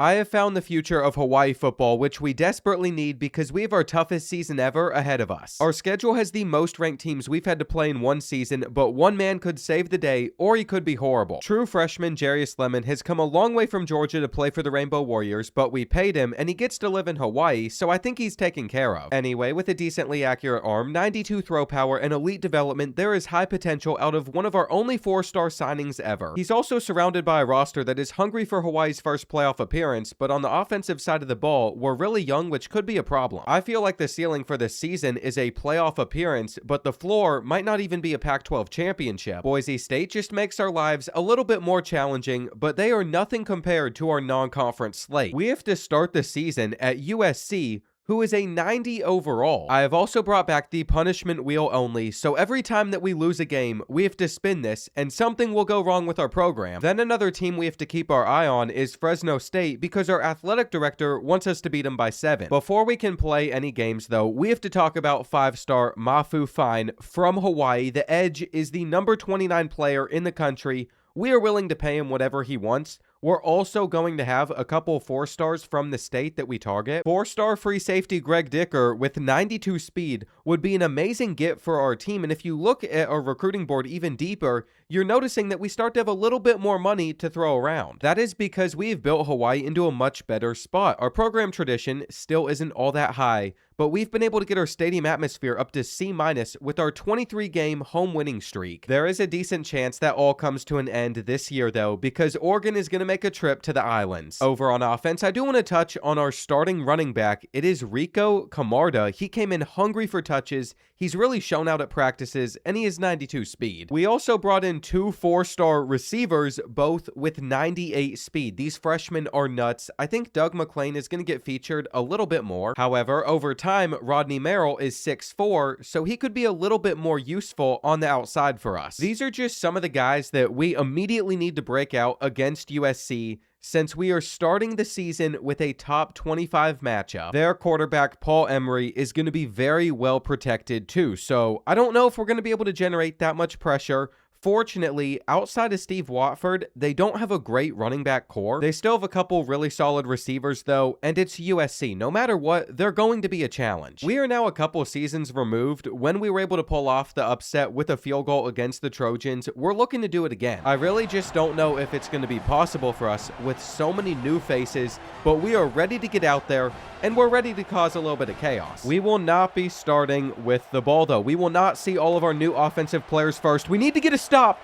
I have found the future of Hawaii football, which we desperately need because we have our toughest season ever ahead of us. Our schedule has the most ranked teams we've had to play in one season, but one man could save the day, or he could be horrible. True freshman Jarius Lemon has come a long way from Georgia to play for the Rainbow Warriors, but we paid him, and he gets to live in Hawaii, so I think he's taken care of. Anyway, with a decently accurate arm, 92 throw power, and elite development, there is high potential out of one of our only 4-star signings ever. He's also surrounded by a roster that is hungry for Hawaii's first playoff appearance, but on the offensive side of the ball, we're really young, which could be a problem. I feel like the ceiling for this season is a playoff appearance, but the floor might not even be a Pac-12 championship. Boise State just makes our lives a little bit more challenging, but they are nothing compared to our non-conference slate. We have to start the season at USC, who is a 90 overall. I have also brought back the punishment wheel only, so every time that we lose a game, we have to spin this, and something will go wrong with our program. Then another team we have to keep our eye on is Fresno State, because our athletic director wants us to beat them by 7. Before we can play any games, though, we have to talk about 5-star Mafu Fine from Hawaii. The Edge is the number 29 player in the country. We are willing to pay him whatever he wants. We're also going to have a couple 4-stars from the state that we target. 4-star free safety Greg Dicker with 92 speed would be an amazing get for our team, and if you look at our recruiting board even deeper, you're noticing that we start to have a little bit more money to throw around. That is because we've built Hawaii into a much better spot. Our program tradition still isn't all that high, but we've been able to get our stadium atmosphere up to C- with our 23-game home winning streak. There is a decent chance that all comes to an end this year, though, because Oregon is going to make a trip to the islands. Over on offense, I do want to touch on our starting running back. It is Rico Camarda. He came in hungry for touches. He's really shown out at practices, and he has 92 speed. We also brought in 2 4-star receivers, both with 98 speed. These freshmen are nuts. I think Doug McClain is going to get featured a little bit more. However, over time, Rodney Merrill is 6'4", so he could be a little bit more useful on the outside for us. These are just some of the guys that we immediately need to break out against USC, since we are starting the season with a top 25 matchup. Their quarterback, Paul Emery, is going to be very well protected too, so I don't know if we're going to be able to generate that much pressure. Fortunately, outside of Steve Watford, they don't have a great running back core. They still have a couple really solid receivers, though, and it's USC. No matter what, they're going to be a challenge. We are now a couple seasons removed. When we were able to pull off the upset with a field goal against the Trojans, we're looking to do it again. I really just don't know if it's going to be possible for us with so many new faces, but we are ready to get out there, and we're ready to cause a little bit of chaos. We will not be starting with the ball, though. We will not see all of our new offensive players first. We need to get a stop,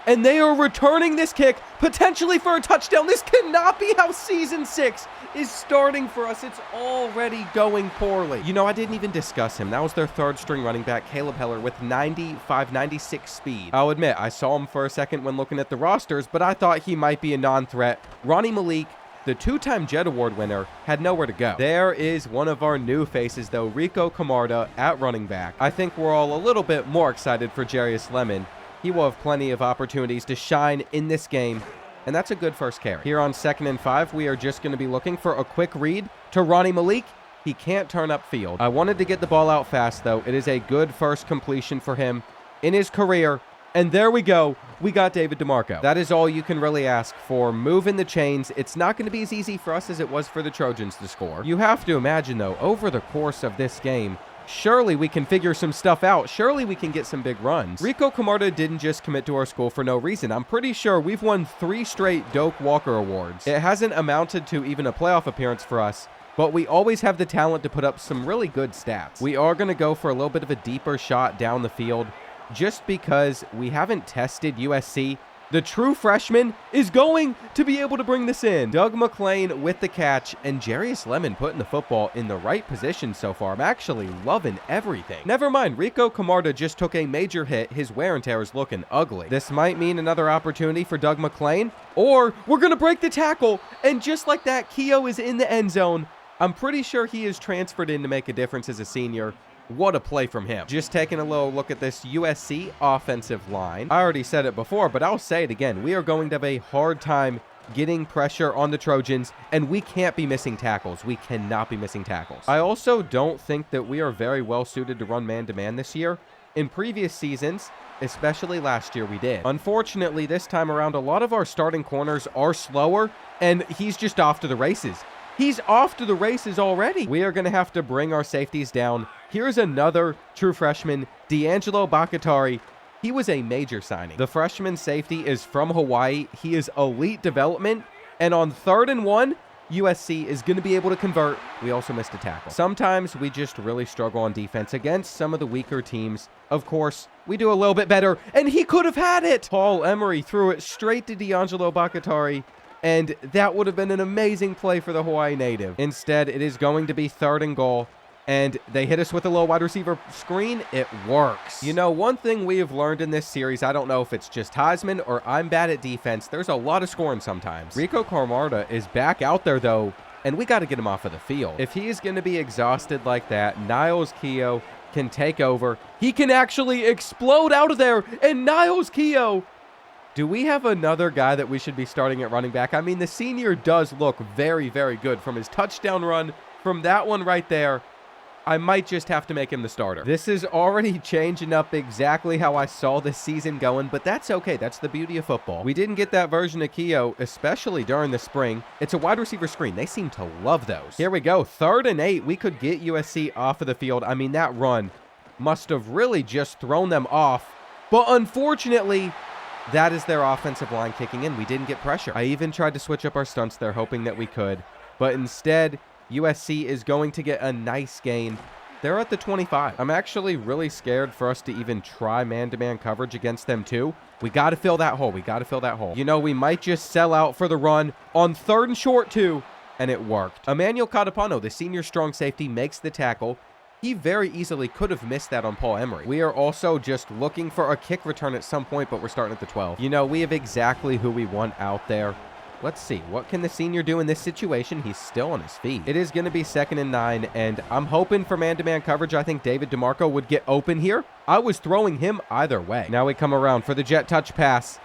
and they are returning this kick, potentially for a touchdown. This cannot be how Season 6 is starting for us. It's already going poorly. You know, I didn't even discuss him. That was their 3rd-string running back, Caleb Heller, with 95, 96 speed. I'll admit, I saw him for a second when looking at the rosters, but I thought he might be a non-threat. Ronnie Malik, the 2-time Jet Award winner, had nowhere to go. There is one of our new faces, though, Rico Camarda at running back. I think we're all a little bit more excited for Jarius Lemon. He will have plenty of opportunities to shine in this game, and that's a good first carry. Here on 2nd and 5, we are just going to be looking for a quick read to Ronnie Malik. He can't turn upfield. I wanted to get the ball out fast, though. It is a good first completion for him in his career. And there we go. We got David DeMarco. That is all you can really ask for. Moving the chains. It's not going to be as easy for us as it was for the Trojans to score. You have to imagine, though, over the course of this game, surely we can figure some stuff out. Surely we can get some big runs. Rico Camarda didn't just commit to our school for no reason. I'm pretty sure we've won 3 straight Doak Walker Awards. It hasn't amounted to even a playoff appearance for us, but we always have the talent to put up some really good stats. We are going to go for a little bit of a deeper shot down the field, just because we haven't tested USC. The true freshman is going to be able to bring this in. Doug McClain with the catch, and Jarius Lemon putting the football in the right position so far. I'm actually loving everything. Never mind, Rico Camarda just took a major hit. His wear and tear is looking ugly. This might mean another opportunity for Doug McClain, or we're going to break the tackle, and just like that, Keo is in the end zone. I'm pretty sure he is transferred in to make a difference as a senior. What a play from him. Just taking a little look at this USC offensive line. I already said it before, but I'll say it again. We are going to have a hard time getting pressure on the Trojans, and we can't be missing tackles. We cannot be missing tackles. I also don't think that we are very well suited to run man-to-man this year. In previous seasons, especially last year, we did. Unfortunately, this time around, a lot of our starting corners are slower, and he's just off to the races. He's off to the races already. We are going to have to bring our safeties down. Here's another true freshman, D'Angelo Bakatari. He was a major signing. The freshman safety is from Hawaii. He is elite development. And on 3rd and 1, USC is going to be able to convert. We also missed a tackle. Sometimes we just really struggle on defense against some of the weaker teams. Of course, we do a little bit better, and he could have had it. Paul Emery threw it straight to D'Angelo Bakatari, and that would have been an amazing play for the Hawaii native. Instead, it is going to be 3rd and goal, and they hit us with a little wide receiver screen. It works. You know, one thing we have learned in this series, I don't know if it's just Heisman or I'm bad at defense, there's a lot of scoring sometimes. Rico Carmarda is back out there, though, and we got to get him off of the field. If he is going to be exhausted like that, Niles Keough can take over. He can actually explode out of there, and Niles Keough. Do we have another guy that we should be starting at running back? I mean, the senior does look very, very good from his touchdown run, from that one right there. I might just have to make him the starter. This is already changing up exactly how I saw this season going, but that's okay. That's the beauty of football. We didn't get that version of Keough, especially during the spring. It's a wide receiver screen. They seem to love those. Here we go. 3rd and 8. We could get USC off of the field. I mean, that run must have really just thrown them off. But unfortunately, that is their offensive line kicking in. We didn't get pressure. I even tried to switch up our stunts there, hoping that we could. But instead, USC is going to get a nice gain. They're at the 25. I'm actually really scared for us to even try man-to-man coverage against them too. We got to fill that hole. We got to fill that hole. You know, we might just sell out for the run on 3rd and short too, and it worked. Emmanuel Kadapano, the senior strong safety, makes the tackle. He very easily could have missed that on Paul Emery. We are also just looking for a kick return at some point, but we're starting at the 12. You know, we have exactly who we want out there. Let's see. What can the senior do in this situation? He's still on his feet. It is going to be 2nd and 9, and I'm hoping for man-to-man coverage. I think David DeMarco would get open here. I was throwing him either way. Now we come around for the jet touch pass,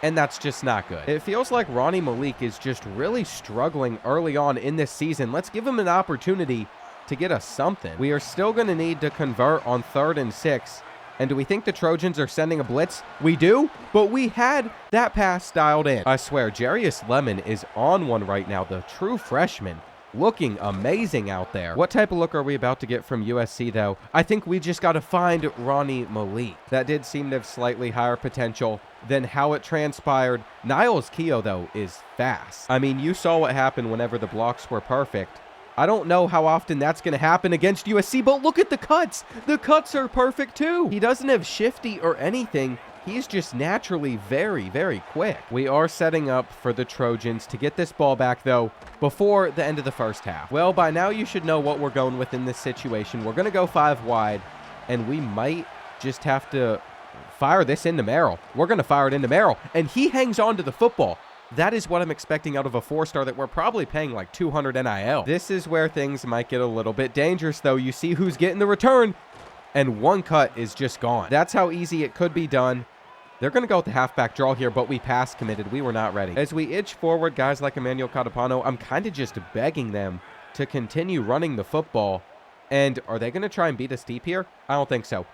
and that's just not good. It feels like Ronnie Malik is just really struggling early on in this season. Let's give him an opportunity to get us something. We are still going to need to convert on 3rd and 6. And do we think the Trojans are sending a blitz? We do, but we had that pass dialed in. I swear, Jarius Lemon is on one right now, the true freshman, looking amazing out there. What type of look are we about to get from USC, though? I think we just got to find Ronnie Malik. That did seem to have slightly higher potential than how it transpired. Niles Keough, though, is fast. I mean, you saw what happened whenever the blocks were perfect. I don't know how often that's going to happen against USC, but look at the cuts. The cuts are perfect, too. He doesn't have shifty or anything. He's just naturally very, very quick. We are setting up for the Trojans to get this ball back, though, before the end of the first half. Well, by now you should know what we're going with in this situation. We're going to go 5 wide, and we might just have to fire this into Merrill. We're going to fire it into Merrill, and he hangs on to the football. That is what I'm expecting out of a 4-star that we're probably paying like 200 NIL. This is where things might get a little bit dangerous, though. You see who's getting the return, and one cut is just gone. That's how easy it could be done. They're going to go with the halfback draw here, but we pass committed. We were not ready. As we itch forward, guys like Emmanuel Kadapano, I'm kind of just begging them to continue running the football. And are they going to try and beat us deep here? I don't think so.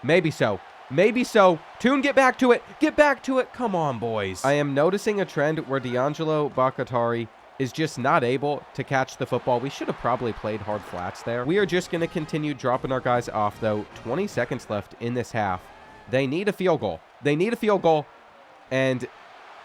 Maybe so. Maybe so. Toon, get back to it. Get back to it. Come on, boys. I am noticing a trend where D'Angelo Bakatari is just not able to catch the football. We should have probably played hard flats there. We are just going to continue dropping our guys off, though. 20 seconds left in this half. They need a field goal. They need a field goal, and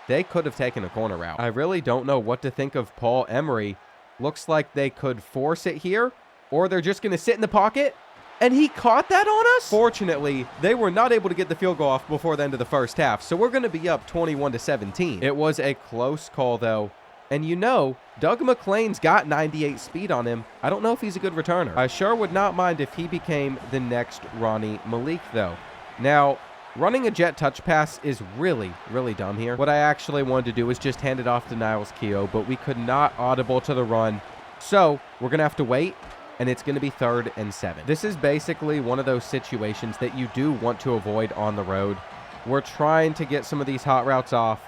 they could have taken a corner route. I really don't know what to think of Paul Emery. Looks like they could force it here, or they're just going to sit in the pocket. And he caught that on us? Fortunately, they were not able to get the field goal off before the end of the first half, so we're going to be up 21-17. It was a close call, though. And you know, Doug McClain's got 98 speed on him. I don't know if he's a good returner. I sure would not mind if he became the next Ronnie Malik, though. Now, running a jet touch pass is really, really dumb here. What I actually wanted to do was just hand it off to Niles Keough, but we could not audible to the run. So, we're going to have to wait. And it's going to be 3rd and 7. This is basically one of those situations that you do want to avoid on the road. We're trying to get some of these hot routes off,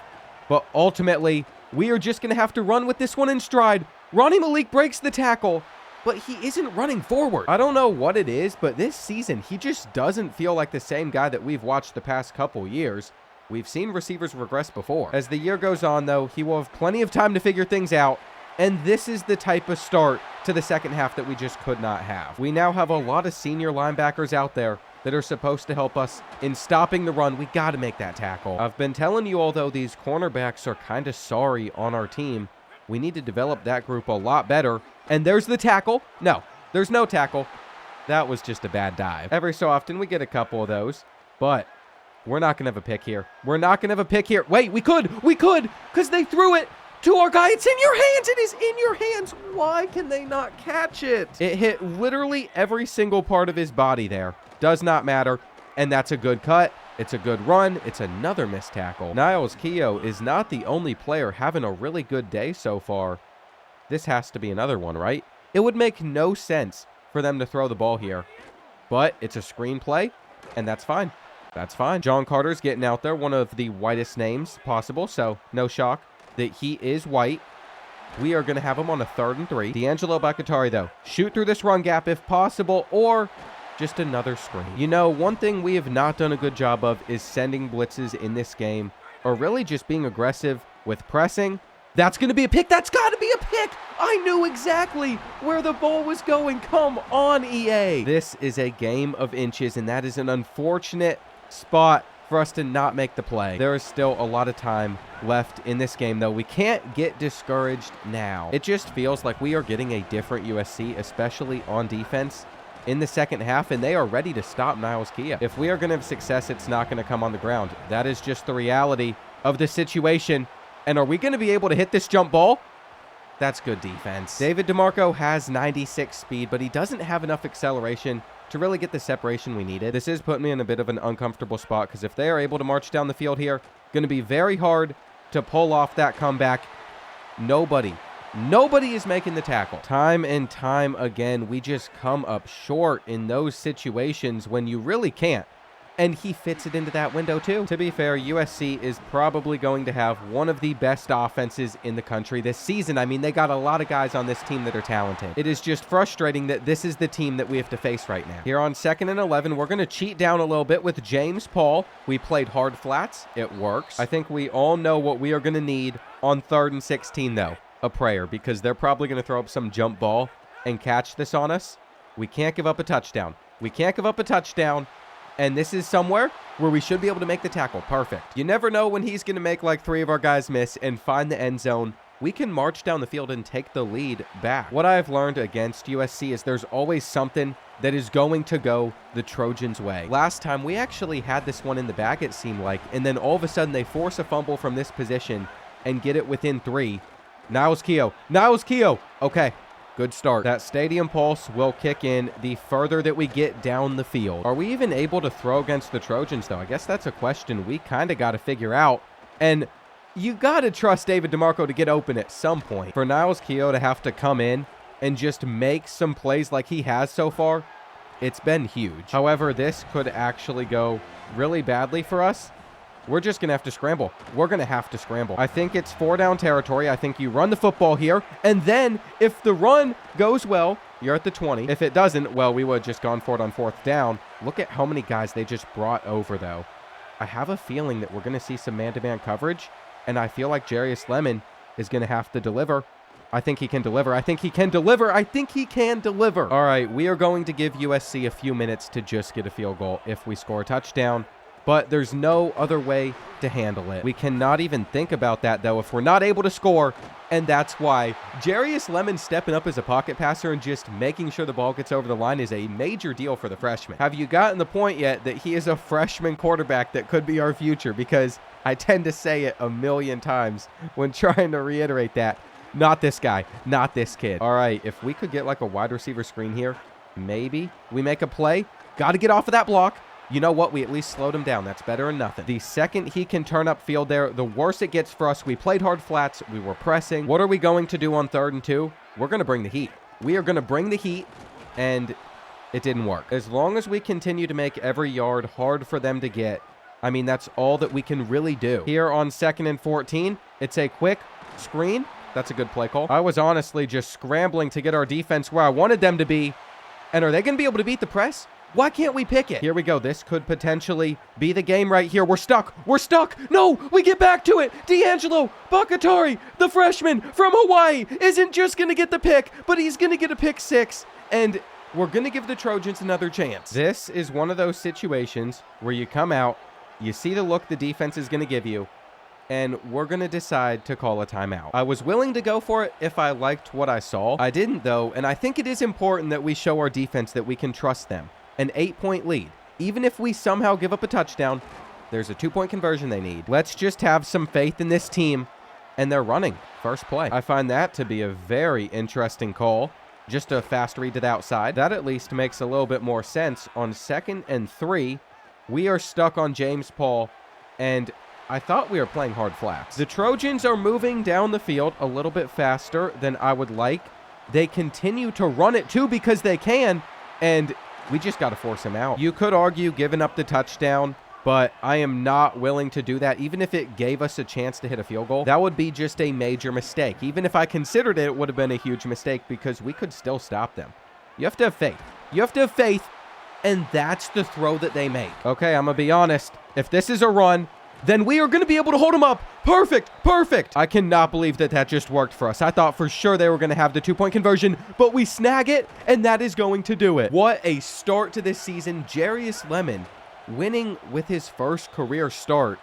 but ultimately, we are just going to have to run with this one in stride. Ronnie Malik breaks the tackle, but he isn't running forward. I don't know what it is, but this season, he just doesn't feel like the same guy that we've watched the past couple years. We've seen receivers regress before. As the year goes on, though, he will have plenty of time to figure things out, and this is the type of start to the second half that we just could not have. We now have a lot of senior linebackers out there that are supposed to help us in stopping the run. We got to make that tackle. I've been telling you, although these cornerbacks are kind of sorry on our team, we need to develop that group a lot better. And there's the tackle. No, there's no tackle. That was just a bad dive. Every so often we get a couple of those, but we're not going to have a pick here. We're not going to have a pick here. Wait, we could, because they threw it to our guy. It's in your hands. It is in your hands. Why can they not catch it? It hit literally every single part of his body there. Does not matter. And that's a good cut. It's a good run. It's another missed tackle. Niles Keough is not the only player having a really good day so far. This has to be another one, right? It would make no sense for them to throw the ball here. But it's a screenplay, and that's fine. That's fine. John Carter's getting out there, one of the whitest names possible, so no shock that he is white. We are going to have him on a 3rd and 3. D'Angelo Bakatari, though, shoot through this run gap if possible, or just another screen. You know, one thing we have not done a good job of is sending blitzes in this game, or really just being aggressive with pressing. That's going to be a pick. That's got to be a pick. I knew exactly where the ball was going. Come on, EA. This is a game of inches, and that is an unfortunate spot for us to not make the play. There is still a lot of time left in this game, though. We can't get discouraged now. It just feels like we are getting a different USC, especially on defense in the second half, and they are ready to stop Niles Keough. If we are going to have success, it's not going to come on the ground. That is just the reality of the situation. And are we going to be able to hit this jump ball? That's good defense. David DeMarco has 96 speed, but he doesn't have enough acceleration to really get the separation we needed. This is putting me in a bit of an uncomfortable spot, because if they are able to march down the field here, going to be very hard to pull off that comeback. Nobody is making the tackle. Time and time again, we just come up short in those situations when you really can't. And he fits it into that window too. To be fair, USC is probably going to have one of the best offenses in the country this season. I mean, they got a lot of guys on this team that are talented. It is just frustrating that this is the team that we have to face right now. Here on 2nd and 11, we're going to cheat down a little bit with James Paul. We played hard flats. It works. I think we all know what we are going to need on 3rd and 16, though. A prayer, because they're probably going to throw up some jump ball and catch this on us. We can't give up a touchdown. We can't give up a touchdown. And this is somewhere where we should be able to make the tackle. Perfect. You never know when he's going to make like 3 of our guys miss and find the end zone. We can march down the field and take the lead back. What I've learned against USC is there's always something that is going to go the Trojans' way. Last time, we actually had this one in the bag, it seemed like, and then all of a sudden they force a fumble from this position and get it within 3. Niles Keough. Okay. Good start. That stadium pulse will kick in the further that we get down the field. Are we even able to throw against the Trojans, though? I guess that's a question we kind of got to figure out. And you got to trust David DeMarco to get open at some point. For Niles Keough to have to come in and just make some plays like he has so far, it's been huge. However, this could actually go really badly for us. We're just going to have to scramble. We're going to have to scramble. I think it's 4 down territory. I think you run the football here. And then if the run goes well, you're at the 20. If it doesn't, well, we would have just gone for it on 4th down. Look at how many guys they just brought over, though. I have a feeling that we're going to see some man-to-man coverage. And I feel like Jarius Lemon is going to have to deliver. I think he can deliver. I think he can deliver. I think he can deliver. All right, we are going to give USC a few minutes to just get a field goal if we score a touchdown. But there's no other way to handle it. We cannot even think about that, though, if we're not able to score. And that's why Jarius Lemon stepping up as a pocket passer and just making sure the ball gets over the line is a major deal for the freshman. Have you gotten the point yet that he is a freshman quarterback that could be our future? Because I tend to say it a million times when trying to reiterate that. Not this guy. Not this kid. All right, if we could get like a wide receiver screen here, maybe we make a play. Got to get off of that block. You know what? We at least slowed him down. That's better than nothing. The second he can turn up field there, the worse it gets for us. We played hard flats. We were pressing. What are we going to do on 3rd and 2? We're going to bring the heat. We are going to bring the heat, and it didn't work. As long as we continue to make every yard hard for them to get, I mean, that's all that we can really do. Here on 2nd and 14, it's a quick screen. That's a good play call. I was honestly just scrambling to get our defense where I wanted them to be. And are they going to be able to beat the press? Why can't we pick it? Here we go. This could potentially be the game right here. We're stuck. We're stuck. No, we get back to it. D'Angelo Bakatari, the freshman from Hawaii, isn't just going to get the pick, but he's going to get a pick 6. And we're going to give the Trojans another chance. This is one of those situations where you come out, you see the look the defense is going to give you, and we're going to decide to call a timeout. I was willing to go for it if I liked what I saw. I didn't, though, and I think it is important that we show our defense that we can trust them. An 8-point lead. Even if we somehow give up a touchdown, there's a 2-point conversion they need. Let's just have some faith in this team, and they're running. First play. I find that to be a very interesting call. Just a fast read to the outside. That at least makes a little bit more sense. On 2nd and 3, we are stuck on James Paul, and I thought we were playing hard flats. The Trojans are moving down the field a little bit faster than I would like. They continue to run it too because they can, and we just got to force him out. You could argue giving up the touchdown, but I am not willing to do that. Even if it gave us a chance to hit a field goal, that would be just a major mistake. Even if I considered it, it would have been a huge mistake because we could still stop them. You have to have faith. You have to have faith, and that's the throw that they make. Okay, I'm going to be honest. If this is a run, then we are going to be able to hold them up. Perfect, perfect. I cannot believe that that just worked for us. I thought for sure they were going to have the 2-point conversion, but we snag it, and that is going to do it. What a start to this season. Jarius Lemon winning with his first career start.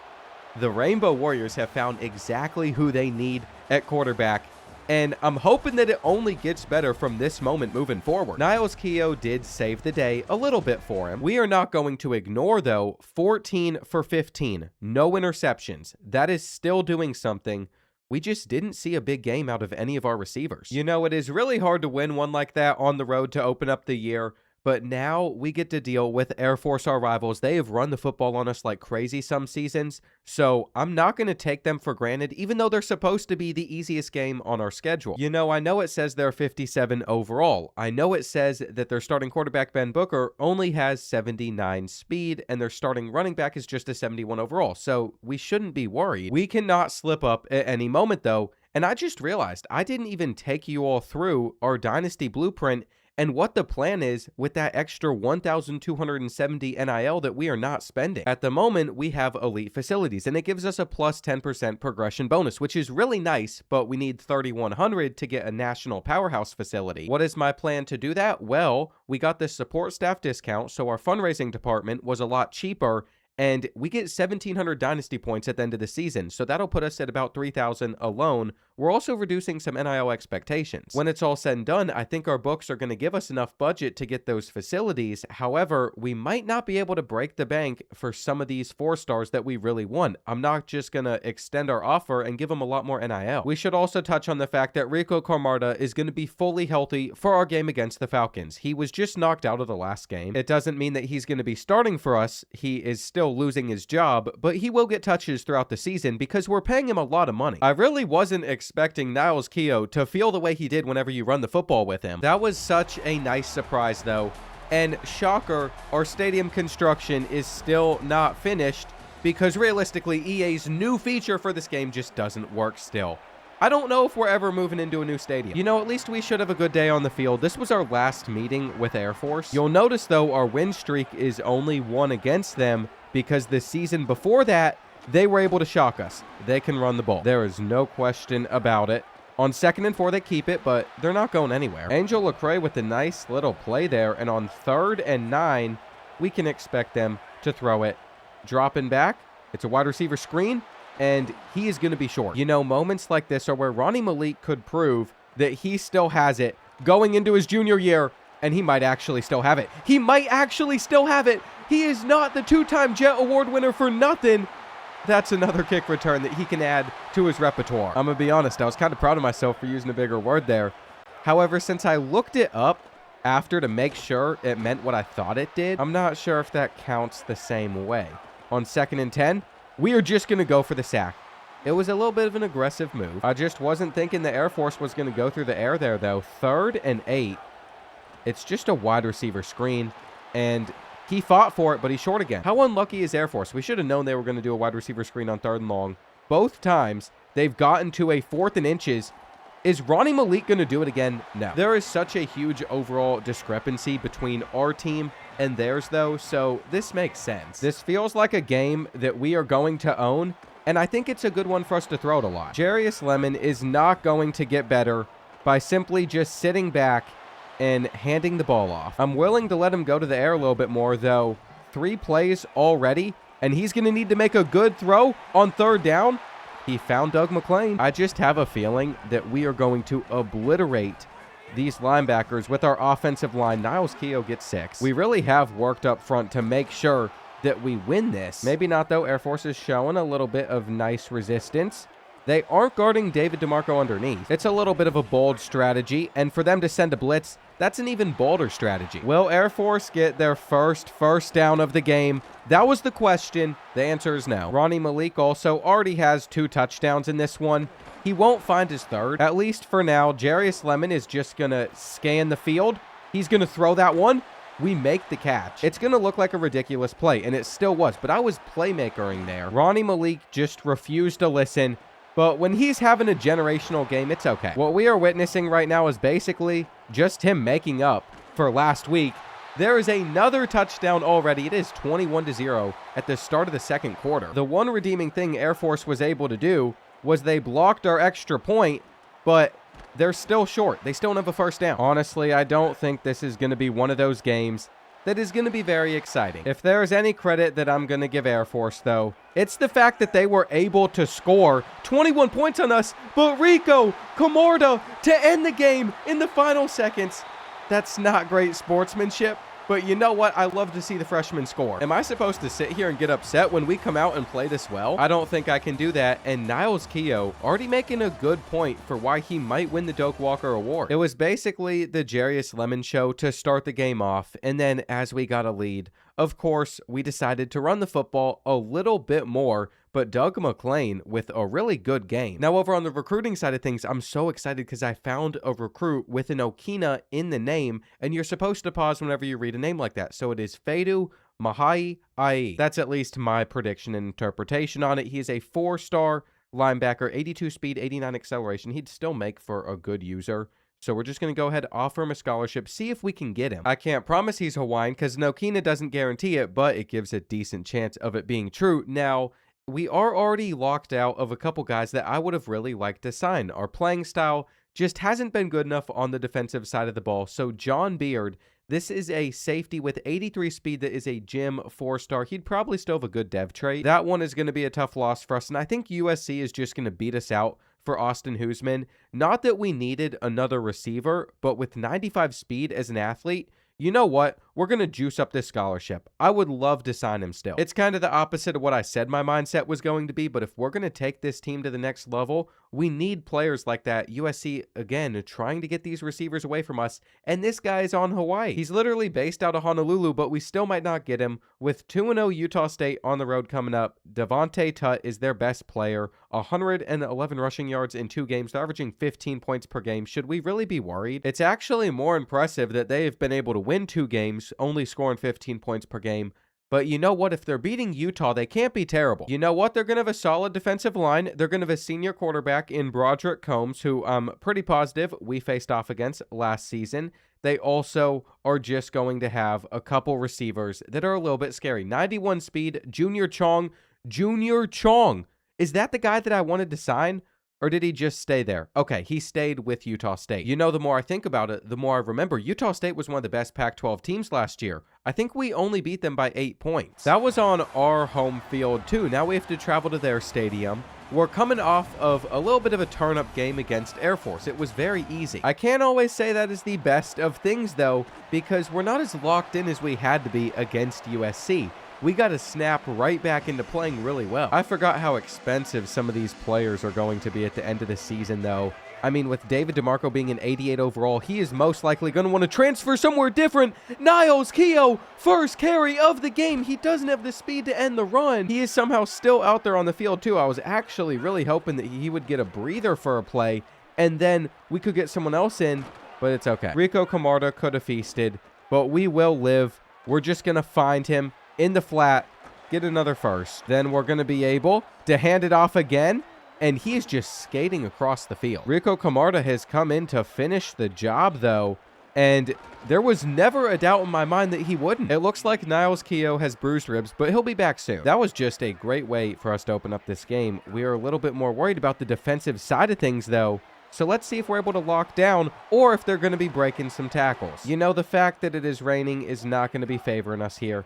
The Rainbow Warriors have found exactly who they need at quarterback, and I'm hoping that it only gets better from this moment moving forward. Niles Keough did save the day a little bit for him. We are not going to ignore, though, 14 for 15. No interceptions. That is still doing something. We just didn't see a big game out of any of our receivers. You know, it is really hard to win one like that on the road to open up the year. But now we get to deal with Air Force, our rivals. They have run the football on us like crazy some seasons, so I'm not going to take them for granted, even though they're supposed to be the easiest game on our schedule. You know, I know it says they're 57 overall. I know it says that their starting quarterback, Ben Booker, only has 79 speed, and their starting running back is just a 71 overall, so we shouldn't be worried. We cannot slip up at any moment, though, and I just realized I didn't even take you all through our Dynasty Blueprint and what the plan is with that extra 1,270 NIL that we are not spending. At the moment, we have elite facilities, and it gives us a plus 10% progression bonus, which is really nice, but we need 3,100 to get a national powerhouse facility. What is my plan to do that? Well, we got this support staff discount, so our fundraising department was a lot cheaper, and we get 1,700 Dynasty points at the end of the season, so that'll put us at about 3,000 alone. We're also reducing some NIL expectations. When it's all said and done, I think our books are going to give us enough budget to get those facilities. However, we might not be able to break the bank for some of these 4-stars that we really want. I'm not just going to extend our offer and give them a lot more NIL. We should also touch on the fact that Rico Carmarda is going to be fully healthy for our game against the Falcons. He was just knocked out of the last game. It doesn't mean that he's going to be starting for us. He is still losing his job, but he will get touches throughout the season because we're paying him a lot of money. I really wasn't expecting Niles Keough to feel the way he did whenever you run the football with him. That was such a nice surprise, though. And shocker, our stadium construction is still not finished because realistically, EA's new feature for this game just doesn't work still. I don't know if we're ever moving into a new stadium. You know, at least we should have a good day on the field. This was our last meeting with Air Force. You'll notice, though, our win streak is only 1 against them because the season before that, they were able to shock us. They can run the ball. There is no question about it. On 2nd and 4, they keep it, but they're not going anywhere. Angel Lecrae with a nice little play there, and on 3rd and 9, we can expect them to throw it. Dropping back, it's a wide receiver screen, and he is going to be short. You know, moments like this are where Ronnie Malik could prove that he still has it going into his junior year, and he might actually still have it. He might actually still have it. He is not the 2-time Jet Award winner for nothing. That's another kick return that he can add to his repertoire. I'm going to be honest, I was kind of proud of myself for using a bigger word there. However, since I looked it up after to make sure it meant what I thought it did, I'm not sure if that counts the same way. On 2nd and 10, we are just going to go for the sack. It was a little bit of an aggressive move. I just wasn't thinking the Air Force was going to go through the air there, though. 3rd and 8. It's just a wide receiver screen, and he fought for it, but he's short again. How unlucky is Air Force? We should have known they were going to do a wide receiver screen on 3rd and long. Both times, they've gotten to a 4th and inches, Is Ronnie Malik going to do it again? No. There is such a huge overall discrepancy between our team and theirs, though, so this makes sense. This feels like a game that we are going to own, and I think it's a good one for us to throw it a lot. Jarius Lemon is not going to get better by simply just sitting back and handing the ball off. I'm willing to let him go to the air a little bit more, though. 3 plays already, and he's going to need to make a good throw on 3rd down. He found Doug McClain. I just have a feeling that we are going to obliterate these linebackers with our offensive line. Niles Keough gets 6. We really have worked up front to make sure that we win this. Maybe not, though. Air Force is showing a little bit of nice resistance. They aren't guarding David DeMarco underneath. It's a little bit of a bold strategy, and for them to send a blitz, that's an even bolder strategy. Will Air Force get their first down of the game? That was the question. The answer is no. Ronnie Malik also already has 2 touchdowns in this one. He won't find his 3rd, at least for now. Jarius Lemon is just going to scan the field. He's going to throw that one. We make the catch. It's going to look like a ridiculous play, and it still was, but I was playmakering there. Ronnie Malik just refused to listen. But when he's having a generational game, it's okay. What we are witnessing right now is basically just him making up for last week. There is another touchdown already. It is 21-0 at the start of the 2nd quarter. The one redeeming thing Air Force was able to do was they blocked our extra point, but they're still short. They still don't have a 1st down. Honestly, I don't think this is going to be one of those games that is going to be very exciting. If there is any credit that I'm going to give Air Force, though, it's the fact that they were able to score 21 points on us, but Rico Camarda to end the game in the final seconds. That's not great sportsmanship, but you know what? I love to see the freshman score. Am I supposed to sit here and get upset when we come out and play this well? I don't think I can do that, and Niles Keough already making a good point for why he might win the Doak Walker Award. It was basically the Jarius Lemon show to start the game off, and then as we got a lead, of course, we decided to run the football a little bit more, but Doug McClain with a really good game. Now, over on the recruiting side of things, I'm so excited because I found a recruit with an Okina in the name, and you're supposed to pause whenever you read a name like that. So it is Fedu Mahai Ai. That's at least my prediction and interpretation on it. He is a 4-star linebacker, 82 speed, 89 acceleration. He'd still make for a good user. So we're just going to go ahead, offer him a scholarship, see if we can get him. I can't promise he's Hawaiian because Nokina doesn't guarantee it, but it gives a decent chance of it being true. Now, we are already locked out of a couple guys that I would have really liked to sign. Our playing style just hasn't been good enough on the defensive side of the ball. So John Beard, this is a safety with 83 speed that is a gym 4-star. He'd probably still have a good dev trait. That one is going to be a tough loss for us, and I think USC is just going to beat us out for Austin Hoosman. Not that we needed another receiver, but with 95 speed as an athlete, you know what? We're going to juice up this scholarship. I would love to sign him still. It's kind of the opposite of what I said my mindset was going to be, but if we're going to take this team to the next level, we need players like that. USC, again, trying to get these receivers away from us, and this guy is on Hawaii. He's literally based out of Honolulu, but we still might not get him. With 2-0 Utah State on the road coming up, Devontae Tutt is their best player, 111 rushing yards in 2 games, they're averaging 15 points per game. Should we really be worried? It's actually more impressive that they have been able to win 2 games, only scoring 15 points per game. But you know what? If they're beating Utah, they can't be terrible. You know what? They're going to have a solid defensive line. They're going to have a senior quarterback in Broderick Combs, who I'm pretty positive we faced off against last season. They also are just going to have a couple receivers that are a little bit scary. 91 speed, Junior Chong. Junior Chong. Is that the guy that I wanted to sign? Or did he just stay there? Okay, he stayed with Utah State. You know, the more I think about it, the more I remember Utah State was one of the best Pac-12 teams last year. I think we only beat them by 8 points. That was on our home field, too. Now we have to travel to their stadium. We're coming off of a little bit of a turn-up game against Air Force. It was very easy. I can't always say that is the best of things, though, because we're not as locked in as we had to be against USC. We got to snap right back into playing really well. I forgot how expensive some of these players are going to be at the end of the season, though. I mean, with David DeMarco being an 88 overall, he is most likely going to want to transfer somewhere different. Niles Keough, first carry of the game. He doesn't have the speed to end the run. He is somehow still out there on the field, too. I was actually really hoping that he would get a breather for a play, and then we could get someone else in, but it's okay. Rico Camarda could have feasted, but we will live. We're just going to find him in the flat, get another first. Then we're going to be able to hand it off again. and he is just skating across the field. Rico Camarda has come in to finish the job, though, and there was never a doubt in my mind that he wouldn't. It looks like Niles Keough has bruised ribs, but he'll be back soon. That was just a great way for us to open up this game. We are a little bit more worried about the defensive side of things, though. So let's see if we're able to lock down or if they're going to be breaking some tackles. You know, the fact that it is raining is not going to be favoring us here.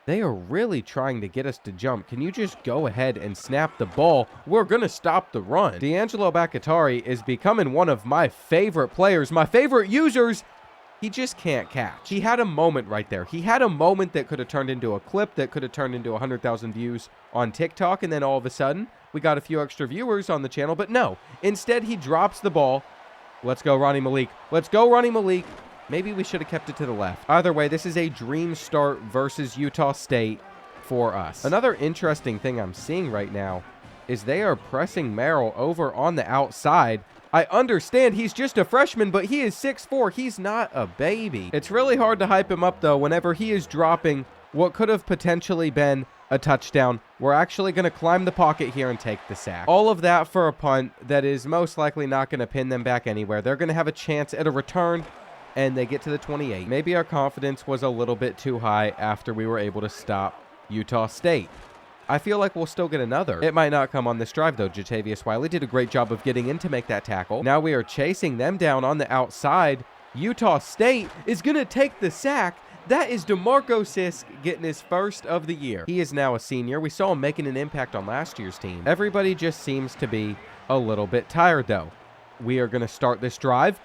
They are really trying to get us to jump. Can you just go ahead and snap the ball? We're going to stop the run. D'Angelo Bakatari is becoming one of my favorite players, my favorite users. He just can't catch. He had a moment right there. He had a moment that could have turned into a clip, that could have turned into 100,000 views on TikTok, and then all of a sudden, we got a few extra viewers on the channel, but no. Instead, he drops the ball. Let's go, Ronnie Malik. Let's go, Ronnie Malik. Maybe we should have kept it to the left. Either way, this is a dream start versus Utah State for us. Another interesting thing I'm seeing right now is they are pressing Merrill over on the outside. I understand he's just a freshman, but he is 6'4". He's not a baby. It's really hard to hype him up, though, whenever he is dropping what could have potentially been a touchdown. We're actually going to climb the pocket here and take the sack. All of that for a punt that is most likely not going to pin them back anywhere. They're going to have a chance at a return, and they get to the 28. Maybe our confidence was a little bit too high after we were able to stop Utah State. I feel like we'll still get another. It might not come on this drive, though. Jatavius Wiley did a great job of getting in to make that tackle. Now we are chasing them down on the outside. Utah State is going to take the sack. That is DeMarco Sisk getting his first of the year. He is now a senior. We saw him making an impact on last year's team. Everybody just seems to be a little bit tired, though. We are going to start this drive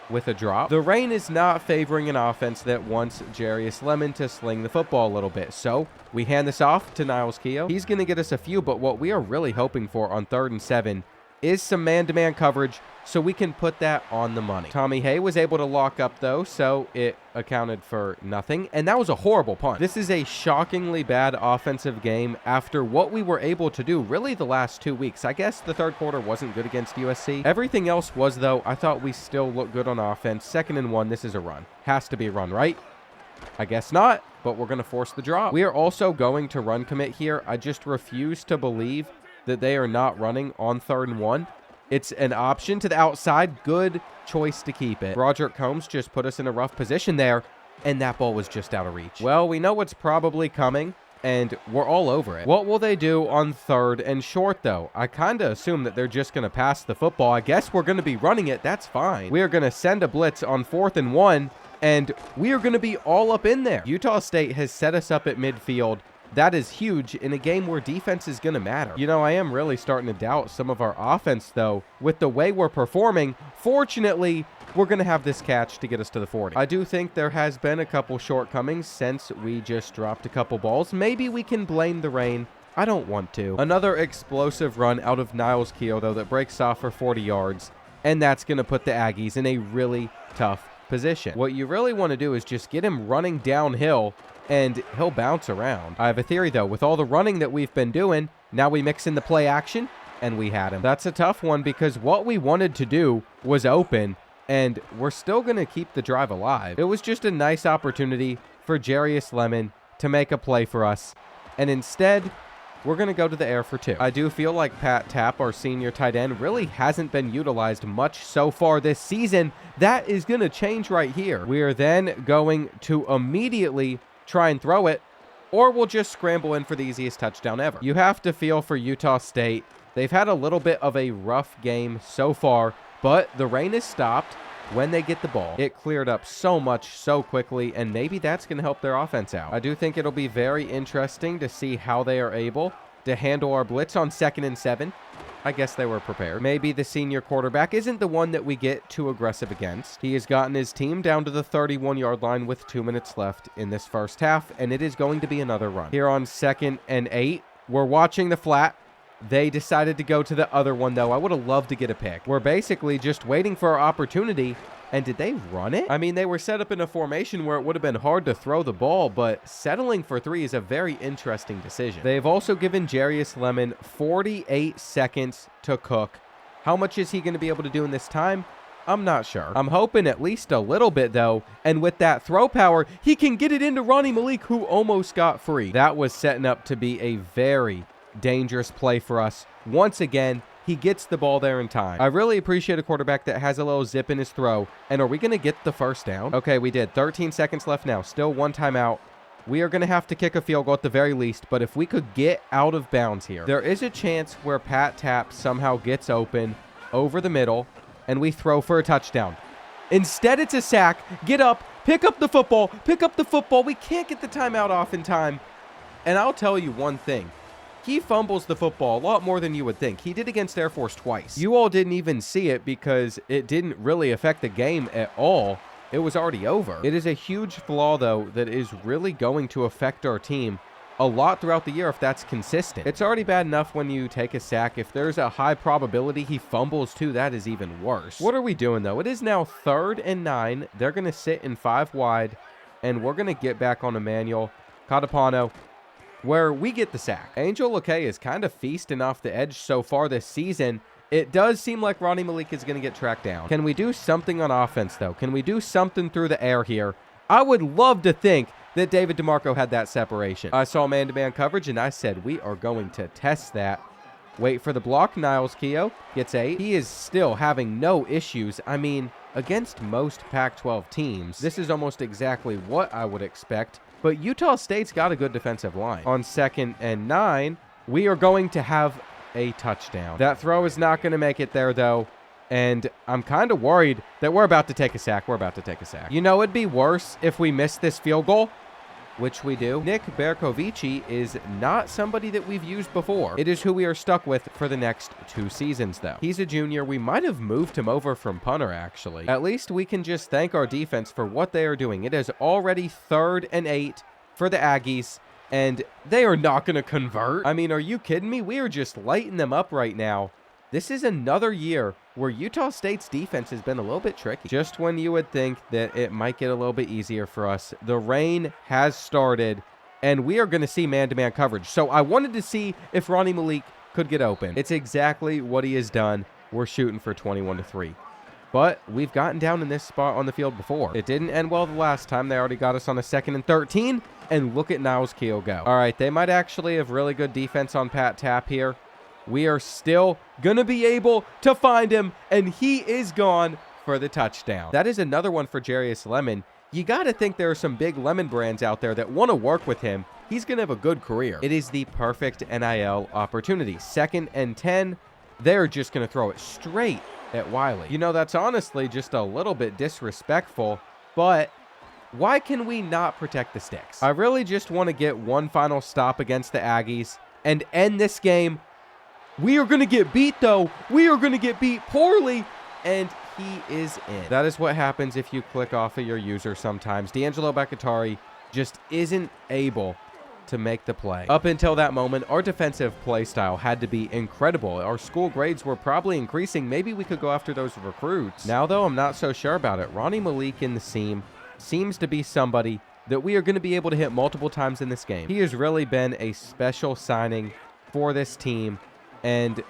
with a drop. The rain is not favoring an offense that wants Jarius Lemon to sling the football a little bit. So we hand this off to Niles Keough. He's going to get us a few, but what we are really hoping for on 3rd and 7 is some man-to-man coverage so we can put that on the money. Tommy Hay was able to lock up, though, so it accounted for nothing, and that was a horrible punt. This is a shockingly bad offensive game after what we were able to do really the last 2 weeks. I guess the third quarter wasn't good against USC. Everything else was, though. I thought we still looked good on offense. 2nd and 1, this is a run. Has to be a run, right? I guess not, but we're going to force the drop. We are also going to run commit here. I just refuse to believe that they are not running on 3rd and 1. It's an option to the outside. Good choice to keep it. Broderick Combs just put us in a rough position there, and that ball was just out of reach. Well, we know what's probably coming, and we're all over it. What will they do on 3rd and short, though? I kind of assume that they're just going to pass the football. I guess we're going to be running it. That's fine. We are going to send a blitz on 4th and 1, and we are going to be all up in there. Utah State has set us up at midfield. That is huge in a game where defense is going to matter. You know, I am really starting to doubt some of our offense, though, with the way we're performing. Fortunately, we're going to have this catch to get us to the 40. I do think there has been a couple shortcomings since we just dropped a couple balls. Maybe we can blame the rain. I don't want to. Another explosive run out of Niles Keough, though, that breaks off for 40 yards, and that's going to put the Aggies in a really tough position. What you really want to do is just get him running downhill, and he'll bounce around. I have a theory, though. With all the running that we've been doing, now we mix in the play action, and we had him. That's a tough one because what we wanted to do was open, and we're still going to keep the drive alive. It was just a nice opportunity for Jarius Lemon to make a play for us, and instead, we're going to go to the air for 2. I do feel like Pat Tapp, our senior tight end, really hasn't been utilized much so far this season. That is going to change right here. We are then going to immediately try and throw it, or we'll just scramble in for the easiest touchdown ever. You have to feel for Utah State. They've had a little bit of a rough game so far, but the rain is stopped when they get the ball. It cleared up so much so quickly, and maybe that's going to help their offense out. I do think it'll be very interesting to see how they are able to handle our blitz on 2nd and 7. I guess they were prepared. Maybe the senior quarterback isn't the one that we get too aggressive against. He has gotten his team down to the 31-yard line with 2 minutes left in this first half, and it is going to be another run. Here on 2nd and 8, we're watching the flat. They decided to go to the other one, though. I would have loved to get a pick. We're basically just waiting for our opportunity. And did they run it? I mean, they were set up in a formation where it would have been hard to throw the ball, but settling for 3 is a very interesting decision. They've also given Jarius Lemon 48 seconds to cook. How much is he going to be able to do in this time? I'm not sure. I'm hoping at least a little bit, though. And with that throw power, he can get it into Ronnie Malik, who almost got free. That was setting up to be a very dangerous play for us. Once again, he gets the ball there in time. I really appreciate a quarterback that has a little zip in his throw. And are we going to get the first down? Okay, we did. 13 seconds left now. Still one timeout. We are going to have to kick a field goal at the very least, but if we could get out of bounds here, there is a chance where Pat Tapp somehow gets open over the middle, and we throw for a touchdown. Instead, it's a sack. Get up, pick up the football, pick up the football. We can't get the timeout off in time. And I'll tell you one thing. He fumbles the football a lot more than you would think. He did against Air Force twice. You all didn't even see it because it didn't really affect the game at all. It was already over. It is a huge flaw, though, that is really going to affect our team a lot throughout the year if that's consistent. It's already bad enough when you take a sack. If there's a high probability he fumbles too, that is even worse. What are we doing, though? It is now 3rd and 9. They're going to sit in 5 wide, and we're going to get back on Emmanuel Catapano, where we get the sack. Angel Lakay is kind of feasting off the edge so far this season. It does seem like Ronnie Malik is going to get tracked down. Can we do something on offense, though? Can we do something through the air here? I would love to think that David DeMarco had that separation. I saw man-to-man coverage, and I said, we are going to test that. Wait for the block. Niles Keough gets 8. He is still having no issues. I mean, against most Pac-12 teams, this is almost exactly what I would expect. But Utah State's got a good defensive line. On 2nd and 9, we are going to have a touchdown. That throw is not going to make it there, though. And I'm kind of worried that we're about to take a sack. We're about to take a sack. You know, it'd be worse if we missed this field goal, which we do. Nick Bercovici is not somebody that we've used before. It is who we are stuck with for the next 2 seasons, though. He's a junior. We might have moved him over from punter, actually. At least we can just thank our defense for what they are doing. It is already 3rd and 8 for the Aggies, and they are not going to convert. I mean, are you kidding me? We are just lighting them up right now. This is another year where Utah State's defense has been a little bit tricky. Just when you would think that it might get a little bit easier for us, the rain has started, and we are going to see man-to-man coverage. So I wanted to see if Ronnie Malik could get open. It's exactly what he has done. We're shooting for 21-3. But we've gotten down in this spot on the field before. It didn't end well the last time. They already got us on a 2nd and 13. And look at Niles Keough go. All right, they might actually have really good defense on Pat Tapp here. We are still going to be able to find him, and he is gone for the touchdown. That is another one for Jarius Lemon. You got to think there are some big Lemon brands out there that want to work with him. He's going to have a good career. It is the perfect NIL opportunity. 2nd and 10. They're just going to throw it straight at Wiley. You know, that's honestly just a little bit disrespectful, but why can we not protect the sticks? I really just want to get one final stop against the Aggies and end this game. We are going to get beat, though. We are going to get beat poorly, and he is in. That is what happens if you click off of your user sometimes. D'Angelo Bakatari just isn't able to make the play. Up until that moment, our defensive play style had to be incredible. Our school grades were probably increasing. Maybe we could go after those recruits. Now, though, I'm not so sure about it. Ronnie Malik in the seam seems to be somebody that we are going to be able to hit multiple times in this game. He has really been a special signing for this team, and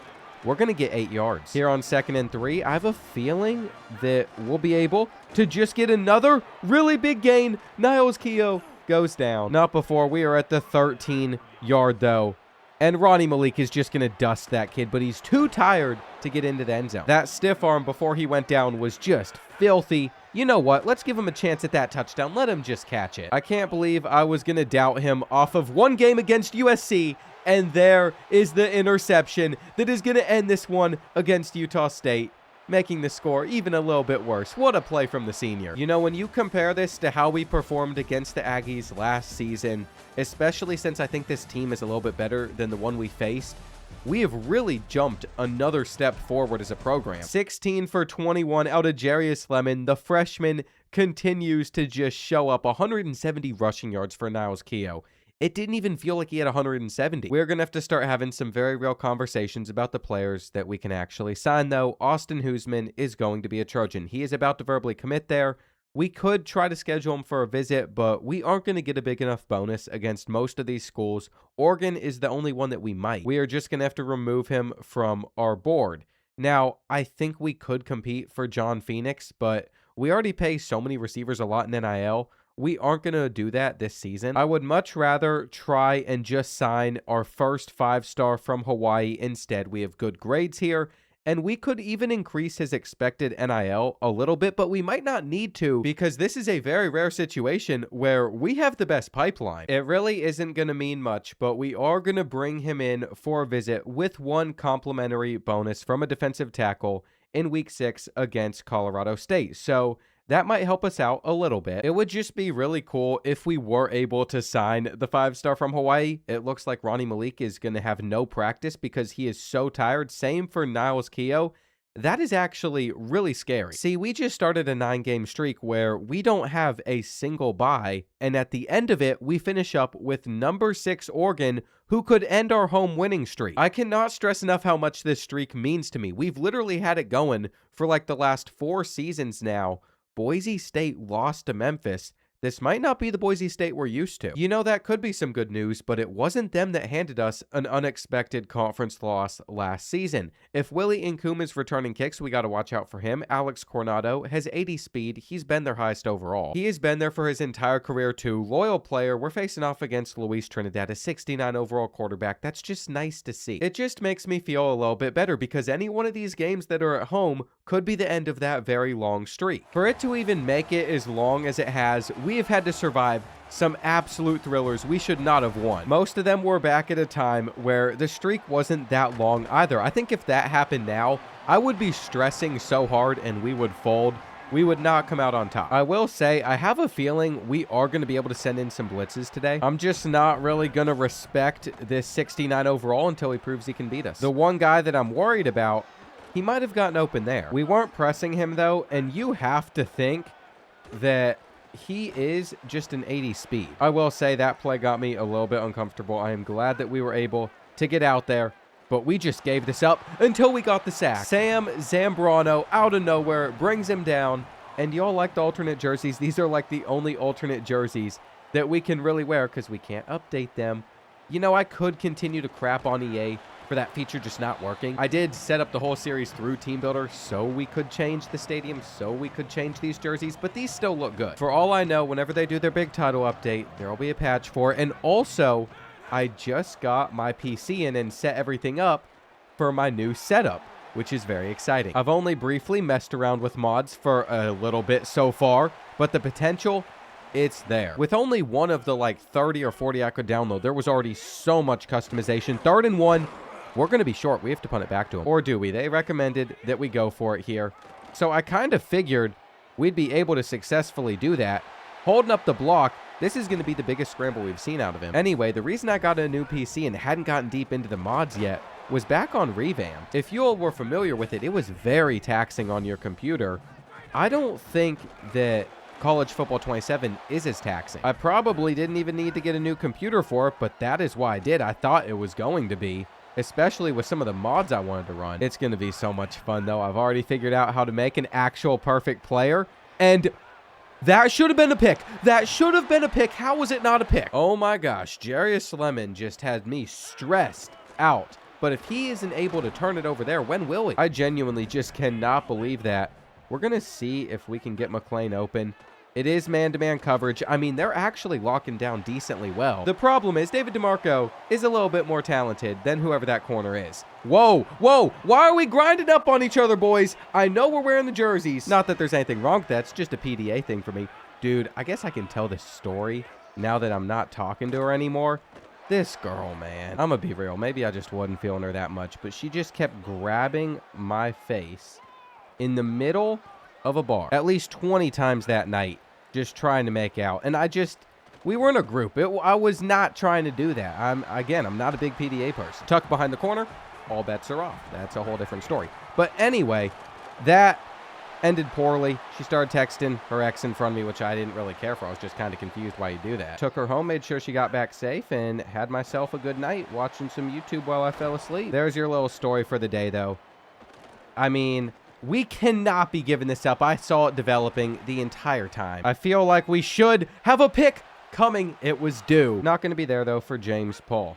we're going to get 8 yards. Here on 2nd and 3, I have a feeling that we'll be able to just get another really big gain. Niles Keough goes down. Not before. We are at the 13-yard, though. And Ronnie Malik is just going to dust that kid, but he's too tired to get into the end zone. That stiff arm before he went down was just filthy. You know what? Let's give him a chance at that touchdown. Let him just catch it. I can't believe I was going to doubt him off of one game against USC, and there is the interception that is going to end this one against Utah State, making the score even a little bit worse. What a play from the senior. You know, when you compare this to how we performed against the Aggies last season, especially since I think this team is a little bit better than the one we faced, we have really jumped another step forward as a program. 16 for 21 out of Jarius Lemon. The freshman continues to just show up. 170 rushing yards for Niles Keough. It didn't even feel like he had 170. We're going to have to start having some very real conversations about the players that we can actually sign, though. Austin Hoosman is going to be a Trojan. He is about to verbally commit there. We could try to schedule him for a visit, but we aren't going to get a big enough bonus against most of these schools. Oregon is the only one that we might. We are just going to have to remove him from our board. Now, I think we could compete for John Phoenix, but we already pay so many receivers a lot in NIL. we aren't going to do that this season. I would much rather try and just sign our first 5-star from Hawaii instead. We have good grades here, and we could even increase his expected NIL a little bit, but we might not need to because this is a very rare situation where we have the best pipeline. It really isn't going to mean much, but we are going to bring him in for a visit with one complimentary bonus from a defensive tackle in Week 6 against Colorado State. So that might help us out a little bit. It would just be really cool if we were able to sign the 5-star from Hawaii. It looks like Ronnie Malik is going to have no practice because he is so tired. Same for Niles Keough. That is actually really scary. See, we just started a 9-game streak where we don't have a single bye, and at the end of it, we finish up with number 6 Oregon, who could end our home winning streak. I cannot stress enough how much this streak means to me. We've literally had it going for like the last 4 seasons now. Boise State lost to Memphis. This might not be the Boise State we're used to. You know, that could be some good news, but it wasn't them that handed us an unexpected conference loss last season. If Willie Nkum is returning kicks, we got to watch out for him. Alex Coronado has 80 speed. He's been their highest overall. He has been there for his entire career too. Loyal player. We're facing off against Luis Trinidad, a 69 overall quarterback. That's just nice to see. It just makes me feel a little bit better because any one of these games that are at home could be the end of that very long streak. For it to even make it as long as it has, we have had to survive some absolute thrillers we should not have won. Most of them were back at a time where the streak wasn't that long either. I think if that happened now, I would be stressing so hard and we would fold. We would not come out on top. I will say, I have a feeling we are going to be able to send in some blitzes today. I'm just not really going to respect this 69 overall until he proves he can beat us. The one guy that I'm worried about, he might have gotten open there. We weren't pressing him though, and you have to think that he is just an 80 speed. I will say that play got me a little bit uncomfortable. I am glad that we were able to get out there, but we just gave this up until we got the sack. Sam Zambrano out of nowhere brings him down, and y'all like the alternate jerseys. These are like the only alternate jerseys that we can really wear because we can't update them. You know, I could continue to crap on EA for that feature just not working. I did set up the whole series through Team Builder so we could change the stadium, so we could change these jerseys, but these still look good. For all I know, whenever they do their big title update, there will be a patch for it. And also, I just got my PC in and set everything up for my new setup, which is very exciting. I've only briefly messed around with mods for a little bit so far, but the potential, it's there. With only one of the like 30 or 40 I could download, there was already so much customization. 3rd and 1. We're going to be short. We have to punt it back to him. Or do we? They recommended that we go for it here. So I kind of figured we'd be able to successfully do that. Holding up the block, this is going to be the biggest scramble we've seen out of him. Anyway, the reason I got a new PC and hadn't gotten deep into the mods yet was back on Revamp. If you all were familiar with it, it was very taxing on your computer. I don't think that College Football 27 is as taxing. I probably didn't even need to get a new computer for it, but that is why I did. I thought it was going to be, especially with some of the mods I wanted to run. It's going to be so much fun, though. I've already figured out how to make an actual perfect player, and that should have been a pick. That should have been a pick. How was it not a pick? Oh my gosh, Jarius Lemon just had me stressed out. But if he isn't able to turn it over there, when will he? I genuinely just cannot believe that. We're going to see if we can get McClain open. It is man-to-man coverage. I mean, they're actually locking down decently well. The problem is David DeMarco is a little bit more talented than whoever that corner is. Whoa, whoa, why are we grinding up on each other, boys? I know we're wearing the jerseys. Not that there's anything wrong with that. It's just a PDA thing for me. Dude, I guess I can tell this story now that I'm not talking to her anymore. This girl, man. I'm gonna be real. Maybe I just wasn't feeling her that much, but she just kept grabbing my face in the middle of a bar at least 20 times that night, just trying to make out. And we were in a group. I was not trying to do that. I'm not a big PDA person. Tuck behind the corner, all bets are off. That's a whole different story. But anyway, that ended poorly. She started texting her ex in front of me, which I didn't really care for. I was just kind of confused why you do that. Took her home, made sure she got back safe, and had myself a good night watching some YouTube while I fell asleep. There's your little story for the day, though. I mean, we cannot be giving this up. I saw it developing the entire time. I feel like we should have a pick coming. It was due. Not going to be there, though, for James Paul.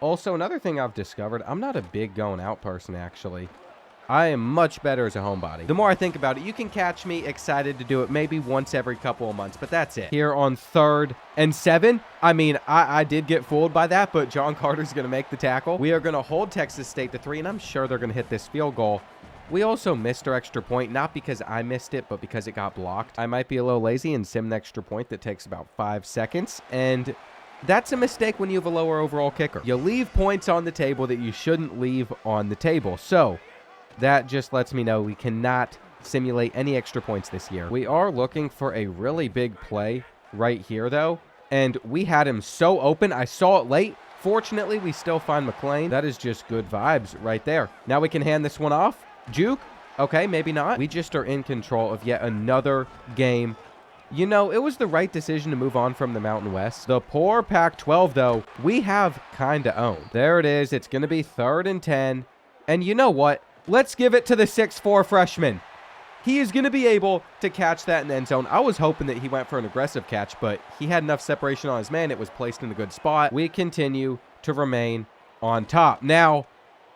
Also, another thing I've discovered, I'm not a big going out person, actually. I am much better as a homebody. The more I think about it, you can catch me excited to do it maybe once every couple of months, but that's it. Here on 3rd and 7, I mean, I did get fooled by that, but John Carter's going to make the tackle. We are going to hold Texas State to 3, and I'm sure they're going to hit this field goal. We also missed our extra point, not because I missed it, but because it got blocked. I might be a little lazy and sim an extra point that takes about 5 seconds, and that's a mistake when you have a lower overall kicker. You leave points on the table that you shouldn't leave on the table. So that just lets me know we cannot simulate any extra points this year. We are looking for a really big play right here, though, and we had him so open. I saw it late. Fortunately, we still find McLean. That is just good vibes right there. Now we can hand this one off. Juke? Okay, maybe not. We just are in control of yet another game. You know, it was the right decision to move on from the Mountain West. The poor Pac-12, though, we have kind of owned. There it is. It's going to be 3rd and 10. And you know what? Let's give it to the 6'4" freshman. He is going to be able to catch that in the end zone. I was hoping that he went for an aggressive catch, but he had enough separation on his man. It was placed in a good spot. We continue to remain on top. Now,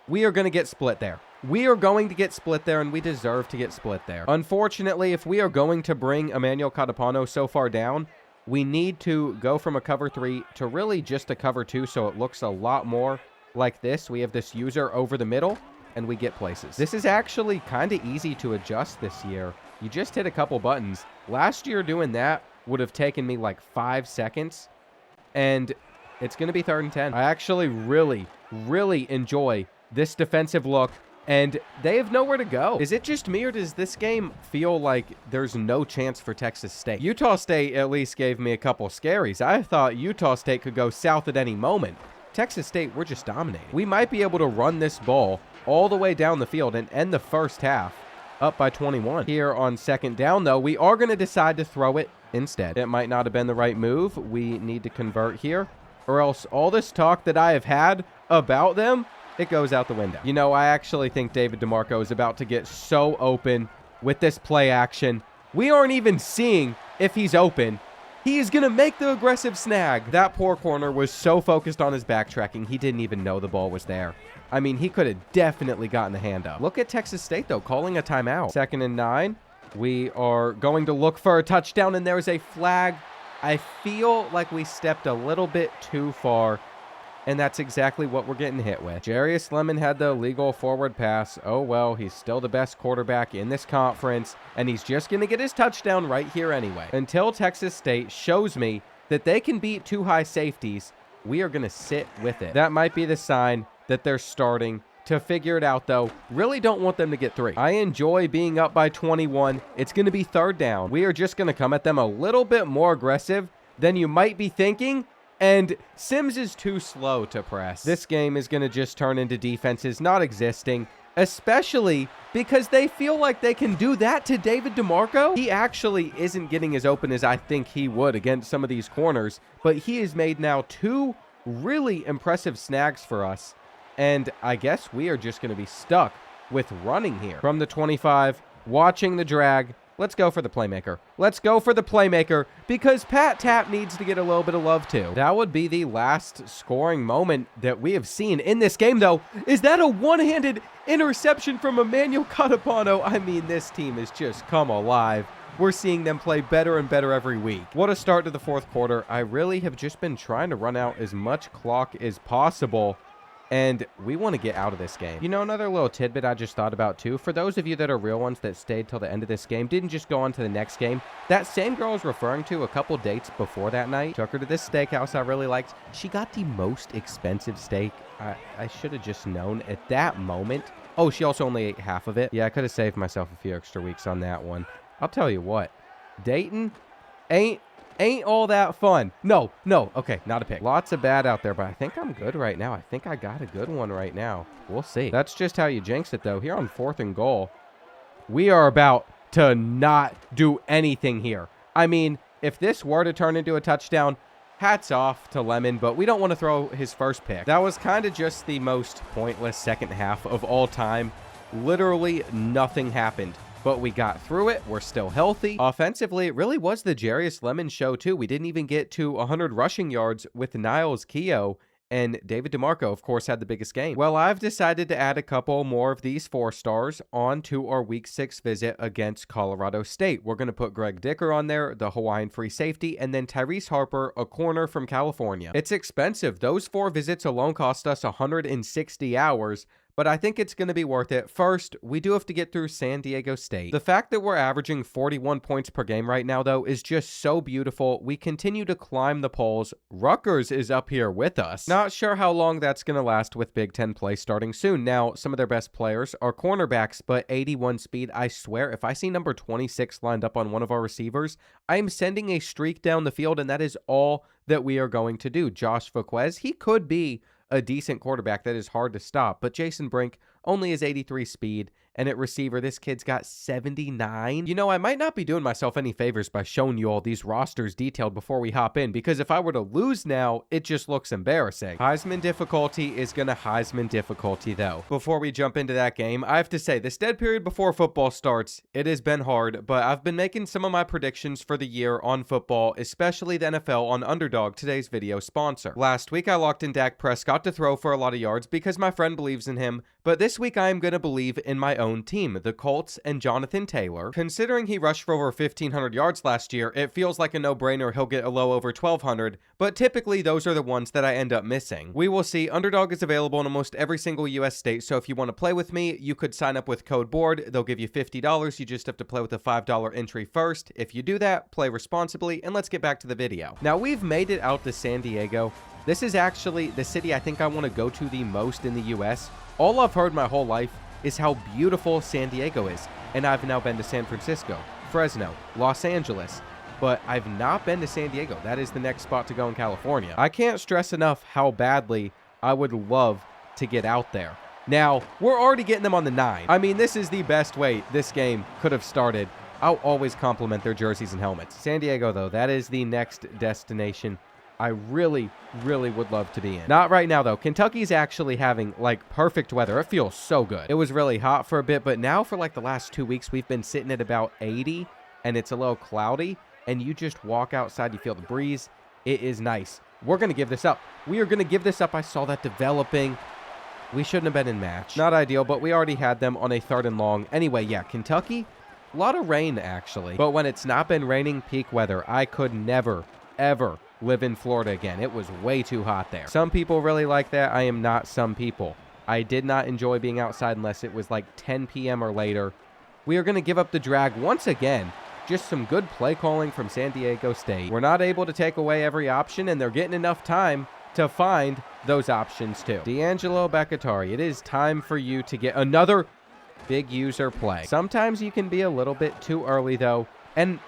we are going to get split there. We are going to get split there, and we deserve to get split there. Unfortunately, if we are going to bring Emmanuel Catapano so far down, we need to go from a cover 3 to really just a cover 2, so it looks a lot more like this. We have this user over the middle, and we get places. This is actually kind of easy to adjust this year. You just hit a couple buttons. Last year doing that would have taken me like 5 seconds, and it's going to be 3rd and 10. I actually really enjoy this defensive look. And they have nowhere to go. Is it just me, or does this game feel like there's no chance for Texas State? Utah State at least gave me a couple scaries. I thought Utah State could go south at any moment. Texas State, we're just dominating. We might be able to run this ball all the way down the field and end the first half up by 21. Here on 2nd down, though, we are going to decide to throw it instead. It might not have been the right move. We need to convert here, or else all this talk that I have had about them, it goes out the window. You know, I actually think David DeMarco is about to get so open with this play action. We aren't even seeing if he's open. He's going to make the aggressive snag. That poor corner was so focused on his backtracking, he didn't even know the ball was there. I mean, he could have definitely gotten the hand up. Look at Texas State, though, calling a timeout. 2nd and 9. We are going to look for a touchdown, and there's a flag. I feel like we stepped a little bit too far, and that's exactly what we're getting hit with. Jarius Lemon had the illegal forward pass. Oh, well, he's still the best quarterback in this conference, and he's just going to get his touchdown right here anyway. Until Texas State shows me that they can beat 2 high safeties, we are going to sit with it. That might be the sign that they're starting to figure it out, though. Really don't want them to get 3. I enjoy being up by 21. It's going to be 3rd down. We are just going to come at them a little bit more aggressive than you might be thinking. And Sims is too slow to press. This game is going to just turn into defenses not existing, especially because they feel like they can do that to David DeMarco. He actually isn't getting as open as I think he would against some of these corners, but he has made now 2 really impressive snags for us. And I guess we are just going to be stuck with running here. From the 25, watching the drag. Let's go for the playmaker. Let's go for the playmaker, because Pat Tapp needs to get a little bit of love too. That would be the last scoring moment that we have seen in this game, though. Is that a one-handed interception from Emmanuel Catapano? I mean, this team has just come alive. We're seeing them play better and better every week. What a start to the 4th quarter. I really have just been trying to run out as much clock as possible, and we want to get out of this game. You know, another little tidbit I just thought about too, for those of you that are real ones that stayed till the end of this game, didn't just go on to the next game, that same girl I was referring to a couple dates before that night, took her to this steakhouse I really liked. She got the most expensive steak. I should have just known at that moment. Oh, she also only ate half of it. Yeah, I could have saved myself a few extra weeks on that one. I'll tell you what, dating ain't all that fun. No, okay, not a pick. Lots of bad out there, but I think I'm good right now. I think I got a good one right now. We'll see. That's just how you jinx it, though. Here on 4th and goal, we are about to not do anything here. I mean, if this were to turn into a touchdown, hats off to Lemon, but we don't want to throw his first pick. That was kind of just the most pointless second half of all time. Literally nothing happened. But we got through it. We're still healthy. Offensively, it really was the Jarius Lemon show, too. We didn't even get to 100 rushing yards with Niles Keough, And David DeMarco, of course, had the biggest game. Well, I've decided to add a couple more of these 4-stars onto our Week 6 visit against Colorado State. We're going to put Greg Dicker on there, the Hawaiian free safety, and then Tyrese Harper, a corner from California. It's expensive. Those 4 visits alone cost us 160 hours, but I think it's going to be worth it. First, we do have to get through San Diego State. The fact that we're averaging 41 points per game right now, though, is just so beautiful. We continue to climb the polls. Rutgers is up here with us. Not sure how long that's going to last with Big Ten play starting soon. Now, some of their best players are cornerbacks, but 81 speed. I swear, if I see number 26 lined up on one of our receivers, I'm sending a streak down the field, and that is all that we are going to do. Josh Vaquez, he could be a decent quarterback that is hard to stop, but Jason Brink only has 83 speed, and at receiver, this kid's got 79. You know, I might not be doing myself any favors by showing you all these rosters detailed before we hop in, because if I were to lose now, it just looks embarrassing. Heisman difficulty is gonna Heisman difficulty, though. Before we jump into that game, I have to say, this dead period before football starts, it has been hard, but I've been making some of my predictions for the year on football, especially the NFL, on Underdog, today's video sponsor. Last week, I locked in Dak Prescott to throw for a lot of yards because my friend believes in him, but this week I am going to believe in my own team, the Colts and Jonathan Taylor. Considering he rushed for over 1,500 yards last year, it feels like a no-brainer he'll get a low over 1,200, but typically those are the ones that I end up missing. We will see. Underdog is available in almost every single US state, so if you want to play with me, you could sign up with code BOARD. They'll give you $50. You just have to play with a $5 entry first. If you do that, play responsibly, and let's get back to the video. Now, we've made it out to San Diego. This is actually the city I think I want to go to the most in the US. All I've heard my whole life is how beautiful San Diego is, and I've now been to San Francisco, Fresno, Los Angeles, but I've not been to San Diego. That is the next spot to go in California. I can't stress enough how badly I would love to get out there. Now, we're already getting them on the 9. I mean, this is the best way this game could have started. I'll always compliment their jerseys and helmets. San Diego, though, that is the next destination I really, really would love to be in. Not right now, though. Kentucky's actually having, like, perfect weather. It feels so good. It was really hot for a bit, but now for, like, the last 2 weeks, we've been sitting at about 80, and it's a little cloudy, and you just walk outside, you feel the breeze. It is nice. We're going to give this up. We are going to give this up. I saw that developing. We shouldn't have been in match. Not ideal, but we already had them on a 3rd and long. Anyway, yeah, Kentucky, a lot of rain, actually. But when it's not been raining, peak weather, I could never, ever live in Florida again. It was way too hot there. Some people really like that. I am not some people. I did not enjoy being outside unless it was like 10 p.m. or later. We are going to give up the drag once again. Just some good play calling from San Diego State. We're not able to take away every option, and they're getting enough time to find those options too. D'Angelo Beccatari, it is time for you to get another big user play. Sometimes you can be a little bit too early, though, and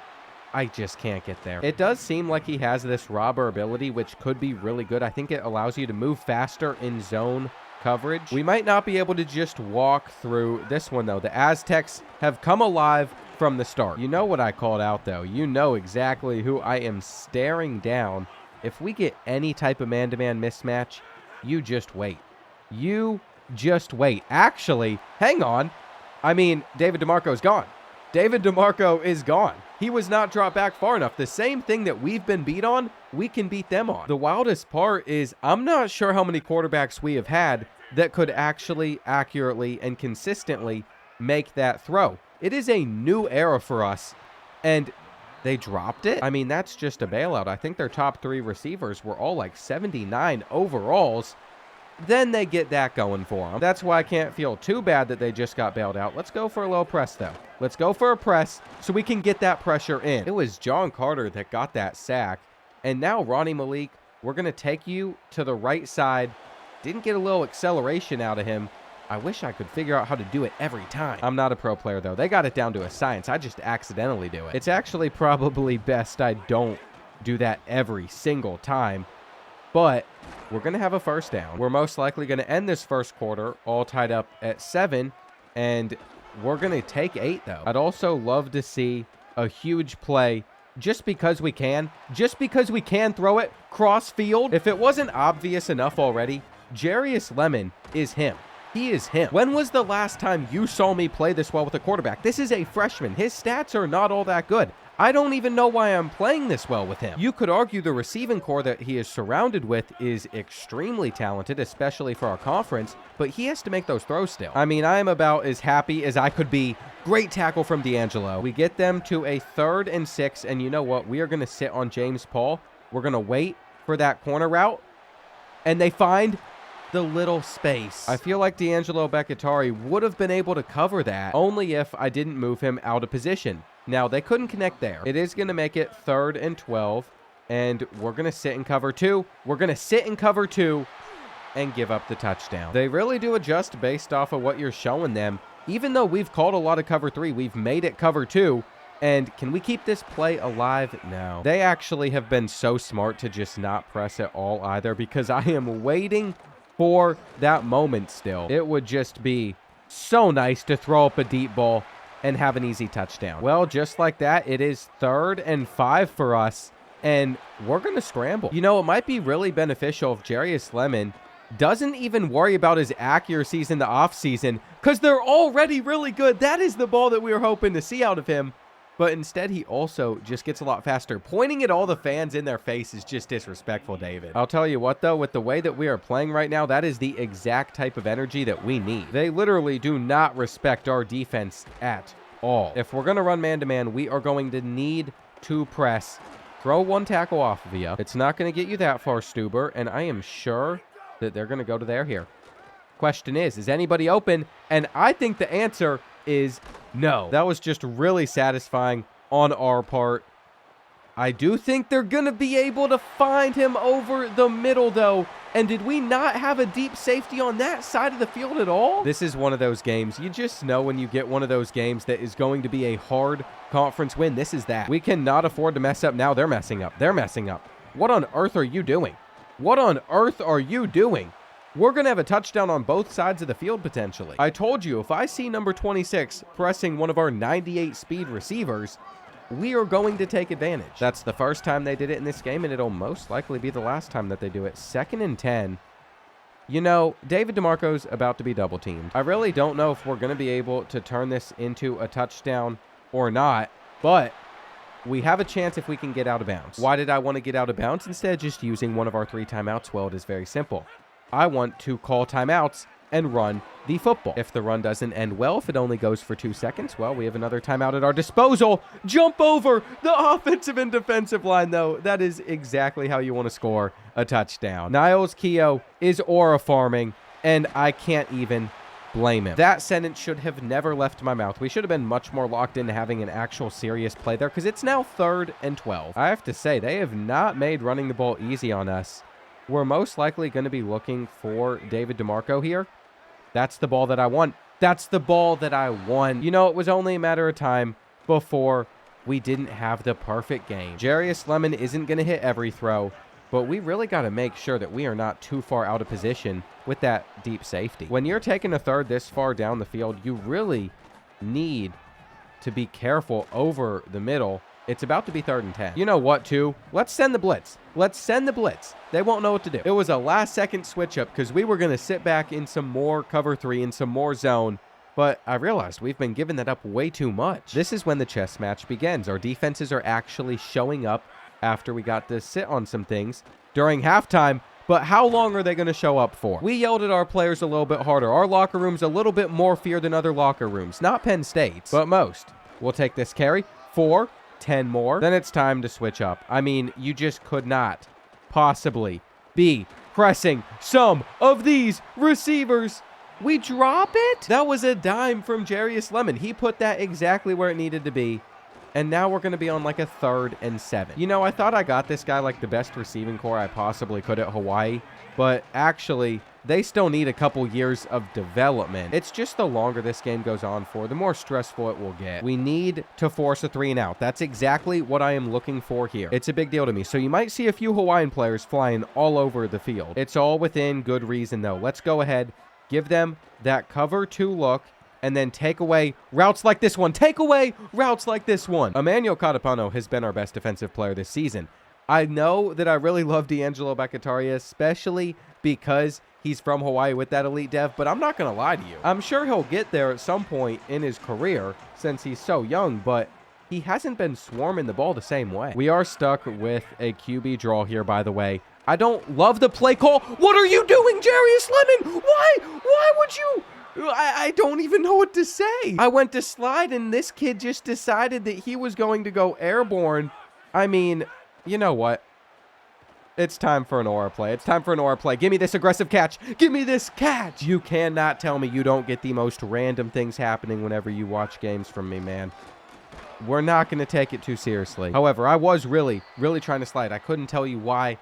I just can't get there. It does seem like he has this robber ability, which could be really good. I think it allows you to move faster in zone coverage. We might not be able to just walk through this one, though. The Aztecs have come alive from the start. You know what I called out, though. You know exactly who I am staring down. If we get any type of man-to-man mismatch, you just wait. You just wait. Actually, hang on. I mean, David DeMarco is gone. David DeMarco is gone. He was not dropped back far enough. The same thing that we've been beat on, we can beat them on. The wildest part is I'm not sure how many quarterbacks we have had that could actually accurately and consistently make that throw. It is a new era for us, and they dropped it. I mean, that's just a bailout. I think their top 3 receivers were all like 79 overalls. Then they get that going for them. That's why I can't feel too bad that they just got bailed out. Let's go for a little press, though. Let's go for a press so we can get that pressure in. It was John Carter that got that sack. And now Ronnie Malik, we're going to take you to the right side. Didn't get a little acceleration out of him. I wish I could figure out how to do it every time. I'm not a pro player, though. They got it down to a science. I just accidentally do it. It's actually probably best I don't do that every single time. But we're going to have a first down. We're most likely going to end this first quarter all tied up at 7, and we're going to take 8, though. I'd also love to see a huge play just because we can. Just because we can throw it cross field. If it wasn't obvious enough already, Jarius Lemon is him. He is him. When was the last time you saw me play this well with a quarterback? This is a freshman. His stats are not all that good. I don't even know why I'm playing this well with him. You could argue the receiving core that he is surrounded with is extremely talented, especially for our conference, but he has to make those throws still. I mean, I am about as happy as I could be. Great tackle from D'Angelo. We get them to a 3rd and 6, and you know what? We are going to sit on James Paul. We're going to wait for that corner route, and they find the little space. I feel like D'Angelo Beccatari would have been able to cover that only if I didn't move him out of position. Now, they couldn't connect there. It is going to make it 3rd and 12, and we're going to sit in cover 2. We're going to sit in cover 2 and give up the touchdown. They really do adjust based off of what you're showing them. Even though we've called a lot of cover 3, we've made it cover 2. And can we keep this play alive? No. They actually have been so smart to just not press at all either, because I am waiting for that moment still. It would just be so nice to throw up a deep ball and have an easy touchdown. Well, just like that, it is 3rd and 5 for us, and we're going to scramble. You know, it might be really beneficial if Jarius Lemon doesn't even worry about his accuracies in the offseason, because they're already really good. That is the ball that we were hoping to see out of him. But instead, he also just gets a lot faster. Pointing at all the fans in their face is just disrespectful, David. I'll tell you what, though, with the way that we are playing right now, that is the exact type of energy that we need. They literally do not respect our defense at all. If we're going to run man-to-man, we are going to need to press. Throw one tackle off of you. It's not going to get you that far, Stuber, and I am sure that they're going to go to there here. Question is anybody open? And I think the answer is no. That was just really satisfying on our part. I do think they're going to be able to find him over the middle, though. And did we not have a deep safety on that side of the field at all? This is one of those games. You just know when you get one of those games that is going to be a hard conference win. This is that. We cannot afford to mess up now. They're messing up. They're messing up. What on earth are you doing? What on earth are you doing? We're going to have a touchdown on both sides of the field, potentially. I told you, if I see number 26 pressing one of our 98 speed receivers, we are going to take advantage. That's the first time they did it in this game, and it'll most likely be the last time that they do it. 2nd and 10. You know, David DeMarco's about to be double teamed. I really don't know if we're going to be able to turn this into a touchdown or not, but we have a chance if we can get out of bounds. Why did I want to get out of bounds instead of just using one of our 3 timeouts? Well, it is very simple. I want to call timeouts and run the football. If the run doesn't end well, if it only goes for 2 seconds, well, we have another timeout at our disposal. Jump over the offensive and defensive line, though. That is exactly how you want to score a touchdown. Niles Keough is aura farming, and I can't even blame him. That sentence should have never left my mouth. We should have been much more locked into having an actual serious play there, because it's now 3rd and 12. I have to say, they have not made running the ball easy on us. We're most likely going to be looking for David DeMarco here. That's the ball that I want. That's the ball that I won. You know, it was only a matter of time before we didn't have the perfect game. Jarius Lemon isn't going to hit every throw, but we really got to make sure that we are not too far out of position with that deep safety. When you're taking a third this far down the field, you really need to be careful over the middle. It's about to be 3rd and 10. You know what, too? Let's send the blitz. Let's send the blitz. They won't know what to do. It was a last-second switch-up because we were going to sit back in some more cover 3 and some more zone, but I realized we've been giving that up way too much. This is when the chess match begins. Our defenses are actually showing up after we got to sit on some things during halftime, but how long are they going to show up for? We yelled at our players a little bit harder. Our locker room's a little bit more fear than other locker rooms. Not Penn State's, but most. We'll take this carry. 4, 10 more. Then it's time to switch up. I mean, you just could not possibly be pressing some of these receivers. We drop it? That was a dime from Jarius Lemon. He put that exactly where it needed to be. And now we're going to be on like a 3rd and 7. You know, I thought I got this guy like the best receiving core I possibly could at Hawaii, but actually, they still need a couple years of development. It's just the longer this game goes on for, the more stressful it will get. We need to force a 3 and out. That's exactly what I am looking for here. It's a big deal to me. So you might see a few Hawaiian players flying all over the field. It's all within good reason, though. Let's go ahead, give them that cover 2 look, and then take away routes like this one. Take away routes like this one. Emmanuel Katapano has been our best defensive player this season. I know that I really love D'Angelo Beccatari, especially because he's from Hawaii with that elite dev, but I'm not going to lie to you. I'm sure he'll get there at some point in his career since he's so young, but he hasn't been swarming the ball the same way. We are stuck with a QB draw here, by the way. I don't love the play call. What are you doing, Jarius Lemon? Why would you? I don't even know what to say. I went to slide, and this kid just decided that he was going to go airborne. I mean, you know what? It's time for an aura play. It's time for an aura play. Give me this aggressive catch. Give me this catch. You cannot tell me you don't get the most random things happening whenever you watch games from me, man. We're not going to take it too seriously. However, I was really trying to slide. I couldn't tell you why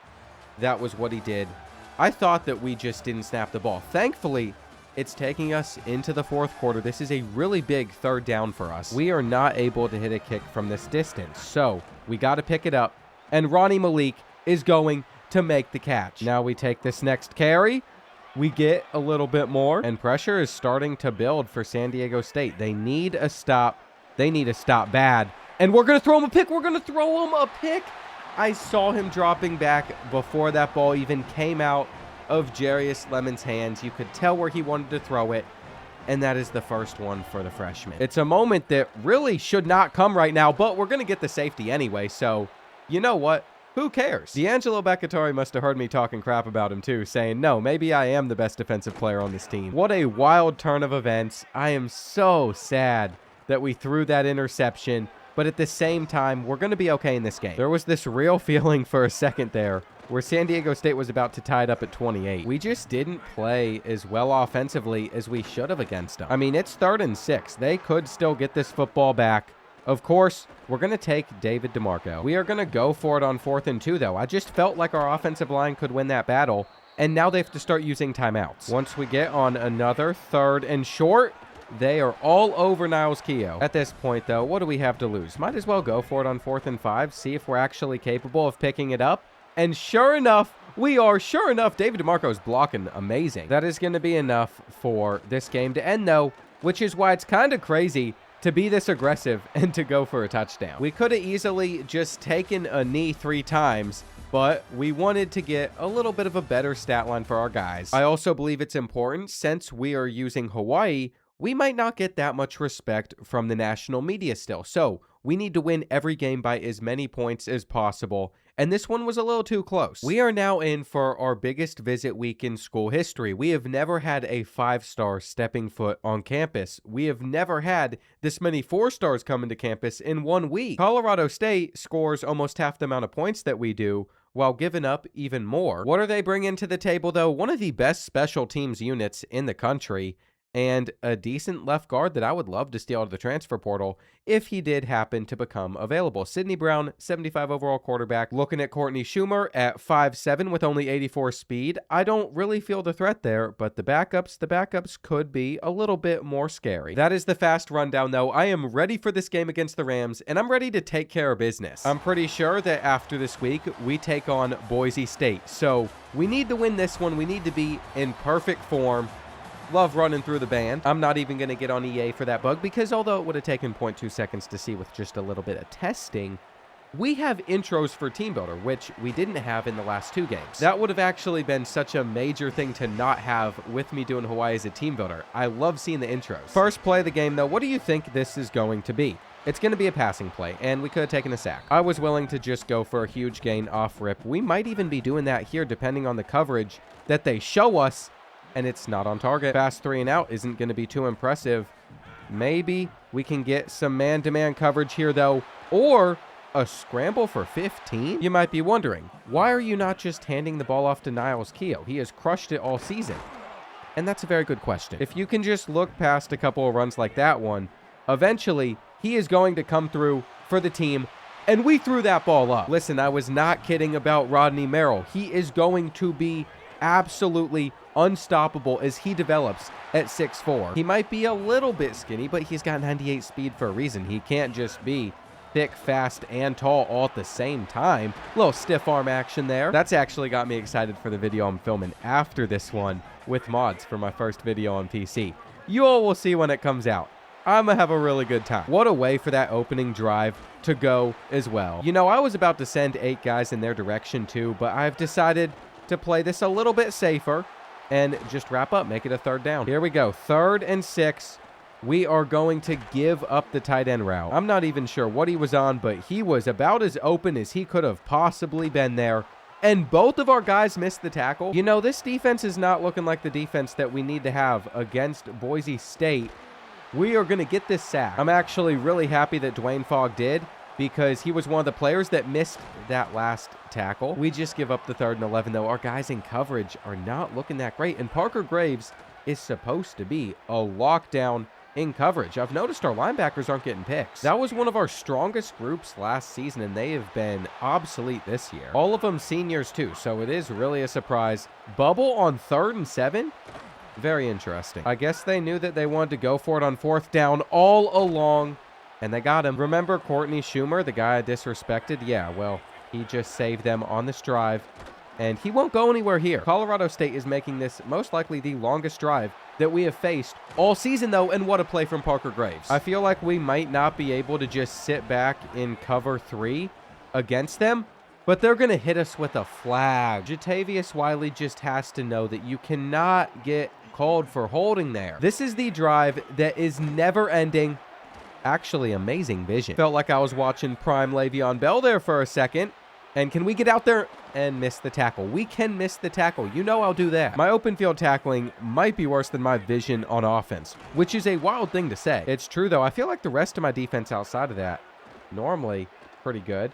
that was what he did. I thought that we just didn't snap the ball. Thankfully, it's taking us into the fourth quarter. This is a really big third down for us. We are not able to hit a kick from this distance, so we got to pick it up, and Ronnie Malik is going to make the catch. Now we take this next carry. We get a little bit more, and pressure is starting to build for San Diego State. They need a stop. They need a stop bad, and we're going to throw him a pick. We're going to throw him a pick. I saw him dropping back before that ball even came out of Jarius Lemon's hands. You could tell where he wanted to throw it, and that is the first one for the freshman. It's a moment that really should not come right now, but we're going to get the safety anyway, so you know what? Who cares? D'Angelo Beccatore must have heard me talking crap about him too, saying, no, maybe I am the best defensive player on this team. What a wild turn of events. I am so sad that we threw that interception, but at the same time, we're going to be okay in this game. There was this real feeling for a second there where San Diego State was about to tie it up at 28. We just didn't play as well offensively as we should have against them. I mean, it's 3rd and 6. They could still get this football back. Of course, we're going to take David DeMarco. We are going to go for it on 4th and 2, though. I just felt like our offensive line could win that battle, and now they have to start using timeouts. Once we get on another 3rd and short, they are all over Niles Keough. At this point, though, what do we have to lose? Might as well go for it on 4th and 5, see if we're actually capable of picking it up. And sure enough, we are. Sure enough, David DeMarco is blocking amazing. That is going to be enough for this game to end, though, which is why it's kind of crazy to be this aggressive and to go for a touchdown. We could have easily just taken a knee 3 times, but we wanted to get a little bit of a better stat line for our guys. I also believe it's important, since we are using Hawaii, we might not get that much respect from the national media still. So we need to win every game by as many points as possible. And this one was a little too close. We are now in for our biggest visit week in school history. We have never had a 5-star stepping foot on campus. We have never had this many 4-stars coming to campus in 1 week. Colorado State scores almost half the amount of points that we do, while giving up even more. What are they bringing to the table, though? One of the best special teams units in the country, and a decent left guard that I would love to steal out of the transfer portal if he did happen to become available. Sidney Brown, 75 overall quarterback. Looking at Courtney Schumer at 5'7" with only 84 speed. I don't really feel the threat there, but the backups could be a little bit more scary. That is the fast rundown, though. I am ready for this game against the Rams, and I'm ready to take care of business. I'm pretty sure that after this week, we take on Boise State. So we need to win this one. We need to be in perfect form. Love running through the band. I'm not even going to get on EA for that bug, because although it would have taken 0.2 seconds to see with just a little bit of testing, we have intros for Team Builder, which we didn't have in the last 2 games. That would have actually been such a major thing to not have with me doing Hawaii as a Team Builder. I love seeing the intros. First play of the game, though, what do you think this is going to be? It's going to be a passing play, and we could have taken a sack. I was willing to just go for a huge gain off rip. We might even be doing that here, depending on the coverage that they show us, and it's not on target. Fast 3 and out isn't going to be too impressive. Maybe we can get some man-to-man coverage here, though, or a scramble for 15? You might be wondering, why are you not just handing the ball off to Niles Keough? He has crushed it all season. And that's a very good question. If you can just look past a couple of runs like that one, eventually he is going to come through for the team, and we threw that ball up. Listen, I was not kidding about Rodney Merrill. He is going to be absolutely unstoppable as he develops at 6'4". He might be a little bit skinny, but he's got 98 speed for a reason. He can't just be thick, fast, and tall all at the same time. Little stiff arm action there. That's actually got me excited for the video I'm filming after this one with mods for my first video on PC. You all will see when it comes out. I'm gonna have a really good time. What a way for that opening drive to go as well. You know, I was about to send 8 guys in their direction too, but I've decided to play this a little bit safer and just wrap up, make it a 3rd down. Here we go, 3rd and 6. We are going to give up the tight end route. I'm not even sure what he was on, but he was about as open as he could have possibly been there. And both of our guys missed the tackle. You know, this defense is not looking like the defense that we need to have against Boise State. We are going to get this sack. I'm actually really happy that Dwayne Fogg did, because he was one of the players that missed that last tackle. We just give up the 3rd and 11, though. Our guys in coverage are not looking that great. And Parker Graves is supposed to be a lockdown in coverage. I've noticed our linebackers aren't getting picks. That was one of our strongest groups last season, and they have been obsolete this year. All of them seniors too, so it is really a surprise. Bubble on 3rd and 7? Very interesting. I guess they knew that they wanted to go for it on 4th down all along, and they got him. Remember Courtney Schumer, the guy I disrespected? Yeah, well, he just saved them on this drive, and he won't go anywhere here. Colorado State is making this most likely the longest drive that we have faced all season, though, and what a play from Parker Graves. I feel like we might not be able to just sit back in cover 3 against them, but they're going to hit us with a flag. Jatavius Wiley just has to know that you cannot get called for holding there. This is the drive that is never ending. Actually, amazing vision. Felt like I was watching prime Le'Veon Bell there for a second. And can we get out there and miss the tackle? We can miss the tackle. You know I'll do that. My open field tackling might be worse than my vision on offense, which is a wild thing to say. It's true, though. I feel like the rest of my defense outside of that, normally pretty good.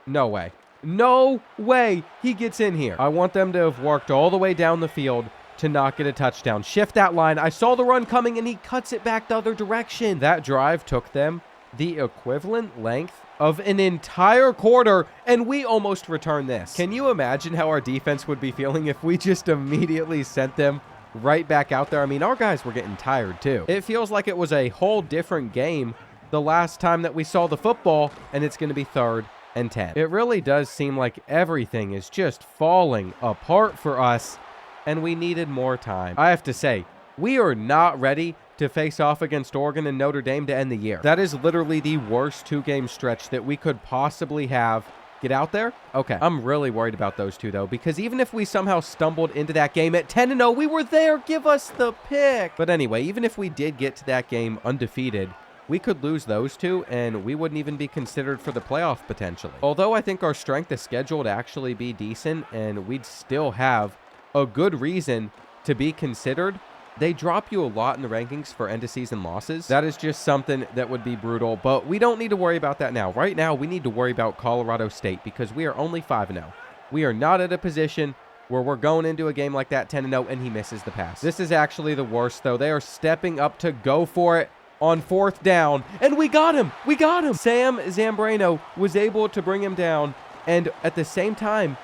No way. No way he gets in here. I want them to have worked all the way down the field to not get a touchdown. Shift that line. I saw the run coming, and he cuts it back the other direction. That drive took them the equivalent length of an entire quarter, and we almost returned this. Can you imagine how our defense would be feeling if we just immediately sent them right back out there? I mean, our guys were getting tired too. It feels like it was a whole different game the last time that we saw the football, and it's going to be 3rd and 10. It really does seem like everything is just falling apart for us, and we needed more time. I have to say, we are not ready to face off against Oregon and Notre Dame to end the year. That is literally the worst 2-game stretch that we could possibly have. Get out there? Okay. I'm really worried about those two, though, because even if we somehow stumbled into that game at 10-0, we were there. Give us the pick. But anyway, even if we did get to that game undefeated, we could lose those two, and we wouldn't even be considered for the playoff potentially. Although I think our strength of schedule would actually be decent, and we'd still have a good reason to be considered. They drop you a lot in the rankings for end-of-season losses. That is just something that would be brutal, but we don't need to worry about that now. Right now, we need to worry about Colorado State because we are only 5-0. We are not at a position where we're going into a game like that 10-0, and he misses the pass. This is actually the worst, though. They are stepping up to go for it on 4th down, and we got him. We got him. Sam Zambrano was able to bring him down, and at the same time,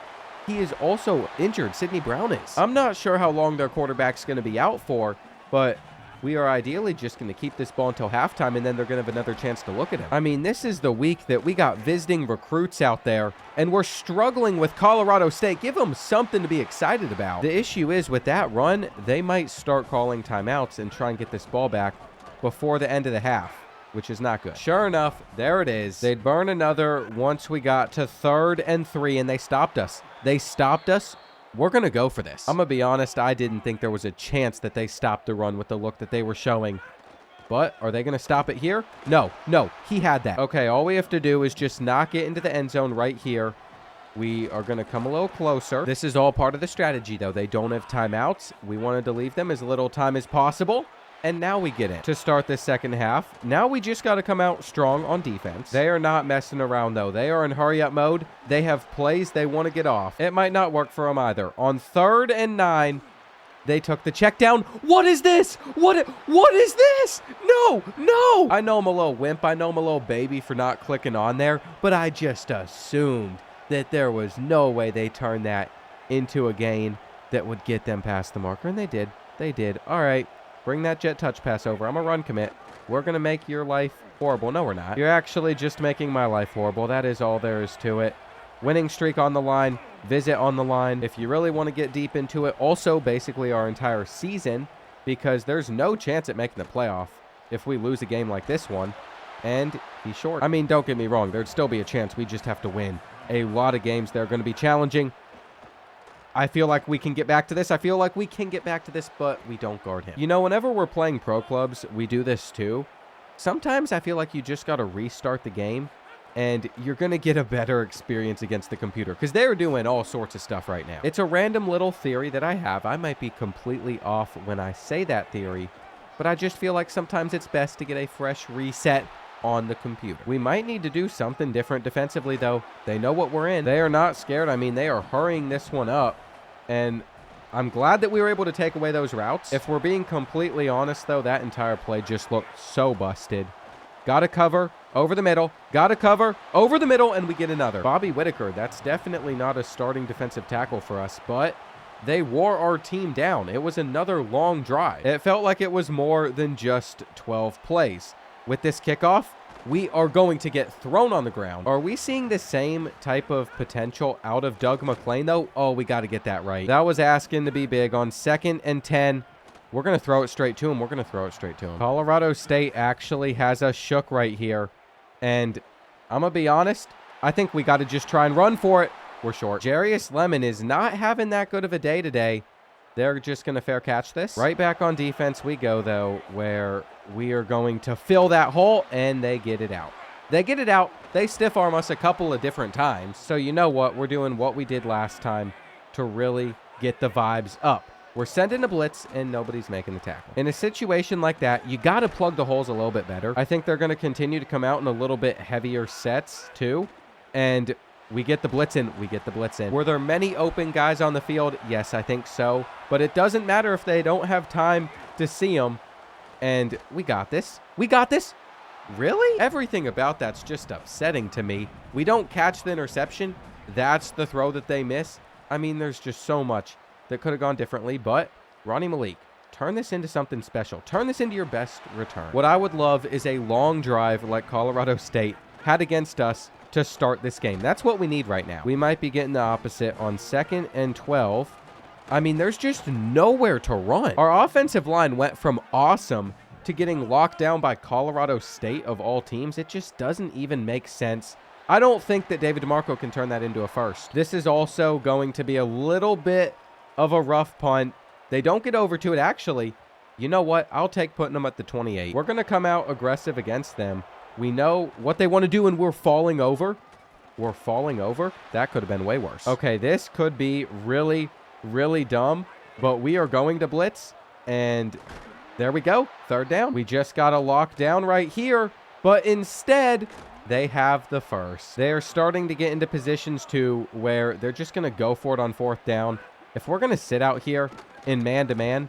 he is also injured. Sidney Brown is. I'm not sure how long their quarterback's going to be out for, but we are ideally just going to keep this ball until halftime, and then they're going to have another chance to look at him. I mean, this is the week that we got visiting recruits out there, and we're struggling with Colorado State. Give them something to be excited about. The issue is with that run, they might start calling timeouts and try and get this ball back before the end of the half, which is not good. Sure enough, there it is. They'd burn another once we got to 3rd and 3, and they stopped us. They stopped us. We're going to go for this. I'm going to be honest, I didn't think there was a chance that they stopped the run with the look that they were showing. But are they going to stop it here? No, he had that. Okay, all we have to do is just knock it into the end zone right here. We are going to come a little closer. This is all part of the strategy, though. They don't have timeouts. We wanted to leave them as little time as possible. And now we get it to start this second half. Now we just got to come out strong on defense. They are not messing around, though. They are in hurry-up mode. They have plays they want to get off. It might not work for them either. On 3rd and 9, they took the check down. What is this? What is this? No. I know I'm a little wimp. I know I'm a little baby for not clicking on there, but I just assumed that there was no way they turned that into a gain that would get them past the marker, and they did. They did. All right. Bring that jet touch pass over. I'm a run commit. We're going to make your life horrible. No, we're not. You're actually just making my life horrible. That is all there is to it. Winning streak on the line. Visit on the line. If you really want to get deep into it, also basically our entire season, because there's no chance at making the playoff if we lose a game like this one. And he's short. I mean, don't get me wrong. There'd still be a chance. We just have to win a lot of games that are going to be challenging. I feel like we can get back to this. I feel like we can get back to this, but we don't guard him. You know, whenever we're playing pro clubs, we do this too. Sometimes I feel like you just got to restart the game, and you're going to get a better experience against the computer because they're doing all sorts of stuff right now. It's a random little theory that I have. I might be completely off when I say that theory, but I just feel like sometimes it's best to get a fresh reset on the computer. We might need to do something different defensively, though. They know what we're in. They are not scared. I mean, they are hurrying this one up, and I'm glad that we were able to take away those routes. If we're being completely honest, though, that entire play just looked so busted. Got to cover over the middle. Got to cover over the middle, and we get another. Bobby Whitaker, that's definitely not a starting defensive tackle for us, but they wore our team down. It was another long drive. It felt like it was more than just 12 plays. With this kickoff, we are going to get thrown on the ground. Are we seeing the same type of potential out of Doug McClain, though? Oh, we got to get that right. That was asking to be big on 2nd and 10. We're going to throw it straight to him. Colorado State actually has us shook right here. And I'm going to be honest, I think we got to just try and run for it. We're short. Jarius Lemon is not having that good of a day today. They're just going to fair catch this. Right back on defense we go, though, where we are going to fill that hole, and they get it out. They stiff arm us a couple of different times. So you know what? We're doing what we did last time to really get the vibes up. We're sending a blitz, and nobody's making the tackle. In a situation like that, you got to plug the holes a little bit better. I think they're going to continue to come out in a little bit heavier sets, too. And we get the blitz in. Were there many open guys on the field? Yes, I think so. But it doesn't matter if they don't have time to see them. And we got this. Really? Everything about that's just upsetting to me. We don't catch the interception. That's the throw that they miss. I mean, there's just so much that could have gone differently. But Ronnie Malik, turn this into something special. Turn this into your best return. What I would love is a long drive like Colorado State had against us to start this game. That's what we need right now. We might be getting the opposite on 2nd and 12. I mean, there's just nowhere to run. Our offensive line went from awesome to getting locked down by Colorado State of all teams. It just doesn't even make sense. I don't think that David DeMarco can turn that into a first. This is also going to be a little bit of a rough punt. They don't get over to it, actually. You know what? I'll take putting them at the 28. We're going to come out aggressive against them. We know what they want to do, and we're falling over. That could have been way worse. Okay, this could be really, really dumb, but we are going to blitz, and there we go. 3rd down. We just got to lock down right here, but instead, they have the first. They are starting to get into positions, too, where they're just going to go for it on 4th down. If we're going to sit out here in man-to-man,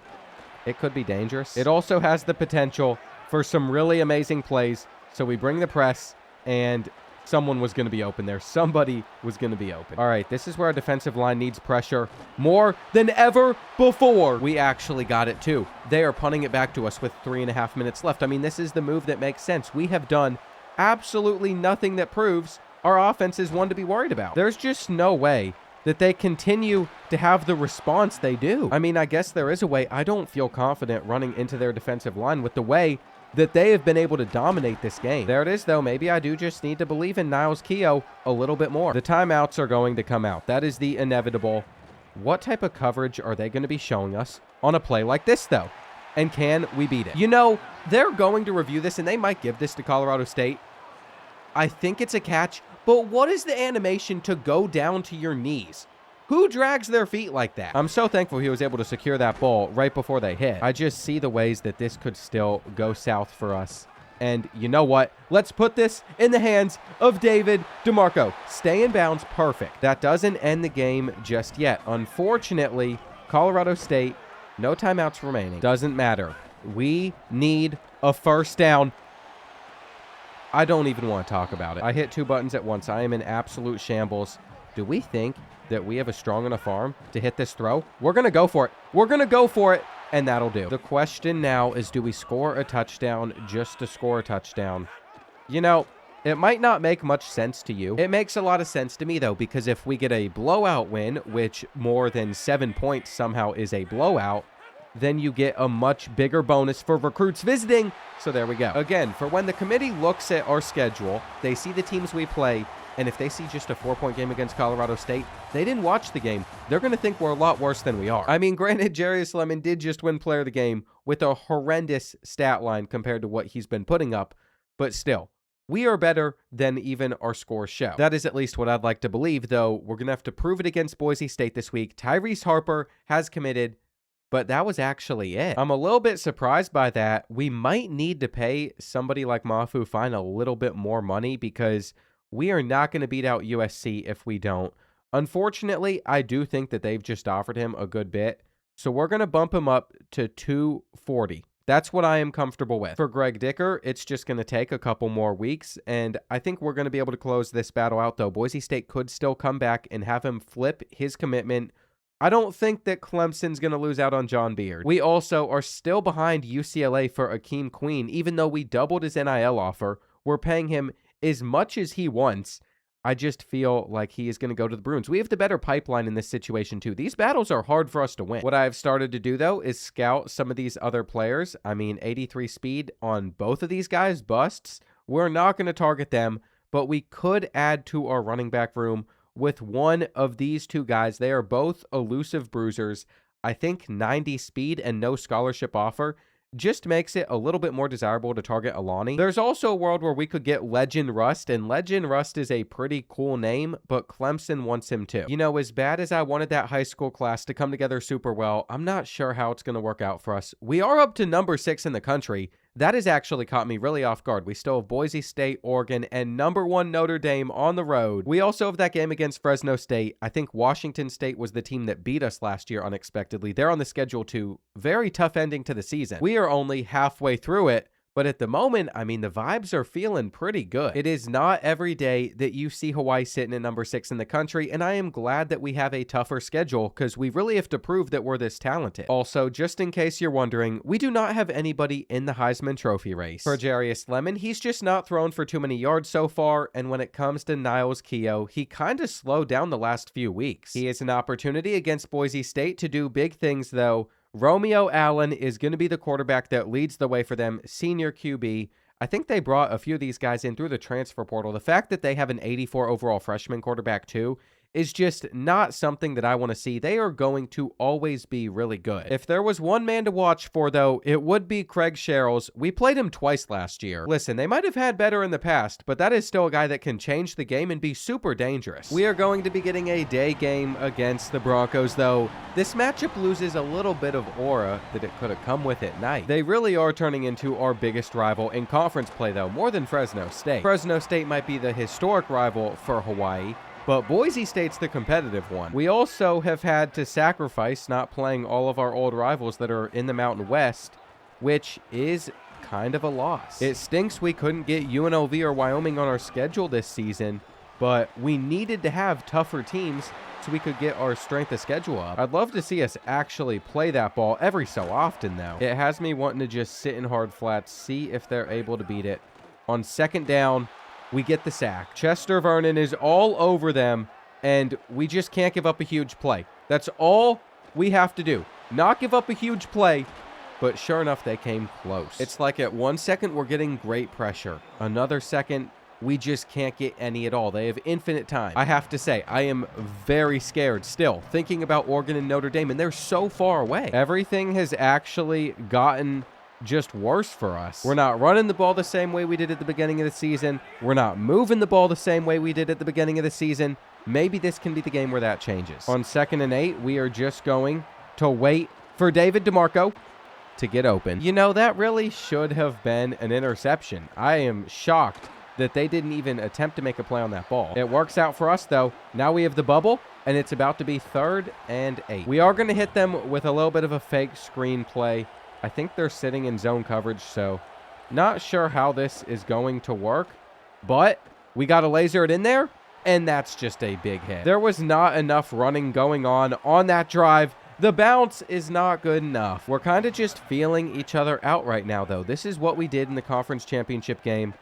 it could be dangerous. It also has the potential for some really amazing plays. So we bring the press, and someone was going to be open there. Somebody was going to be open. All right, this is where our defensive line needs pressure more than ever before. We actually got it, too. They are punting it back to us with 3.5 minutes left. I mean, this is the move that makes sense. We have done absolutely nothing that proves our offense is one to be worried about. There's just no way that they continue to have the response they do. I mean, I guess there is a way. I don't feel confident running into their defensive line with the way that they have been able to dominate this game. There it is, though. Maybe I do just need to believe in Niles Keough a little bit more. The timeouts are going to come out. That is the inevitable. What type of coverage are they going to be showing us on a play like this, though? And can we beat it? You know, they're going to review this, and they might give this to Colorado State. I think it's a catch, but what is the animation to go down to your knees? Who drags their feet like that? I'm so thankful he was able to secure that ball right before they hit. I just see the ways that this could still go south for us. And you know what? Let's put this in the hands of David DeMarco. Stay in bounds. Perfect. That doesn't end the game just yet. Unfortunately, Colorado State, no timeouts remaining. Doesn't matter. We need a 1st down. I don't even want to talk about it. I hit 2 buttons at once. I am in absolute shambles. Do we think that we have a strong enough arm to hit this throw? We're going to go for it. And that'll do. The question now is, do we score a touchdown just to score a touchdown? You know, it might not make much sense to you. It makes a lot of sense to me, though, because if we get a blowout win, which more than 7 points somehow is a blowout, then you get a much bigger bonus for recruits visiting. So there we go. Again, for when the committee looks at our schedule, they see the teams we play, And if they see just a 4-point game against Colorado State, they didn't watch the game. They're going to think we're a lot worse than we are. I mean, granted, Jarius Lemon did just win player of the game with a horrendous stat line compared to what he's been putting up, but still, we are better than even our scores show. That is at least what I'd like to believe, though. We're going to have to prove it against Boise State this week. Tyrese Harper has committed, but that was actually it. I'm a little bit surprised by that. We might need to pay somebody like Mafu Fine a little bit more money because we are not going to beat out USC if we don't. Unfortunately, I do think that they've just offered him a good bit, so we're going to bump him up to $240. That's what I am comfortable with. For Greg Dicker, it's just going to take a couple more weeks, and I think we're going to be able to close this battle out, though. Boise State could still come back and have him flip his commitment. I don't think that Clemson's going to lose out on John Beard. We also are still behind UCLA for Akeem Queen. Even though we doubled his NIL offer, we're paying him as much as he wants. I just feel like he is going to go to the Bruins. We have the better pipeline in this situation, too. These battles are hard for us to win. What I've started to do, though, is scout some of these other players. I mean, 83 speed on both of these guys, busts. We're not going to target them, but we could add to our running back room with one of these two guys. They are both elusive bruisers. I think 90 speed and no scholarship offer just makes it a little bit more desirable to target Alani. There's also a world where we could get Legend Rust, and Legend Rust is a pretty cool name, but Clemson wants him too. You know, as bad as I wanted that high school class to come together super well, I'm not sure how it's going to work out for us. We are up to number 6 in the country. That has actually caught me really off guard. We still have Boise State, Oregon, and number 1 Notre Dame on the road. We also have that game against Fresno State. I think Washington State was the team that beat us last year unexpectedly. They're on the schedule too. Very tough ending to the season. We are only halfway through it, but at the moment, I mean, the vibes are feeling pretty good. It is not every day that you see Hawaii sitting at number 6 in the country, and I am glad that we have a tougher schedule because we really have to prove that we're this talented. Also, just in case you're wondering, we do not have anybody in the Heisman Trophy race. For Jarius Lemon, he's just not thrown for too many yards so far, and when it comes to Niles Keough, he kind of slowed down the last few weeks. He has an opportunity against Boise State to do big things, though. Romeo Allen is going to be the quarterback that leads the way for them, senior QB. I think they brought a few of these guys in through the transfer portal. The fact that they have an 84 overall freshman quarterback too is just not something that I want to see. They are going to always be really good. If there was one man to watch for, though, it would be Craig Sherrills. We played him twice last year. Listen, they might have had better in the past, but that is still a guy that can change the game and be super dangerous. We are going to be getting a day game against the Broncos, though. This matchup loses a little bit of aura that it could have come with at night. They really are turning into our biggest rival in conference play, though, more than Fresno State. Fresno State might be the historic rival for Hawaii, but Boise State's the competitive one. We also have had to sacrifice not playing all of our old rivals that are in the Mountain West, which is kind of a loss. It stinks we couldn't get UNLV or Wyoming on our schedule this season, but we needed to have tougher teams so we could get our strength of schedule up. I'd love to see us actually play that ball every so often, though. It has me wanting to just sit in hard flats, see if they're able to beat it. On second down, we get the sack. Chester Vernon is all over them, and we just can't give up a huge play. That's all we have to do. Not give up a huge play, but sure enough, they came close. It's like at 1 second, we're getting great pressure. Another second, we just can't get any at all. They have infinite time. I have to say, I am very scared still, thinking about Oregon and Notre Dame, and they're so far away. Everything has actually gotten just worse for us. We're not running the ball the same way we did at the beginning of the season. We're not moving the ball the same way we did at the beginning of the season. Maybe this can be the game where that changes. On 2nd and 8, we are just going to wait for David DeMarco to get open. You know, that really should have been an interception. I am shocked that they didn't even attempt to make a play on that ball. It works out for us, though. Now we have the bubble, and it's about to be 3rd and 8. We are going to hit them with a little bit of a fake screen play. I think they're sitting in zone coverage, so not sure how this is going to work, but we got to laser it in there, and that's just a big hit. There was not enough running going on that drive. The bounce is not good enough. We're kind of just feeling each other out right now, though. This is what we did in the conference championship game,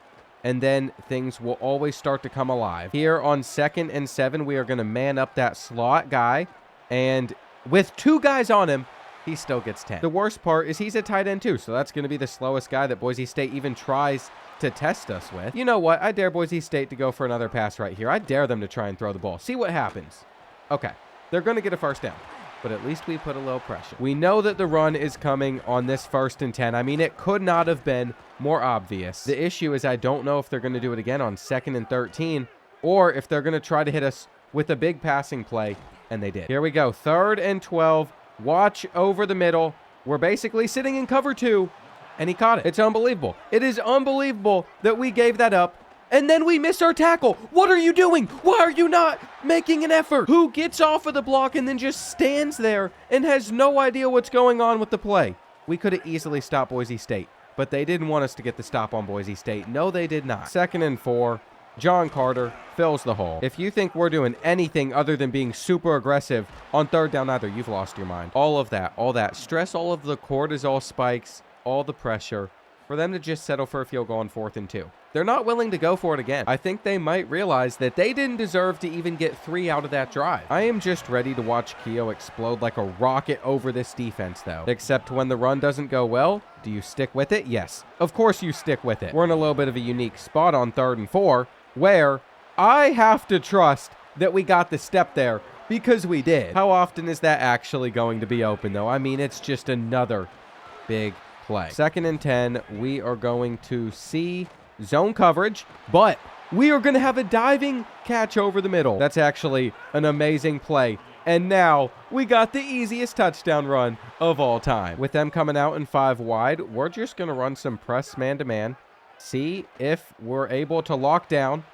and then things will always start to come alive. Here on 2nd and 7, we are going to man up that slot guy, and with 2 guys on him, he still gets 10. The worst part is he's a tight end too, so that's going to be the slowest guy that Boise State even tries to test us with. You know what? I dare Boise State to go for another pass right here. I dare them to try and throw the ball. See what happens. Okay. They're going to get a first down. But at least we put a little pressure. We know that the run is coming on this 1st and 10. I mean, it could not have been more obvious. The issue is I don't know if they're going to do it again on 2nd and 13 or if they're going to try to hit us with a big passing play, and they did. Here we go. 3rd and 12. Watch over the middle. We're basically sitting in cover 2, and he caught it. It's unbelievable. It is unbelievable that we gave that up. And then we missed our tackle. What are you doing? Why are you not making an effort? Who gets off of the block and then just stands there and has no idea what's going on with the play? We could have easily stopped Boise State, but they didn't want us to get the stop on Boise State. No, they did not. 2nd and 4. John Carter fills the hole. If you think we're doing anything other than being super aggressive on 3rd down either, you've lost your mind. All of that stress, all of the cortisol spikes, all the pressure for them to just settle for a field goal on 4th and 2. They're not willing to go for it again. I think they might realize that they didn't deserve to even get 3 out of that drive. I am just ready to watch Keogh explode like a rocket over this defense, though. Except when the run doesn't go well, do you stick with it? Yes. Of course you stick with it. We're in a little bit of a unique spot on 3rd and 4, where I have to trust that we got the step there because we did. How often is that actually going to be open, though? I mean, it's just another big play. 2nd and 10, we are going to see zone coverage, but we are going to have a diving catch over the middle. That's actually an amazing play. And now we got the easiest touchdown run of all time. With them coming out in 5 wide, we're just going to run some press man-to-man, see if we're able to lock down,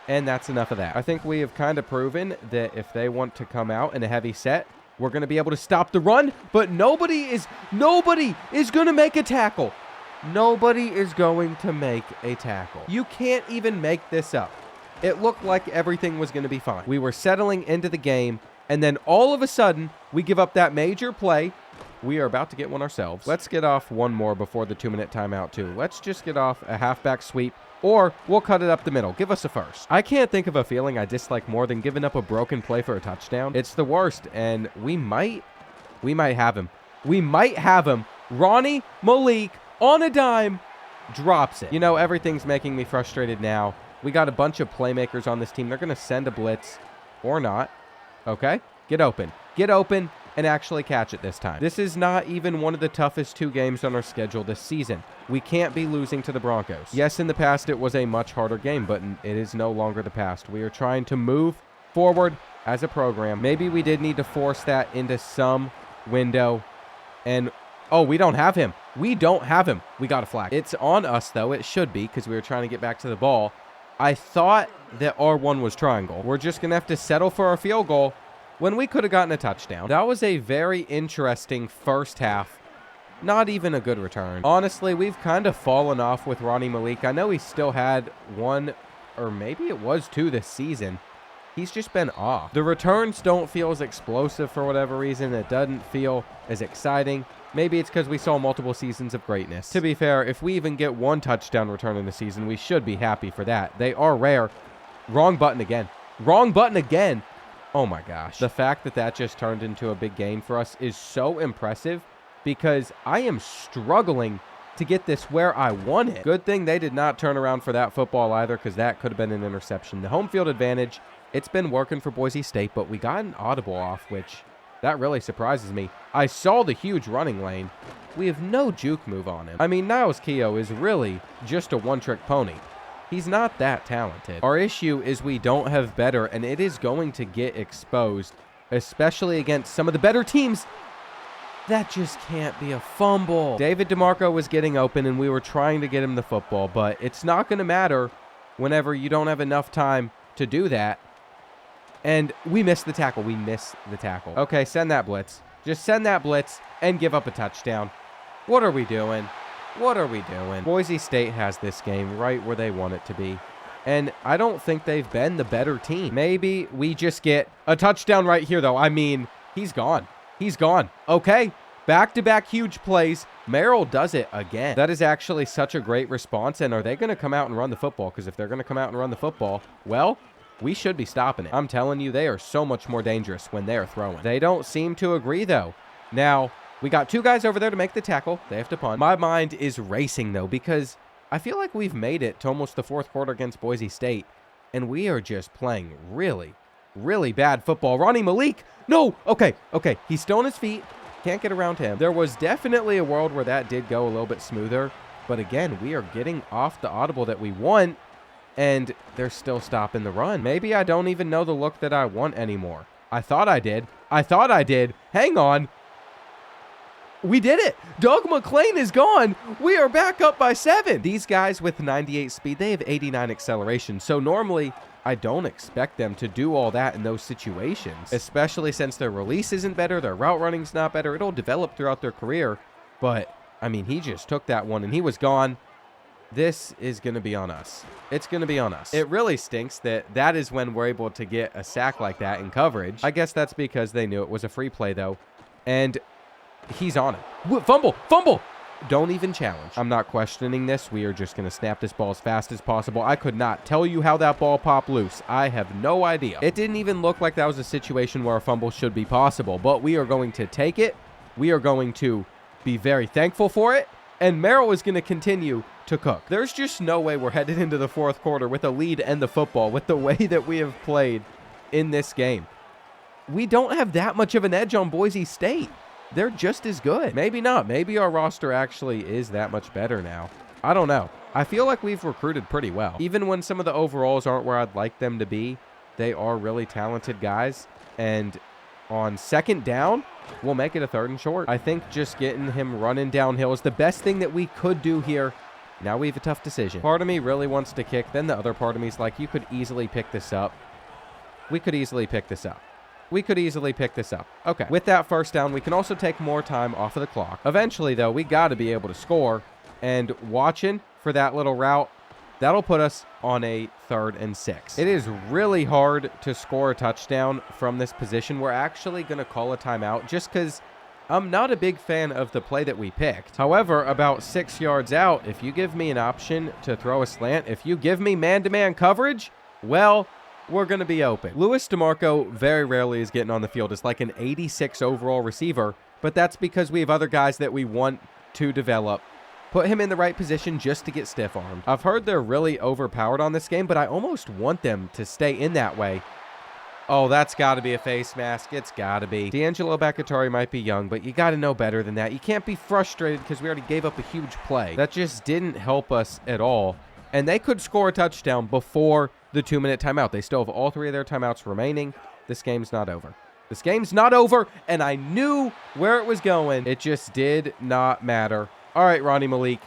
and that's enough of that. I think we have kind of proven that if they want to come out in a heavy set, we're going to be able to stop the run, but nobody is going to make a tackle. Nobody is going to make a tackle. You can't even make this up. It looked like everything was going to be fine. We were settling into the game, and then all of a sudden, we give up that major play. We are about to get one ourselves. Let's get off one more before the 2-minute timeout, too. Let's just get off a halfback sweep, or we'll cut it up the middle. Give us a first. I can't think of a feeling I dislike more than giving up a broken play for a touchdown. It's the worst, and we might have him. We might have him. Ronnie Malik, on a dime, drops it. You know, everything's making me frustrated now. We got a bunch of playmakers on this team. They're going to send a blitz or not. Okay, get open. Get open and actually catch it this time. This is not even one of the toughest 2 games on our schedule this season. We can't be losing to the Broncos. Yes, in the past it was a much harder game, but it is no longer the past. We are trying to move forward as a program. Maybe we did need to force that into some window. And, oh, we don't have him. We don't have him. We got a flag. It's on us, though. It should be, because we were trying to get back to the ball. I thought that R1 was triangle. We're just going to have to settle for a field goal when we could have gotten a touchdown. That was a very interesting first half. Not even a good return. Honestly, we've kind of fallen off with Ronnie Malik. I know he still had 1, or maybe it was 2 this season. He's just been off. The returns don't feel as explosive for whatever reason. It doesn't feel as exciting. Maybe it's because we saw multiple seasons of greatness. To be fair, if we even get 1 touchdown return in the season, we should be happy for that. They are rare. Wrong button again. Wrong button again. Oh my gosh. The fact that that just turned into a big gain for us is so impressive because I am struggling to get this where I want it. Good thing they did not turn around for that football either, because that could have been an interception. The home field advantage, it's been working for Boise State, but we got an audible off, which that really surprises me. I saw the huge running lane. We have no juke move on him. I mean, Niles Keogh is really just a one-trick pony. He's not that talented. Our issue is we don't have better, and it is going to get exposed, especially against some of the better teams. That just can't be a fumble. David DeMarco was getting open, and we were trying to get him the football, but it's not going to matter whenever you don't have enough time to do that. And we missed the tackle. We missed the tackle. Okay, send that blitz. Just send that blitz and give up a touchdown. What are we doing? What are we doing? Boise State has this game right where they want it to be. And I don't think they've been the better team. Maybe we just get a touchdown right here, though. I mean, he's gone. He's gone. Okay. Back-to-back huge plays. Merrill does it again. That is actually such a great response. And are they going to come out and run the football? Because if they're going to come out and run the football, well, we should be stopping it. I'm telling you, they are so much more dangerous when they are throwing. They don't seem to agree, though. Now, we got 2 guys over there to make the tackle. They have to punt. My mind is racing, though, because I feel like we've made it to almost the fourth quarter against Boise State, and we are just playing really, really bad football. Ronnie Malik, no, okay, he's still on his feet, can't get around him. There was definitely a world where that did go a little bit smoother, but again, we are getting off the audible that we want, and they're still stopping the run. Maybe I don't even know the look that I want anymore. I thought I did. Hang on. We did it. Doug McClain is gone. We are back up by 7. These guys with 98 speed, they have 89 acceleration. So normally, I don't expect them to do all that in those situations, especially since their release isn't better, their route running's not better. It'll develop throughout their career. But, I mean, he just took that one and he was gone. This is going to be on us. It's going to be on us. It really stinks that is when we're able to get a sack like that in coverage. I guess that's because they knew it was a free play, though. And he's on it. Fumble! Don't even challenge. I'm not questioning this. We are just going to snap this ball as fast as possible. I could not tell you how that ball popped loose. I have no idea. It didn't even look like that was a situation where a fumble should be possible, but we are going to take it. We are going to be very thankful for it, and Merrill is going to continue to cook. There's just no way we're headed into the fourth quarter with a lead and the football with the way that we have played in this game. We don't have that much of an edge on Boise State. They're just as good. Maybe not. Maybe our roster actually is that much better now. I don't know. I feel like we've recruited pretty well. Even when some of the overalls aren't where I'd like them to be, they are really talented guys. And on second down, we'll make it a 3rd and short. I think just getting him running downhill is the best thing that we could do here. Now we have a tough decision. Part of me really wants to kick. Then the other part of me is like, you could easily pick this up. We could easily pick this up. Okay. With that first down, we can also take more time off of the clock. Eventually, though, we got to be able to score. And watching for that little route, that'll put us on a 3rd and 6. It is really hard to score a touchdown from this position. We're actually going to call a timeout just because I'm not a big fan of the play that we picked. However, about 6 yards out, if you give me an option to throw a slant, if you give me man-to-man coverage, well, we're going to be open. Louis DeMarco very rarely is getting on the field. It's like an 86 overall receiver, but that's because we have other guys that we want to develop. Put him in the right position just to get stiff-armed. I've heard they're really overpowered on this game, but I almost want them to stay in that way. Oh, that's got to be a face mask. It's got to be. D'Angelo Bacatari might be young, but you got to know better than that. You can't be frustrated because we already gave up a huge play. That just didn't help us at all. And they could score a touchdown before the 2-minute timeout. They still have all 3 of their timeouts remaining. This game's not over. This game's not over, and I knew where it was going. It just did not matter. All right, Ronnie Malik,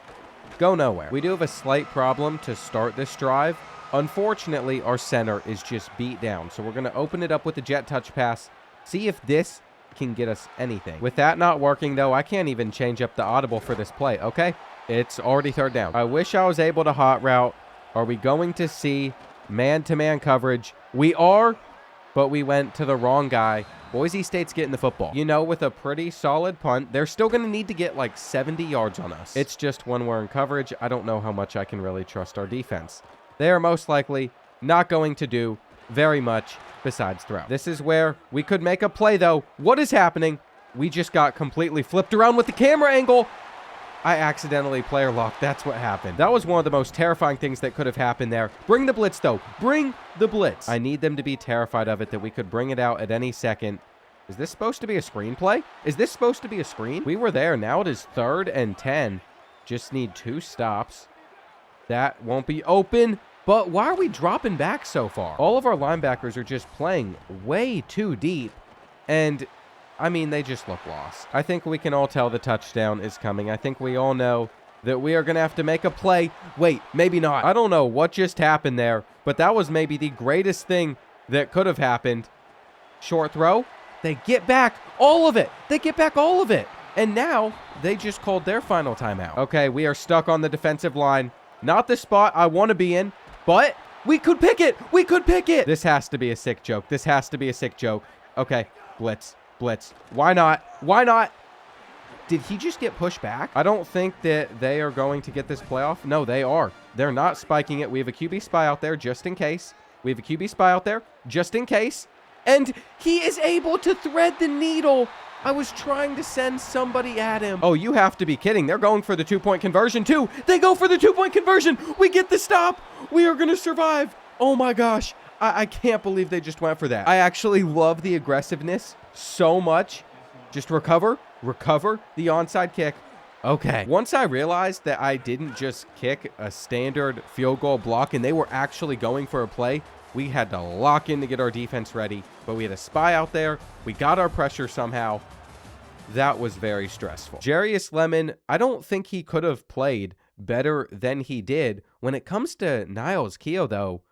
go nowhere. We do have a slight problem to start this drive. Unfortunately, our center is just beat down, so we're going to open it up with the jet touch pass, see if this can get us anything. With that not working, though, I can't even change up the audible for this play, okay? It's already 3rd down. I wish I was able to hot route. Are we going to see man-to-man coverage? We are, but we went to the wrong guy. Boise State's getting the football. You know, with a pretty solid punt, they're still going to need to get like 70 yards on us. It's just when we're in coverage, I don't know how much I can really trust our defense. They are most likely not going to do very much besides throw. This is where we could make a play, though. What is happening? We just got completely flipped around with the camera angle. I accidentally player locked. That's what happened. That was one of the most terrifying things that could have happened there. Bring the blitz, though. Bring the blitz. I need them to be terrified of it, that we could bring it out at any second. Is this supposed to be a screenplay? Is this supposed to be a screen? We were there. Now it is 3rd and 10. Just need 2 stops. That won't be open. But why are we dropping back so far? All of our linebackers are just playing way too deep. And I mean, they just look lost. I think we can all tell the touchdown is coming. I think we all know that we are going to have to make a play. Wait, maybe not. I don't know what just happened there, but that was maybe the greatest thing that could have happened. Short throw. They get back all of it. They get back all of it. And now they just called their final timeout. Okay, we are stuck on the defensive line. Not the spot I want to be in, but we could pick it. We could pick it. This has to be a sick joke. This has to be a sick joke. Okay, blitz. Blitz. Why not? Why not? Did he just get pushed back? I don't think that they are going to get this playoff. No, they are. They're not spiking it. We have a QB spy out there just in case. We have a QB spy out there just in case. And he is able to thread the needle I was trying to send somebody at him. Oh, you have to be kidding. They're going for the 2-point conversion too. They go for the 2-point conversion. We get the stop. We are going to survive. Oh my gosh. I can't believe they just went for that. I actually love the aggressiveness so much. Just recover the onside kick. Okay. Once I realized that I didn't just kick a standard field goal block and they were actually going for a play, we had to lock in to get our defense ready, but we had a spy out there. We got our pressure somehow. That was very stressful. Jarius Lemon, I don't think he could have played better than he did. When it comes to Niles Keough, though,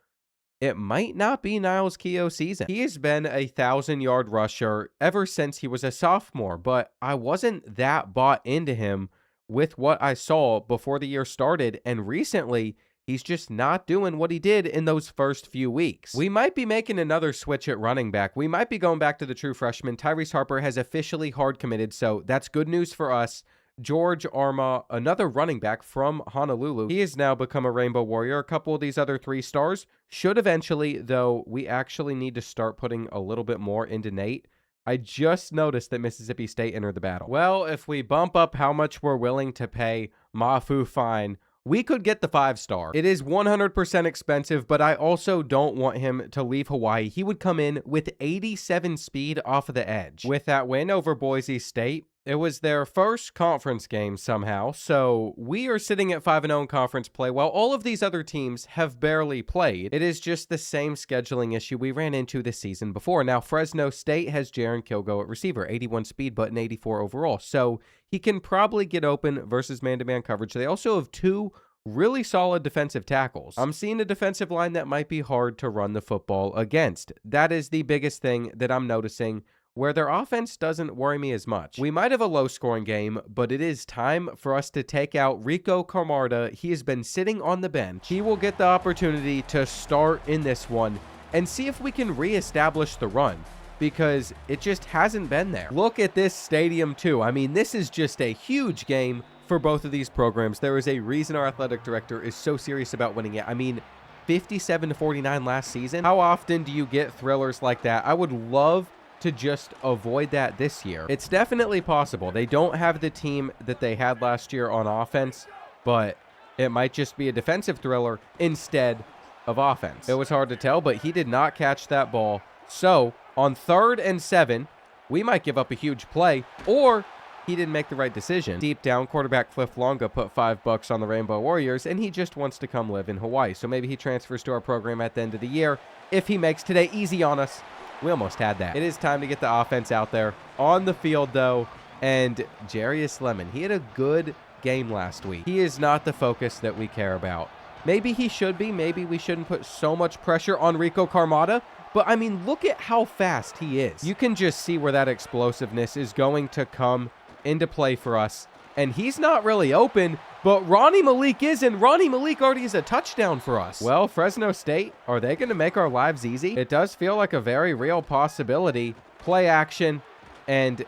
it might not be Niles Keough's season. He has been a 1,000-yard rusher ever since he was a sophomore, but I wasn't that bought into him with what I saw before the year started, and recently, he's just not doing what he did in those first few weeks. We might be making another switch at running back. We might be going back to the true freshman. Tyrese Harper has officially hard committed, so that's good news for us. George Arma, another running back from Honolulu. He has now become a Rainbow Warrior. A couple of these other 3 stars should eventually, though we actually need to start putting a little bit more into Nate. I just noticed that Mississippi State entered the battle. Well, if we bump up how much we're willing to pay Mafu Fine, we could get the 5-star. It is 100% expensive, but I also don't want him to leave Hawaii. He would come in with 87 speed off of the edge. With that win over Boise State, it was their first conference game somehow, so we are sitting at 5-0 in conference play while all of these other teams have barely played. It is just the same scheduling issue we ran into this season before. Now, Fresno State has Jaron Kilgo at receiver, 81 speed, but an 84 overall, so he can probably get open versus man-to-man coverage. They also have 2 really solid defensive tackles. I'm seeing a defensive line that might be hard to run the football against. That is the biggest thing that I'm noticing, where their offense doesn't worry me as much. We might have a low-scoring game, but it is time for us to take out Rico Camarda. He has been sitting on the bench. He will get the opportunity to start in this one and see if we can reestablish the run, because it just hasn't been there. Look at this stadium, too. I mean, this is just a huge game for both of these programs. There is a reason our athletic director is so serious about winning it. I mean, 57-49 last season. How often do you get thrillers like that? I would love to just avoid that this year. It's definitely possible. They don't have the team that they had last year on offense, but it might just be a defensive thriller instead of offense. It was hard to tell, but he did not catch that ball. So on 3rd and 7, we might give up a huge play, or he didn't make the right decision. Deep down, quarterback Cliff Longa put $5 on the Rainbow Warriors, and he just wants to come live in Hawaii. So maybe he transfers to our program at the end of the year. If he makes today easy on us, we almost had that. It is time to get the offense out there on the field, though. And Jarius Lemon, he had a good game last week. He is not the focus that we care about. Maybe he should be. Maybe we shouldn't put so much pressure on Rico Camarda. But, I mean, look at how fast he is. You can just see where that explosiveness is going to come into play for us. And he's not really open, but Ronnie Malik is, and Ronnie Malik already is a touchdown for us. Well, Fresno State, are they going to make our lives easy? It does feel like a very real possibility. Play action, and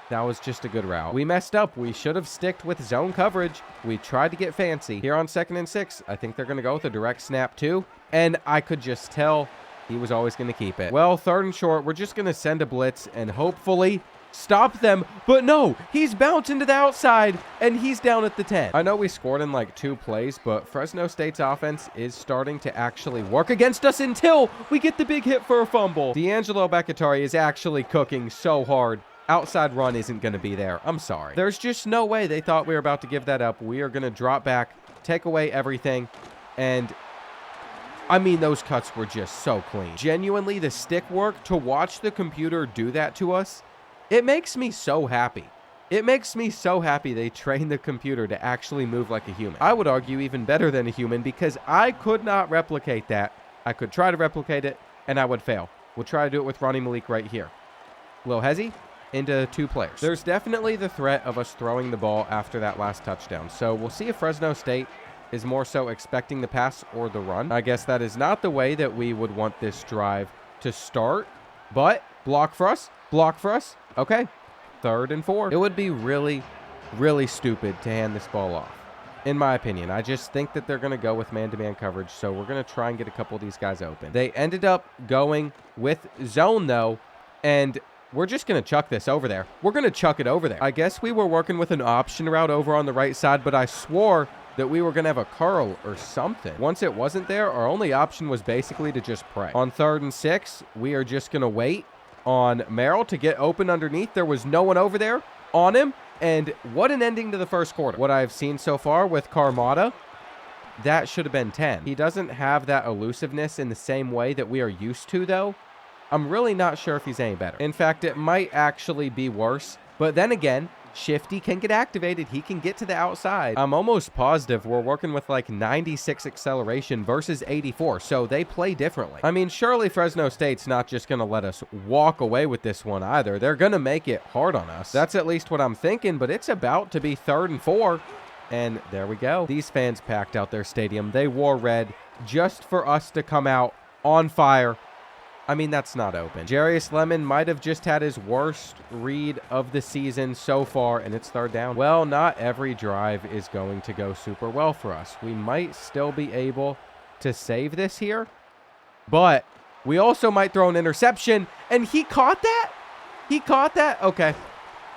that was just a good route. We messed up. We should have sticked with zone coverage. We tried to get fancy. Here on 2nd and 6, I think they're going to go with a direct snap too, and I could just tell he was always going to keep it. Well, 3rd and short, we're just going to send a blitz and hopefully stop them, but no, he's bouncing to the outside, and he's down at the 10. I know we scored in like 2 plays, but Fresno State's offense is starting to actually work against us until we get the big hit for a fumble. D'Angelo Beccatari is actually cooking so hard. Outside run isn't going to be there. I'm sorry. There's just no way they thought we were about to give that up. We are going to drop back, take away everything, and I mean, those cuts were just so clean. Genuinely, the stick work, to watch the computer do that to us, it makes me so happy. It makes me so happy they trained the computer to actually move like a human. I would argue even better than a human, because I could not replicate that. I could try to replicate it, and I would fail. We'll try to do it with Ronnie Malik right here. Lil Hezzy into 2 players. There's definitely the threat of us throwing the ball after that last touchdown. So we'll see if Fresno State is more so expecting the pass or the run. I guess that is not the way that we would want this drive to start, but block for us. Block for us. Okay. 3rd and 4. It would be really, really stupid to hand this ball off, in my opinion. I just think that they're going to go with man-to-man coverage, so we're going to try and get a couple of these guys open. They ended up going with zone, though, and We're just going to chuck this over there. We're going to chuck it over there. I guess we were working with an option route over on the right side, but I swore that we were going to have a curl or something. Once it wasn't there, our only option was basically to just pray. On 3rd and 6, we are just going to wait on Merrill to get open underneath. There was no one over there on him. And what an ending to the first quarter. What I've seen so far with Carmada, that should have been 10. He doesn't have that elusiveness in the same way that we are used to, though. I'm really not sure if he's any better. In fact, it might actually be worse. But then again, Shifty can get activated. He can get to the outside. I'm almost positive we're working with like 96 acceleration versus 84, so they play differently. I mean, surely Fresno State's not just going to let us walk away with this one either. They're going to make it hard on us. That's at least what I'm thinking, but it's about to be 3rd and 4, and there we go. These fans packed out their stadium. They wore red just for us to come out on fire. I mean, that's not open. Jarius Lemon might have just had his worst read of the season so far, and it's 3rd down. Well, not every drive is going to go super well for us. We might still be able to save this here, but we also might throw an interception, and he caught that? He caught that? Okay.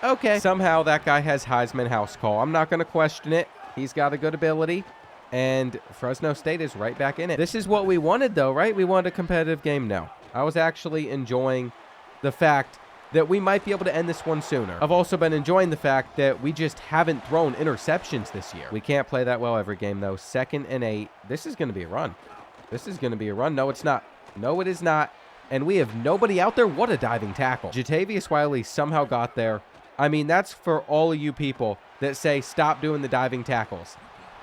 Okay. Somehow that guy has Heisman house call. I'm not going to question it. He's got a good ability. And Fresno State is right back in it. This is what we wanted, though, right? We wanted a competitive game now. I was actually enjoying the fact that we might be able to end this one sooner. I've also been enjoying the fact that we just haven't thrown interceptions this year. We can't play that well every game, though. 2nd and 8. This is going to be a run. This is going to be a run. No, it's not. No, it is not. And we have nobody out there. What a diving tackle. Jatavius Wiley somehow got there. I mean, that's for all of you people that say stop doing the diving tackles.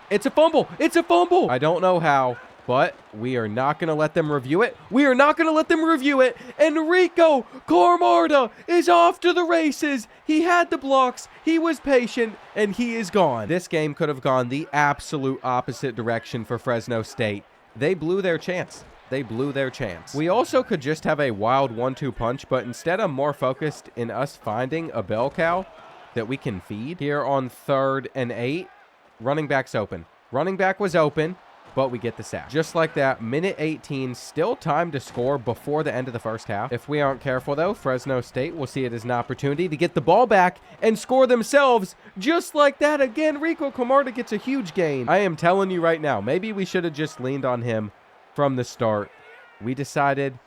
It's a fumble. It's a fumble. I don't know how, but we are not going to let them review it. We are not going to let them review it. And Rico Carmarda is off to the races. He had the blocks. He was patient, and he is gone. This game could have gone the absolute opposite direction for Fresno State. They blew their chance. They blew their chance. We also could just have a wild 1-2 punch, but instead I'm more focused in us finding a bell cow that we can feed. Here on 3rd and 8. Running back's open. Running back was open, but we get the sack. Just like that, minute 18, still time to score before the end of the first half. If we aren't careful, though, Fresno State will see it as an opportunity to get the ball back and score themselves. Just like that, again, Rico Camarda gets a huge gain. I am telling you right now, maybe we should have just leaned on him from the start. We decided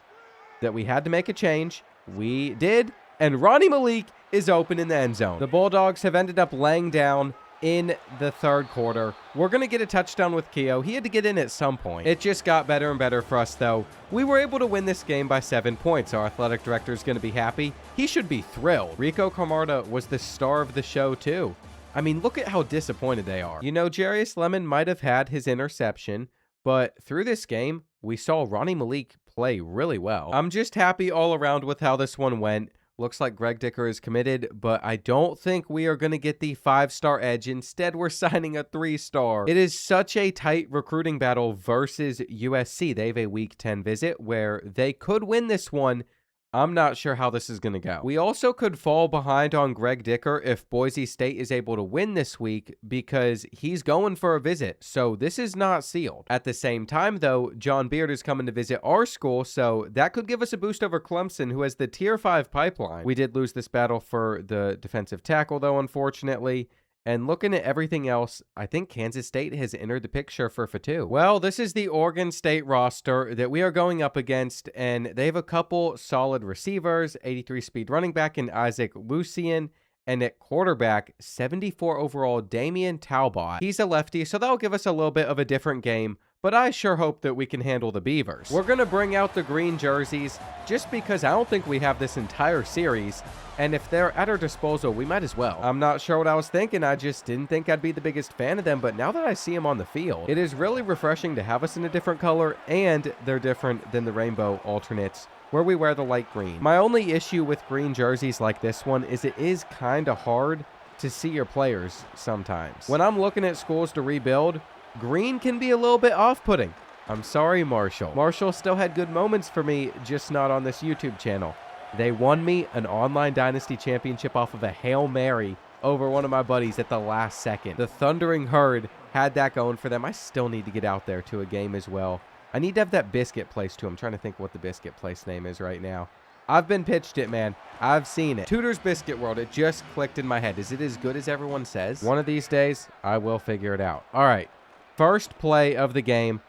that we had to make a change. We did, and Ronnie Malik is open in the end zone. The Bulldogs have ended up laying down in the 3rd quarter. We're going to get a touchdown with Keogh. He had to get in at some point. It just got better and better for us, though. We were able to win this game by 7 points. Our athletic director is going to be happy. He should be thrilled. Rico Camarda was the star of the show, too. I mean, look at how disappointed they are. You know, Jarius Lemon might have had his interception, but through this game, we saw Ronnie Malik play really well. I'm just happy all around with how this one went. Looks like Greg Dicker is committed, but I don't think we are going to get the 5-star edge. Instead, we're signing a 3-star. It is such a tight recruiting battle versus USC. They have a Week 10 visit where they could win this one. I'm not sure how this is going to go. We also could fall behind on Greg Dicker if Boise State is able to win this week because he's going for a visit. So this is not sealed. At the same time, though, John Beard is coming to visit our school, so that could give us a boost over Clemson, who has the Tier 5 pipeline. We did lose this battle for the defensive tackle, though, unfortunately. And looking at everything else, I think Kansas State has entered the picture for Fatu. Well, this is the Oregon State roster that we are going up against, and they have a couple solid receivers, 83 speed running back in Isaac Lucian, and at quarterback, 74 overall Damian Talbot. He's a lefty, so that'll give us a little bit of a different game, but I sure hope that we can handle the Beavers. We're going to bring out the green jerseys just because I don't think we have this entire series, and if they're at our disposal, we might as well. I'm not sure what I was thinking. I just didn't think I'd be the biggest fan of them, but now that I see them on the field, it is really refreshing to have us in a different color, and they're different than the rainbow alternates where we wear the light green. My only issue with green jerseys like this one is it is kind of hard to see your players sometimes. When I'm looking at schools to rebuild, green can be a little bit off-putting. I'm sorry, Marshall. Marshall still had good moments for me, just not on this YouTube channel. They won me an online Dynasty Championship off of a Hail Mary over one of my buddies at the last second. The Thundering Herd had that going for them. I still need to get out there to a game as well. I need to have that biscuit place too. I'm trying to think what the biscuit place name is right now. I've been pitched it, man. I've seen it. Tudor's Biscuit World. It just clicked in my head. Is it as good as everyone says? One of these days, I will figure it out. All right. First play of the game.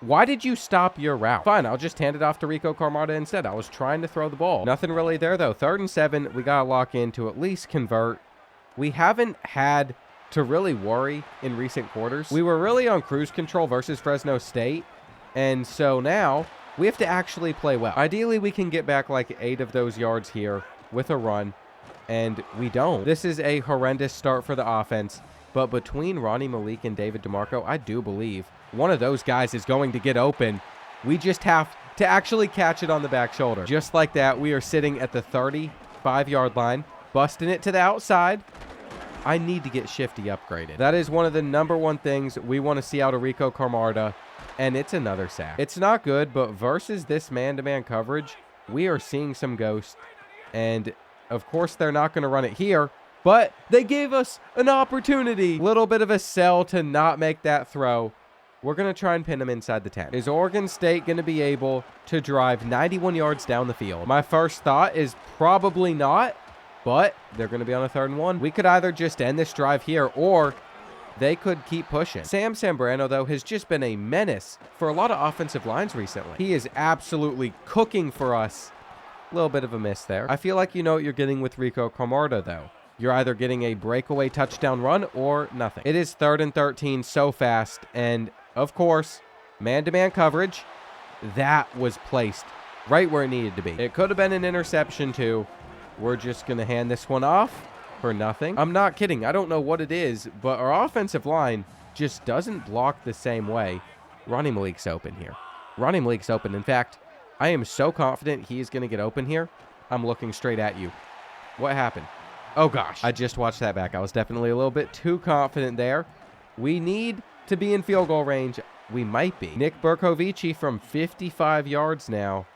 Why did you stop your route? Fine, I'll just hand it off to Rico Carmada instead. I was trying to throw the ball. Nothing really there, though. 3rd and 7. We got to lock in to at least convert. We haven't had to really worry in recent quarters. We were really on cruise control versus Fresno State. And so now we have to actually play well. Ideally, we can get back like 8 of those yards here with a run. And we don't. This is a horrendous start for the offense. But between Ronnie Malik and David DeMarco, I do believe one of those guys is going to get open. We just have to actually catch it on the back shoulder. Just like that, we are sitting at the 35-yard line, busting it to the outside. I need to get Shifty upgraded. That is one of the #1 things we want to see out of Rico Carmada, and it's another sack. It's not good, but versus this man-to-man coverage, we are seeing some ghosts, and of course they're not going to run it here. But they gave us an opportunity. Little bit of a sell to not make that throw. We're going to try and pin him inside the 10. Is Oregon State going to be able to drive 91 yards down the field? My first thought is probably not, but they're going to be on a 3rd and 1. We could either just end this drive here, or they could keep pushing. Sam Zambrano, though, has just been a menace for a lot of offensive lines recently. He is absolutely cooking for us. A little bit of a miss there. I feel like you know what you're getting with Rico Carmada, though. You're either getting a breakaway touchdown run or nothing. It is 3rd and 13 so fast. And, of course, man-to-man coverage, that was placed right where it needed to be. It could have been an interception, too. We're just going to hand this one off for nothing. I'm not kidding. I don't know what it is, but our offensive line just doesn't block the same way. Ronnie Malik's open here. Ronnie Malik's open. In fact, I am so confident he is going to get open here. I'm looking straight at you. What happened? Oh, gosh. I just watched that back. I was definitely a little bit too confident there. We need to be in field goal range. We might be. Nick Berkovici from 55 yards now.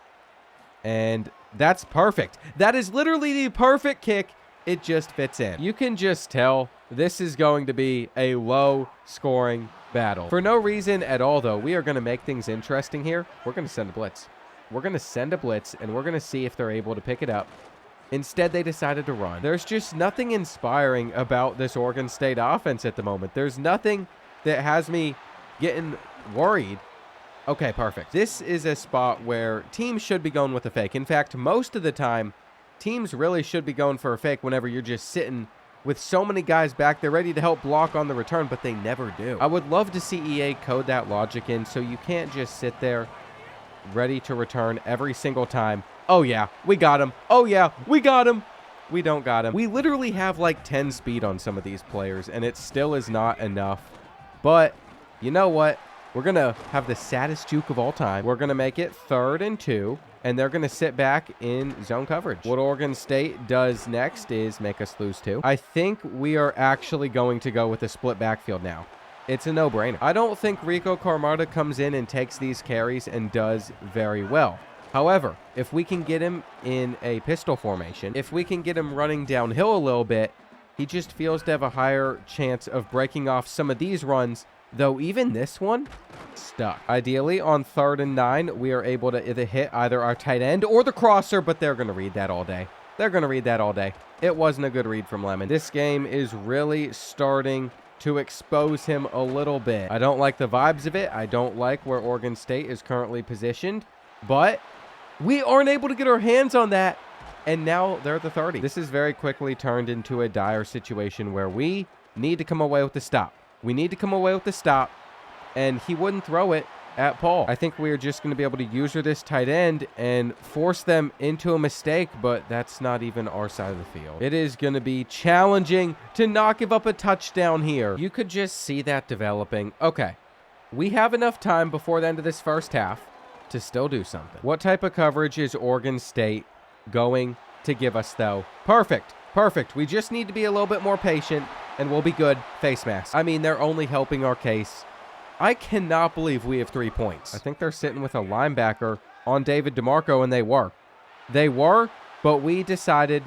And that's perfect. That is literally the perfect kick. It just fits in. You can just tell this is going to be a low-scoring battle. For no reason at all, though, we are going to make things interesting here. We're going to send a blitz. We're going to send a blitz, and we're going to see if they're able to pick it up. Instead, they decided to run. There's just nothing inspiring about this Oregon State offense at the moment. There's nothing that has me getting worried. Okay, perfect. This is a spot where teams should be going with a fake. In fact, most of the time, teams really should be going for a fake whenever you're just sitting with so many guys back there ready to help block on the return, but they never do. I would love to see EA code that logic in so you can't just sit there ready to return every single time. Oh, yeah, we got him. Oh, yeah, we got him. We don't got him. We literally have like 10 speed on some of these players, and it still is not enough. But you know what? We're going to have the saddest juke of all time. We're going to make it 3rd and 2, and they're going to sit back in zone coverage. What Oregon State does next is make us lose 2. I think we are actually going to go with a split backfield now. It's a no-brainer. I don't think Rico Carmada comes in and takes these carries and does very well. However, if we can get him in a pistol formation, if we can get him running downhill a little bit, he just feels to have a higher chance of breaking off some of these runs, though even this one, stuck. Ideally, on 3rd and 9, we are able to either hit either our tight end or the crosser, but they're going to read that all day. They're going to read that all day. It wasn't a good read from Lemon. This game is really starting to expose him a little bit. I don't like the vibes of it. I don't like where Oregon State is currently positioned, but we aren't able to get our hands on that, and now they're at the 30. This is very quickly turned into a dire situation where we need to come away with the stop. We need to come away with the stop, and he wouldn't throw it at Paul. I think we are just going to be able to use this tight end and force them into a mistake, but that's not even our side of the field. It is going to be challenging to not give up a touchdown here. You could just see that developing. Okay, we have enough time before the end of this first half to still do something. What type of coverage is Oregon State going to give us, though? Perfect. Perfect. We just need to be a little bit more patient, and we'll be good. Face mask. I mean, they're only helping our case. I cannot believe we have 3 points. I think they're sitting with a linebacker on David DeMarco, and they were. They were, but we decided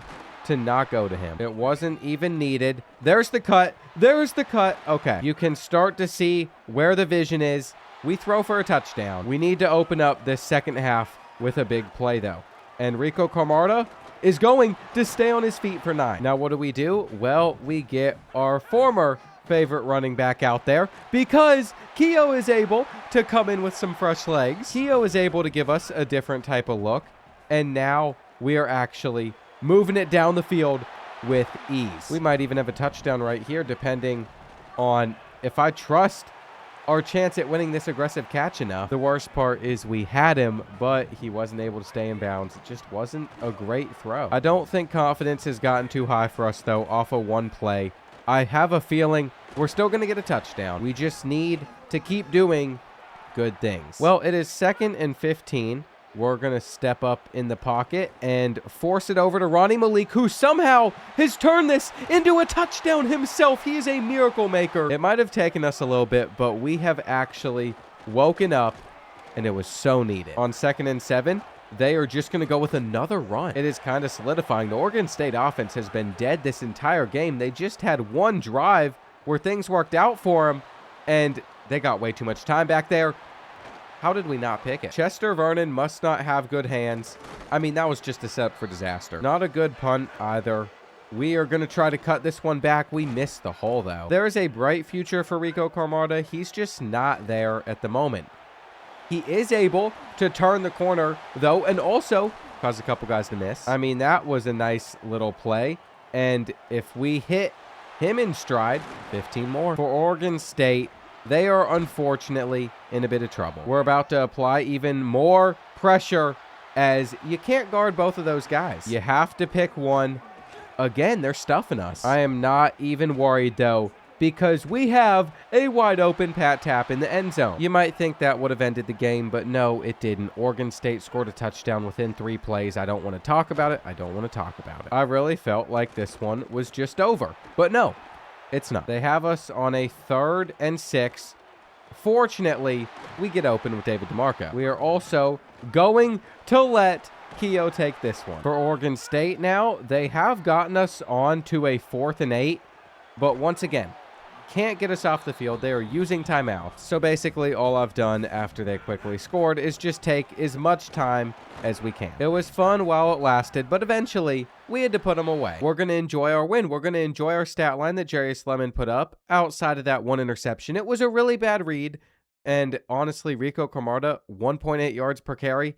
to not go to him. It wasn't even needed. There's the cut. There's the cut. Okay. You can start to see where the vision is. We throw for a touchdown. We need to open up this second half with a big play, though. And Rico Camarda is going to stay on his feet for 9. Now, what do? Well, we get our former favorite running back out there because Keo is able to come in with some fresh legs. Keo is able to give us a different type of look. And now we are actually moving it down the field with ease. We might even have a touchdown right here, depending on if I trust our chance at winning this aggressive catch enough. The worst part is we had him, but he wasn't able to stay in bounds. It just wasn't a great throw. I don't think confidence has gotten too high for us, though, off of one play. I have a feeling we're still going to get a touchdown. We just need to keep doing good things. Well, it is 2nd and 15. We're going to step up in the pocket and force it over to Ronnie Malik, who somehow has turned this into a touchdown himself. He is a miracle maker. It might have taken us a little bit, but we have actually woken up, and it was so needed. On 2nd and 7, they are just going to go with another run. It is kind of solidifying. The Oregon State offense has been dead this entire game. They just had one drive where things worked out for them, and they got way too much time back there. How did we not pick it? Chester Vernon must not have good hands. I mean, that was just a setup for disaster. Not a good punt either. We are going to try to cut this one back. We missed the hole, though. There is a bright future for Rico Camarda. He's just not there at the moment. He is able to turn the corner, though, and also cause a couple guys to miss. I mean, that was a nice little play. And if we hit him in stride, 15 more. For Oregon State, they are unfortunately in a bit of trouble. We're about to apply even more pressure as you can't guard both of those guys. You have to pick one. Again, they're stuffing us. I am not even worried, though, because we have a wide open Pat Tap in the end zone. You might think that would have ended the game, but no, it didn't. Oregon State scored a touchdown within 3 plays. I don't want to talk about it. I really felt like this one was just over, but no. It's not. They have us on a 3rd and 6. Fortunately, we get open with David DeMarco. We are also going to let Keo take this one. For Oregon State now, they have gotten us on to a 4th and 8. But once again, can't get us off the field. They are using timeouts. So basically, all I've done after they quickly scored is just take as much time as we can. It was fun while it lasted, but eventually, we had to put them away. We're going to enjoy our win. We're going to enjoy our stat line that Jarius Lemon put up outside of that one interception. It was a really bad read, and honestly, Rico Camarda, 1.8 yards per carry.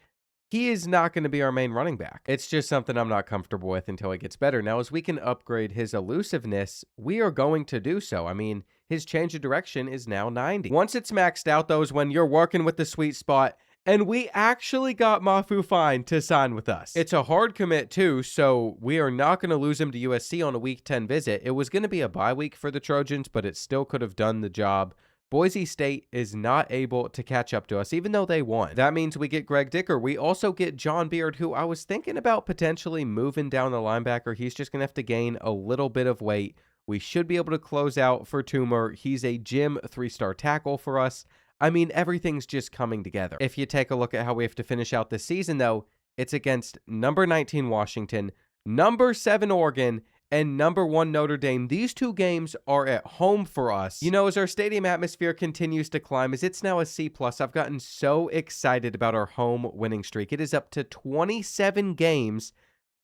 He is not going to be our main running back. It's just something I'm not comfortable with until it gets better. Now, as we can upgrade his elusiveness, we are going to do so. I mean, his change of direction is now 90. Once it's maxed out, though, is when you're working with the sweet spot, and we actually got Mafu Fine to sign with us. It's a hard commit, too, so we are not going to lose him to USC on a Week 10 visit. It was going to be a bye week for the Trojans, but it still could have done the job. Boise State is not able to catch up to us, even though they won. That means we get Greg Dicker. We also get John Beard, who I was thinking about potentially moving down the linebacker. He's just going to have to gain a little bit of weight. We should be able to close out for Toomer. He's a gym 3-star tackle for us. I mean, everything's just coming together. If you take a look at how we have to finish out this season, though, it's against number 19 Washington, number 7 Oregon, and number 1 Notre Dame. These 2 games are at home for us. You know, as our stadium atmosphere continues to climb, as it's now a C+, I've gotten so excited about our home winning streak. It is up to 27 games,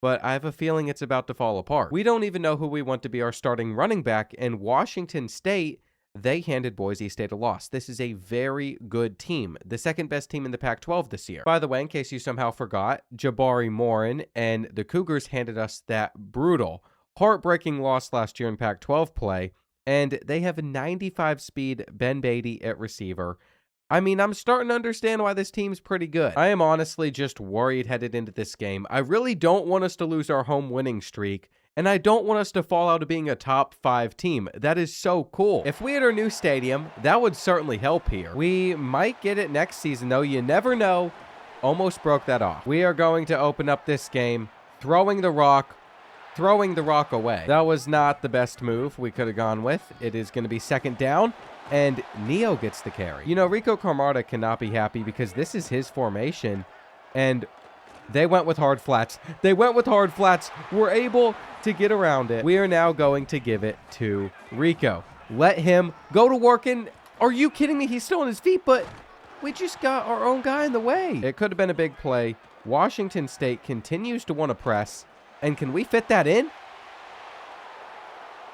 but I have a feeling it's about to fall apart. We don't even know who we want to be our starting running back, and Washington State, they handed Boise State a loss. This is a very good team, the 2nd best team in the Pac-12 this year. By the way, in case you somehow forgot, Jabari Morin and the Cougars handed us that brutal, heartbreaking loss last year in Pac-12 play, and they have a 95 speed Ben Beatty at receiver. I mean, I'm starting to understand why this team's pretty good. I am honestly just worried headed into this game. I really don't want us to lose our home winning streak, and I don't want us to fall out of being a top 5 team. That is so cool. If we had our new stadium, that would certainly help here. We might get it next season, though. You never know. Almost broke that off. We are going to open up this game, throwing the rock away. That was not the best move we could have gone with. It is going to be 2nd down, and Neo gets the carry. You know, Rico Camarda cannot be happy because this is his formation, and they went with hard flats. We're able to get around it. We are now going to give it to Rico. Let him go to work, and are you kidding me? He's still on his feet, but we just got our own guy in the way. It could have been a big play. Washington State continues to want to press. And can we fit that in?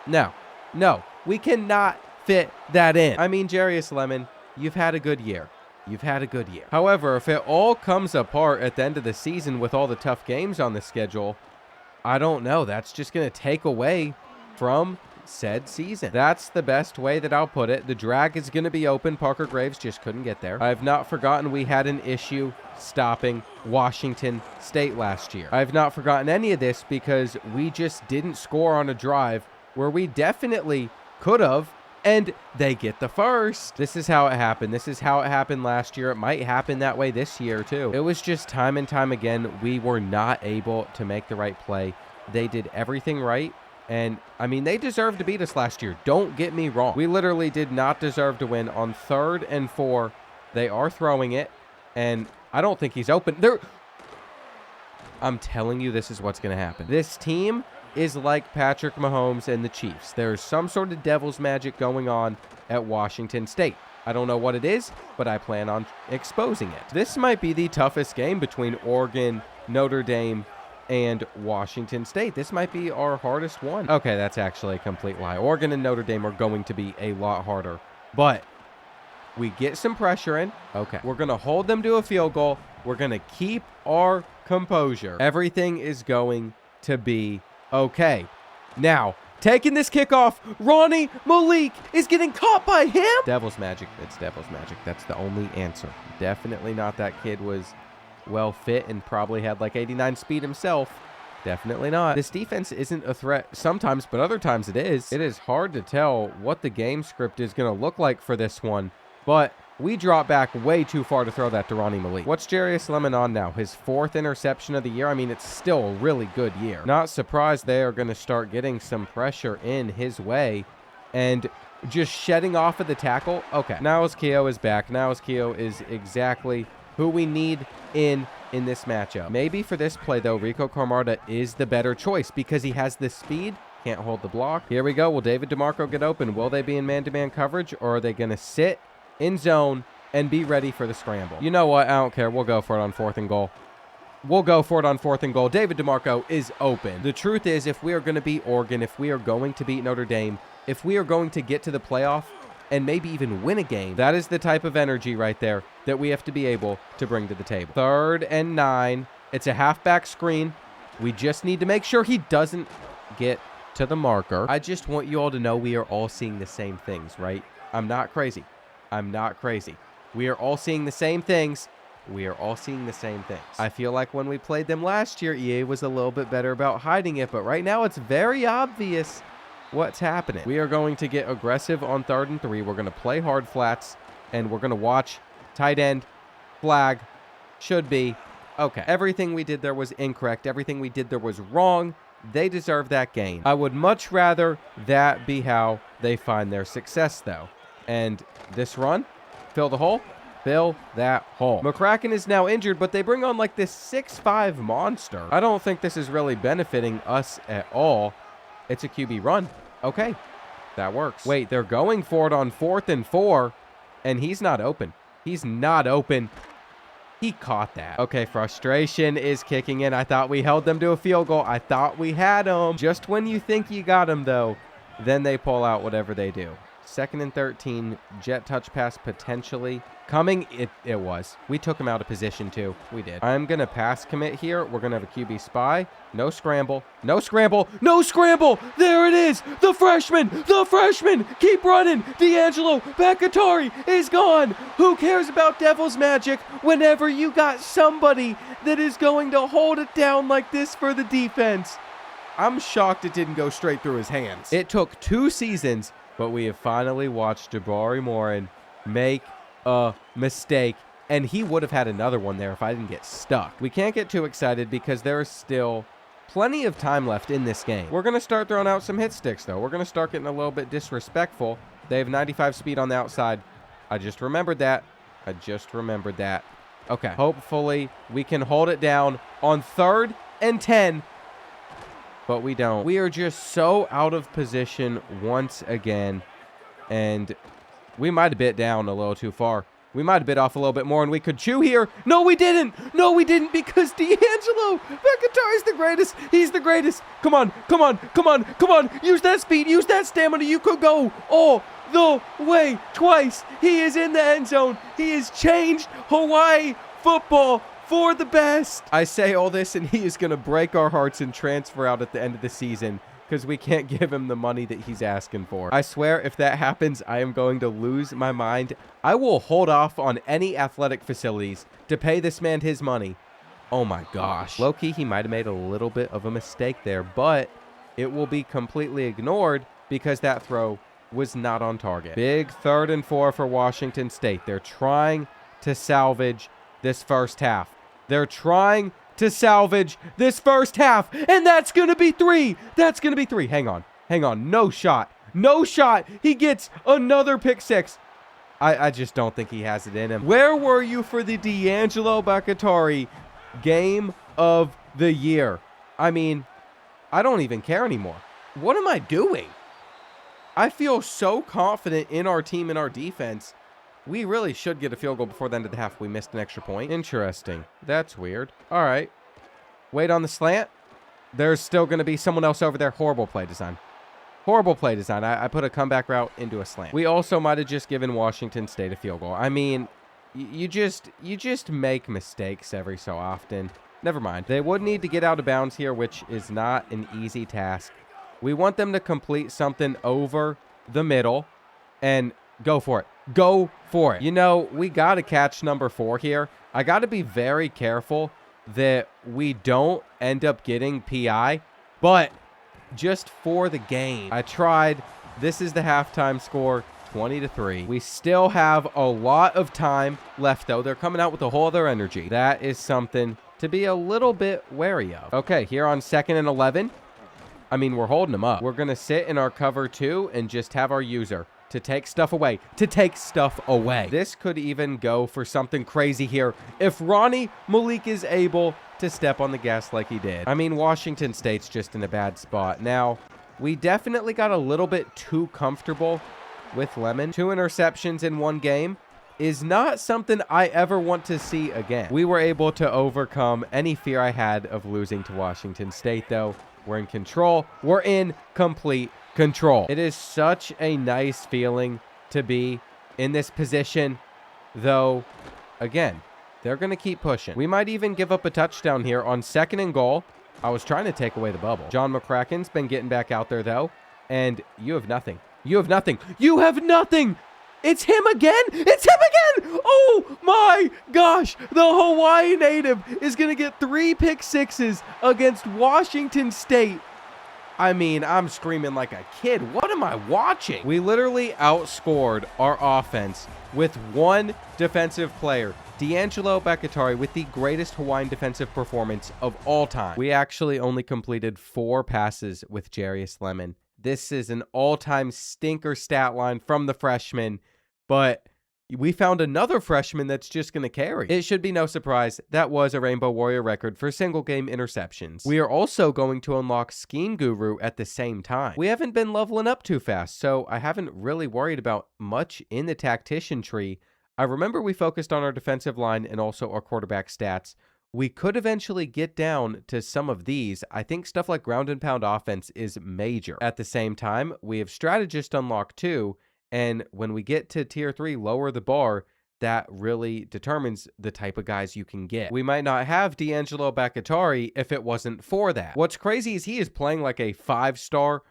No. No. We cannot fit that in. I mean, Jarius Lemon, you've had a good year. You've had a good year. However, if it all comes apart at the end of the season with all the tough games on the schedule, I don't know. That's just going to take away from said season. That's the best way that I'll put it. The drag is going to be open. Parker Graves just couldn't get there. I have not forgotten we had an issue stopping Washington State last year. I have not forgotten any of this because we just didn't score on a drive where we definitely could have, and they get the first. This is how it happened. This is how it happened last year. It might happen that way this year too. It was just time and time again, we were not able to make the right play. They did everything right. And, I mean, they deserved to beat us last year. Don't get me wrong. We literally did not deserve to win. On 3rd and 4, they are throwing it. And I don't think he's open. I'm telling you, this is what's going to happen. This team is like Patrick Mahomes and the Chiefs. There's some sort of devil's magic going on at Washington State. I don't know what it is, but I plan on exposing it. This might be the toughest game between Oregon, Notre Dame, and Washington State. This might be our hardest one. Okay, that's actually a complete lie. Oregon and Notre Dame are going to be a lot harder, but we get some pressure in. Okay, we're going to hold them to a field goal. We're going to keep our composure. Everything is going to be okay. Now, taking this kickoff, Ronnie Malik is getting caught by him. Devil's magic. It's devil's magic. That's the only answer. Definitely not that kid was well fit and probably had like 89 speed himself. Definitely not. This defense isn't a threat sometimes, but other times it is. It is hard to tell what the game script is going to look like for this one, but we drop back way too far to throw that to Ronnie Malik. What's Jarius Lemon on now? His 4th interception of the year? I mean, it's still a really good year. Not surprised they are going to start getting some pressure in his way and just shedding off of the tackle. Okay, Niles Keough is back. Niles Keough is exactly who we need in this matchup. Maybe for this play, though, Rico Carmarda is the better choice because he has the speed, can't hold the block. Here we go. Will David DeMarco get open? Will they be in man-to-man coverage, or are they going to sit in zone and be ready for the scramble? You know what? I don't care. We'll go for it on 4th and goal. We'll go for it on 4th and goal. David DeMarco is open. The truth is, if we are going to beat Oregon, if we are going to beat Notre Dame, if we are going to get to the playoff and maybe even win a game, that is the type of energy right there that we have to be able to bring to the table. 3rd and 9. It's a halfback screen. We just need to make sure he doesn't get to the marker. I just want you all to know we are all seeing the same things, right? I'm not crazy. I'm not crazy. We are all seeing the same things. We are all seeing the same things. I feel like when we played them last year, EA was a little bit better about hiding it, but right now it's very obvious what's happening. We are going to get aggressive on 3rd and 3. We're going to play hard flats, and we're going to watch tight end, flag, should be. Okay, everything we did there was incorrect. Everything we did there was wrong. They deserve that gain. I would much rather that be how they find their success, though. And this run, fill the hole, fill that hole. McCracken is now injured, but they bring on like this 6'5" monster. I don't think this is really benefiting us at all. It's a QB run. Okay, that works. Wait, they're going for it on 4th and 4, and he's not open. He's not open. He caught that. Okay, frustration is kicking in. I thought we held them to a field goal. I thought we had them. Just when you think you got them, though, then they pull out whatever they do. 2nd and 13, jet touch pass potentially coming. It was. We took him out of position too. We did. I'm going to pass commit here. We're going to have a QB spy. No scramble. No scramble. No scramble. There it is. The freshman. The freshman. Keep running. D'Angelo Bakatari is gone. Who cares about devil's magic whenever you got somebody that is going to hold it down like this for the defense? I'm shocked it didn't go straight through his hands. It took 2 seasons, but we have finally watched Jabari Morin make a mistake, and he would have had another one there if I didn't get stuck. We can't get too excited because there is still plenty of time left in this game. We're going to start throwing out some hit sticks, though. We're going to start getting a little bit disrespectful. They have 95 speed on the outside. I just remembered that. Okay, hopefully we can hold it down on 3rd and 10. But we don't. We are just so out of position once again. And we might have bit down a little too far. We might have bit off a little bit more and we could chew here. No, we didn't. No, we didn't, because D'Angelo Becatore is the greatest. He's the greatest. Come on, come on, come on, come on. Use that speed. Use that stamina. You could go all the way twice. He is in the end zone. He has changed Hawaii football for the best. I say all this and he is going to break our hearts and transfer out at the end of the season, because we can't give him the money that he's asking for. I swear, if that happens, I am going to lose my mind. I will hold off on any athletic facilities to pay this man his money. Oh my gosh. Low-key, he might have made a little bit of a mistake there, but it will be completely ignored because that throw was not on target. Big 3rd and 4 for Washington State. They're trying to salvage this first half. They're trying to salvage this first half, and that's gonna be 3. That's gonna be 3. Hang on, no shot, no shot. He gets another pick 6. I just don't think he has it in him. Where were you for the D'Angelo Becatore game of the year? I mean, I don't even care anymore. What am I doing? I feel so confident in our team and our defense. We really should get a field goal before the end of the half. We missed an extra point. Interesting. That's weird. All right. Wait on the slant. There's still going to be someone else over there. Horrible play design. Horrible play design. I put a comeback route into a slant. We also might have just given Washington State a field goal. I mean, you just make mistakes every so often. Never mind. They would need to get out of bounds here, which is not an easy task. We want them to complete something over the middle and go for it. Go for it. You know, we got to catch number 4 here. I got to be very careful that we don't end up getting PI, but just for the game. I tried. This is the halftime score, 20-3. We still have a lot of time left, though. They're coming out with a whole other energy. That is something to be a little bit wary of. Okay, here on 2nd and 11. I mean, we're holding them up. We're going to sit in our cover 2 and just have our user to take stuff away. This could even go for something crazy here if Ronnie Malik is able to step on the gas like he did. I mean, Washington State's just in a bad spot. Now, we definitely got a little bit too comfortable with Lemon. 2 interceptions in one game is not something I ever want to see again. We were able to overcome any fear I had of losing to Washington State, though. We're in control. We're in complete control. It is such a nice feeling to be in this position, though, again, they're going to keep pushing. We might even give up a touchdown here on 2nd and goal. I was trying to take away the bubble. John McCracken's been getting back out there, though, and you have nothing. You have nothing. You have nothing. It's him again. It's him again. Oh, my gosh. The Hawaii native is going to get 3 pick 6s against Washington State. I mean, I'm screaming like a kid. What am I watching? We literally outscored our offense with 1 defensive player, D'Angelo Becatore, with the greatest Hawaiian defensive performance of all time. We actually only completed 4 passes with Jarius Lemon. This is an all-time stinker stat line from the freshman, but we found another freshman that's just going to carry. It should be no surprise that was a Rainbow Warrior record for single game interceptions. We are also going to unlock Scheme Guru at the same time. We haven't been leveling up too fast, so I haven't really worried about much in the tactician tree. I remember we focused on our defensive line and also our quarterback stats. We could eventually get down to some of these. I think stuff like ground and pound offense is major. At the same time, we have strategist unlocked too. And when we get to tier 3, lower the bar, that really determines the type of guys you can get. We might not have D'Angelo Becatore if it wasn't for that. What's crazy is he is playing like a 5-star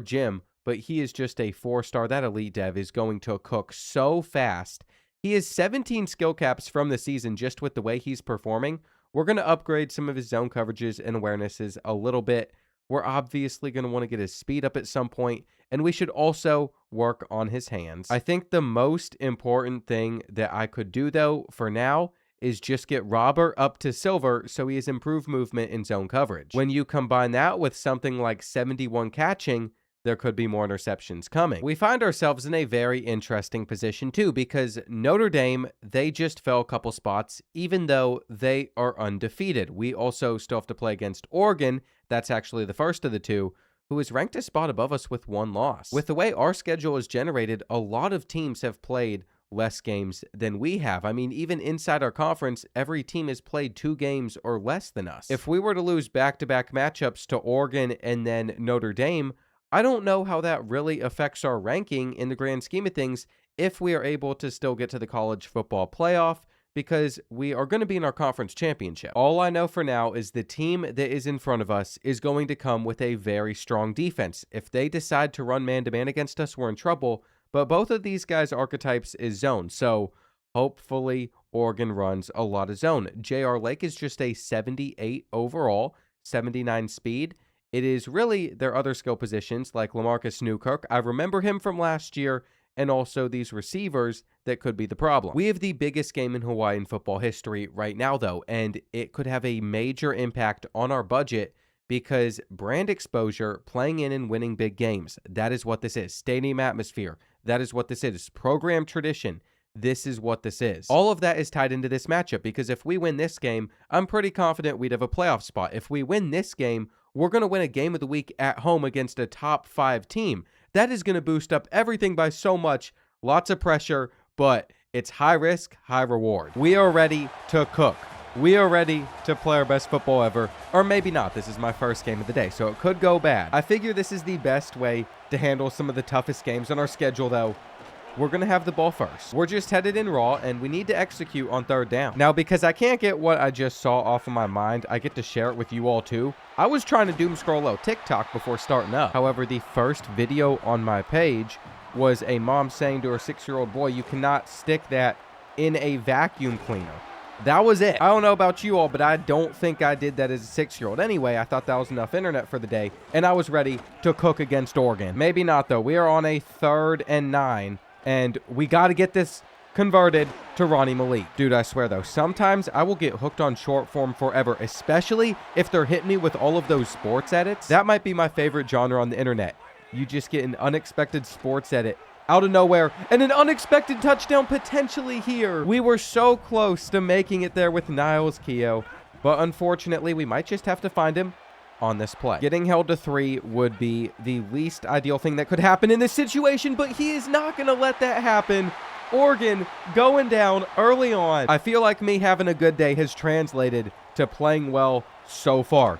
gym, but he is just a 4-star. That elite dev is going to cook so fast. He has 17 skill caps from the season just with the way he's performing. We're going to upgrade some of his zone coverages and awarenesses a little bit. We're obviously going to want to get his speed up at some point, and we should also work on his hands. I think the most important thing that I could do, though, for now, is just get Robert up to silver so he has improved movement and zone coverage. When you combine that with something like 71 catching, there could be more interceptions coming. We find ourselves in a very interesting position, too, because Notre Dame, they just fell a couple spots, even though they are undefeated. We also still have to play against Oregon. That's actually the first of the 2, who is ranked a spot above us with 1 loss. With the way our schedule is generated, a lot of teams have played less games than we have. I mean, even inside our conference, every team has played 2 games or less than us. If we were to lose back-to-back matchups to Oregon and then Notre Dame, I don't know how that really affects our ranking in the grand scheme of things if we are able to still get to the college football playoff, because we are going to be in our conference championship. All I know for now is the team that is in front of us is going to come with a very strong defense. If they decide to run man-to-man against us, we're in trouble, but both of these guys' archetypes is zone, so hopefully Oregon runs a lot of zone. J.R. Lake is just a 78 overall, 79 speed. It is really their other skill positions like LaMarcus Newkirk. I remember him from last year, and also these receivers that could be the problem. We have the biggest game in Hawaiian football history right now, though, and it could have a major impact on our budget because brand exposure, playing in and winning big games, that is what this is. Stadium atmosphere, that is what this is. Program tradition, this is what this is. All of that is tied into this matchup because if we win this game, I'm pretty confident we'd have a playoff spot. If we win this game, we're going to win a game of the week at home against a top 5 team. That is going to boost up everything by so much. Lots of pressure, but it's high risk, high reward. We are ready to cook. We are ready to play our best football ever, or maybe not. This is my first game of the day, so it could go bad. I figure this is the best way to handle some of the toughest games on our schedule, though. We're going to have the ball first. We're just headed in raw, and we need to execute on 3rd down. Now, because I can't get what I just saw off of my mind, I get to share it with you all, too. I was trying to doom scroll a TikTok before starting up. However, the first video on my page was a mom saying to her 6-year-old boy, you cannot stick that in a vacuum cleaner. That was it. I don't know about you all, but I don't think I did that as a 6-year-old. Anyway, I thought that was enough internet for the day, and I was ready to cook against Oregon. Maybe not, though. We are on a 3rd and 9. And we got to get this converted to Ronnie Malik. Dude, I swear, though, sometimes I will get hooked on short form forever, especially if they're hitting me with all of those sports edits. That might be my favorite genre on the internet. You just get an unexpected sports edit out of nowhere and an unexpected touchdown potentially here. We were so close to making it there with Niles Keough, but unfortunately, we might just have to find him on this play. Getting held to 3 would be the least ideal thing that could happen in this situation, but he is not going to let that happen. Oregon going down early on. I feel like me having a good day has translated to playing well so far.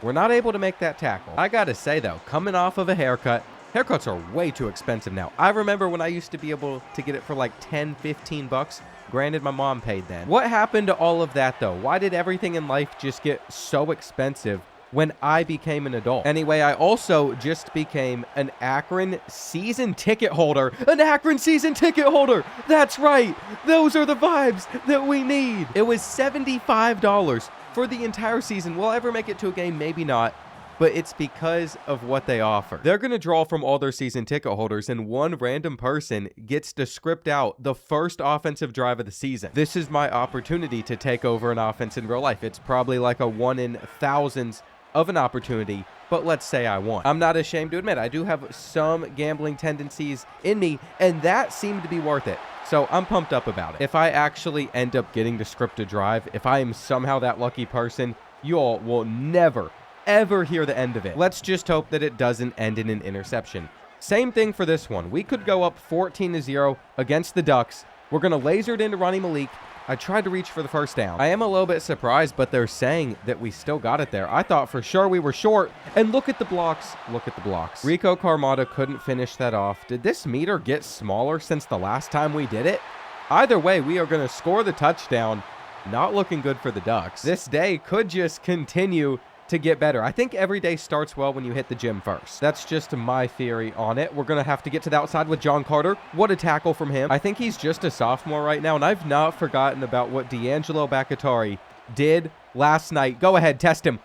We're not able to make that tackle. I gotta say, though, coming off of a haircut, haircuts are way too expensive now. I remember when I used to be able to get it for like 10, 15 bucks. Granted, my mom paid then. What happened to all of that, though? Why did everything in life just get so expensive when I became an adult? Anyway, I also just became an Akron season ticket holder. An Akron season ticket holder! That's right! Those are the vibes that we need! It was $75 for the entire season. Will I ever make it to a game? Maybe not. But it's because of what they offer. They're going to draw from all their season ticket holders, and one random person gets to script out the first offensive drive of the season. This is my opportunity to take over an offense in real life. It's probably like a 1 in thousands of an opportunity, but let's say I won. I'm not ashamed to admit I do have some gambling tendencies in me, and that seemed to be worth it. So I'm pumped up about it. If I actually end up getting to script a drive, if I am somehow that lucky person, you all will never, ever hear the end of it. Let's just hope that it doesn't end in an interception. Same thing for this one. We could go up 14-0 against the Ducks. We're going to laser it into Ronnie Malik. I tried to reach for the 1st down. I am a little bit surprised, but they're saying that we still got it there. I thought for sure we were short, and look at the blocks. Look at the blocks. Rico Carmada couldn't finish that off. Did this meter get smaller since the last time we did it? Either way, we are going to score the touchdown. Not looking good for the Ducks. This day could just continue to get better. I think every day starts well when you hit the gym first. That's just my theory on it. We're going to have to get to the outside with John Carter. What a tackle from him. I think he's just a sophomore right now, and I've not forgotten about what D'Angelo Bacatari did last night. Go ahead, test him.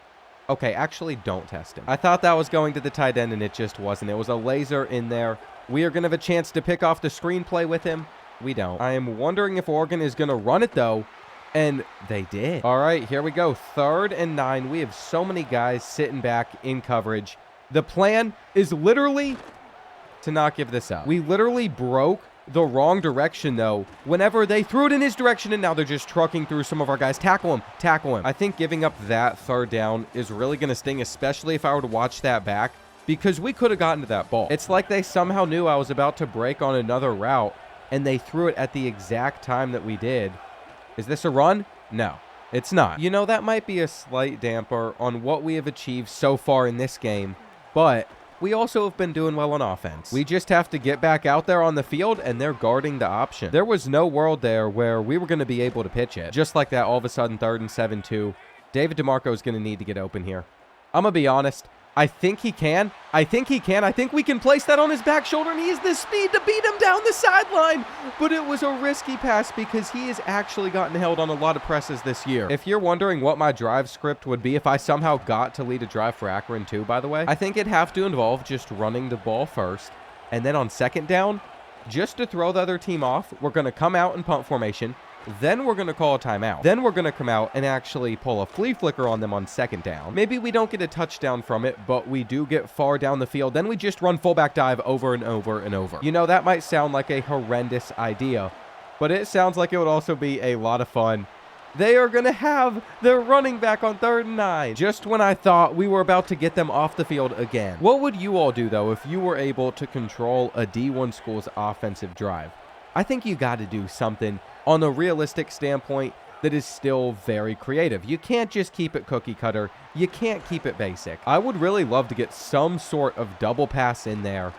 Okay, actually don't test him. I thought that was going to the tight end, and it just wasn't. It was a laser in there. We are going to have a chance to pick off the screenplay with him. We don't. I am wondering if Oregon is going to run it, though. And they did. All right, here we go. 3rd and 9. We have so many guys sitting back in coverage. The plan is literally to not give this up. We literally broke the wrong direction, though, whenever they threw it in his direction, and now they're just trucking through some of our guys. Tackle him. Tackle him. I think giving up that 3rd down is really going to sting, especially if I were to watch that back, because we could have gotten to that ball. It's like they somehow knew I was about to break on another route, and they threw it at the exact time that we did. Is this a run? No, it's not. You know, that might be a slight damper on what we have achieved so far in this game, but we also have been doing well on offense. We just have to get back out there on the field, and they're guarding the option. There was no world there where we were going to be able to pitch it. Just like that, all of a sudden, 3rd and 7-2. David DeMarco is going to need to get open here. I'm going to be honest. I think he can. I think we can place that on his back shoulder, and he has the speed to beat him down the sideline. But it was a risky pass because he has actually gotten held on a lot of presses this year. If you're wondering what my drive script would be if I somehow got to lead a drive for Akron too, by the way, I think it'd have to involve just running the ball first. And then on 2nd down, just to throw the other team off, we're going to come out in punt formation. Then we're going to call a timeout. Then we're going to come out and actually pull a flea flicker on them on 2nd down. Maybe we don't get a touchdown from it, but we do get far down the field. Then we just run fullback dive over and over and over. You know, that might sound like a horrendous idea, but it sounds like it would also be a lot of fun. They are going to have their running back on 3rd and 9, just when I thought we were about to get them off the field again. What would you all do, though, if you were able to control a D1 school's offensive drive? I think you got to do something on a realistic standpoint that is still very creative. You can't just keep it cookie cutter. You can't keep it basic. I would really love to get some sort of double pass in there.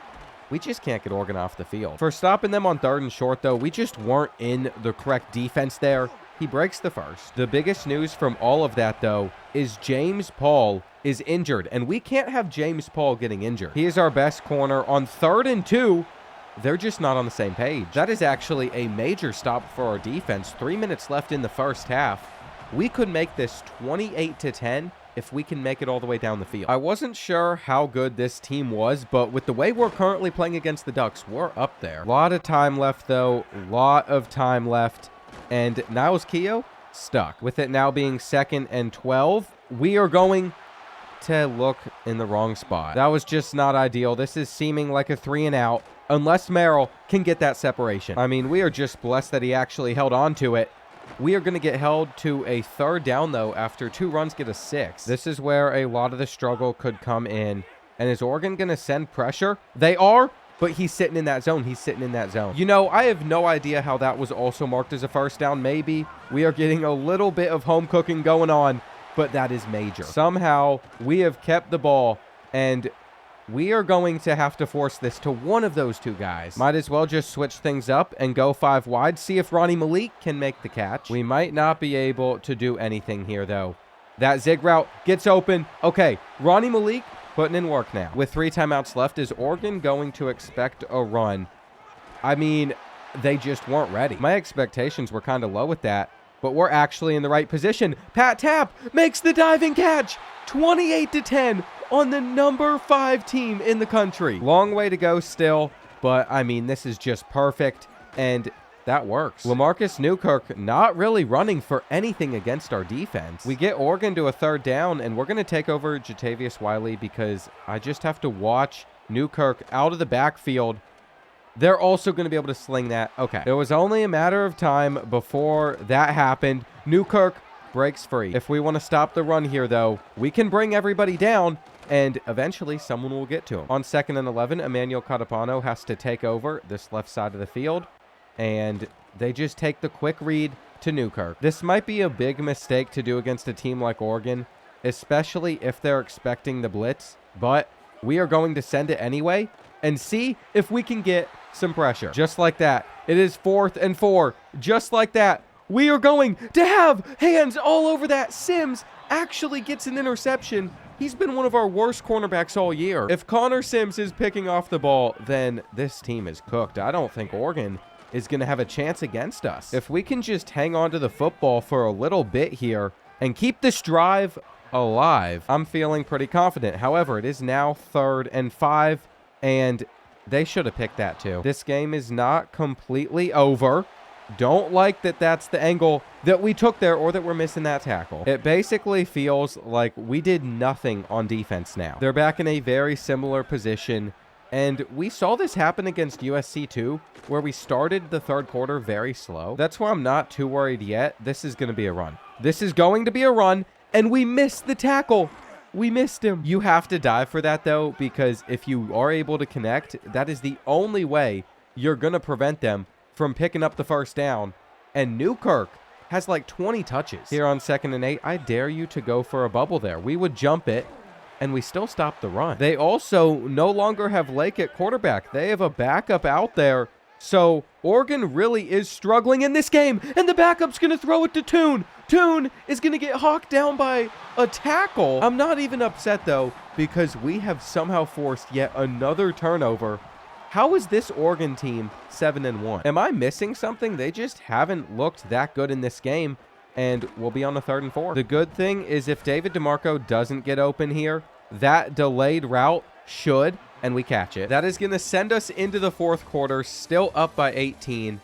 We just can't get Oregon off the field. For stopping them on 3rd and short, though, we just weren't in the correct defense there. He breaks the first. The biggest news from all of that, though, is James Paul is injured, and we can't have James Paul getting injured. He is our best corner on 3rd and 2. They're just not on the same page. That is actually a major stop for our defense. 3 minutes left in the first half. We could make this 28-10 if we can make it all the way down the field. I wasn't sure how good this team was, but with the way we're currently playing against the Ducks, we're up there. A lot of time left, though. Lot of time left. And Niles Keough stuck. With it now being 2nd and 12, we are going to look in the wrong spot. That was just not ideal. This is seeming like a 3 and out. Unless Merrill can get that separation. I mean, we are just blessed that he actually held on to it. We are going to get held to a 3rd down, though, after 2 runs get a 6. This is where a lot of the struggle could come in. And is Oregon going to send pressure? They are, but he's sitting in that zone. He's sitting in that zone. You know, I have no idea how that was also marked as a 1st down. Maybe we are getting a little bit of home cooking going on, but that is major. Somehow, we have kept the ball, and we are going to have to force this to one of those 2 guys. Might as well just switch things up and go 5 wide. See if Ronnie Malik can make the catch. We might not be able to do anything here, though. That zig route gets open. Okay, Ronnie Malik putting in work now. With 3 timeouts left, is Oregon going to expect a run? I mean, they just weren't ready. My expectations were kind of low with that, but we're actually in the right position. Pat Tapp makes the diving catch. 28-10 on the number 5 team in the country. Long way to go still, but I mean, this is just perfect, and that works. LaMarcus Newkirk not really running for anything against our defense. We get Oregon to a 3rd down, and we're going to take over Jatavius Wiley because I just have to watch Newkirk out of the backfield. They're also going to be able to sling that. Okay, it was only a matter of time before that happened. Newkirk breaks free. If we want to stop the run here, though, we can bring everybody down, and eventually someone will get to him. On 2nd and 11, Emmanuel Catapano has to take over this left side of the field, and they just take the quick read to Newkirk. This might be a big mistake to do against a team like Oregon, especially if they're expecting the blitz, but we are going to send it anyway and see if we can get some pressure. Just like that. It is 4th and 4. Just like that. We are going to have hands all over that. Sims actually gets an interception. He's been one of our worst cornerbacks all year. If Connor Sims is picking off the ball, then this team is cooked. I don't think Oregon is going to have a chance against us. If we can just hang on to the football for a little bit here and keep this drive alive, I'm feeling pretty confident. However, it is now 3rd and 5, and they should have picked that too. This game is not completely over. Don't like that that's the angle that we took there, or that we're missing that tackle. It basically feels like we did nothing on defense now. They're back in a very similar position, and we saw this happen against USC too, where we started the 3rd quarter very slow. That's why I'm not too worried yet. This is going to be a run. This is going to be a run, and we missed the tackle. We missed him. You have to dive for that, though, because if you are able to connect, that is the only way you're going to prevent them from picking up the first down. And Newkirk has like 20 touches. Here on 2nd and 8, I dare you to go for a bubble there. We would jump it, and we still stop the run. They also no longer have Lake at quarterback. They have a backup out there. So Oregon really is struggling in this game, and the backup's going to throw it to Toon. Toon is going to get hawked down by a tackle. I'm not even upset, though, because we have somehow forced yet another turnover. How is this Oregon team 7-1? Am I missing something? They just haven't looked that good in this game, and we'll be on the 3rd and 4. The good thing is if David DeMarco doesn't get open here, that delayed route should, and we catch it. That is going to send us into the 4th quarter, still up by 18.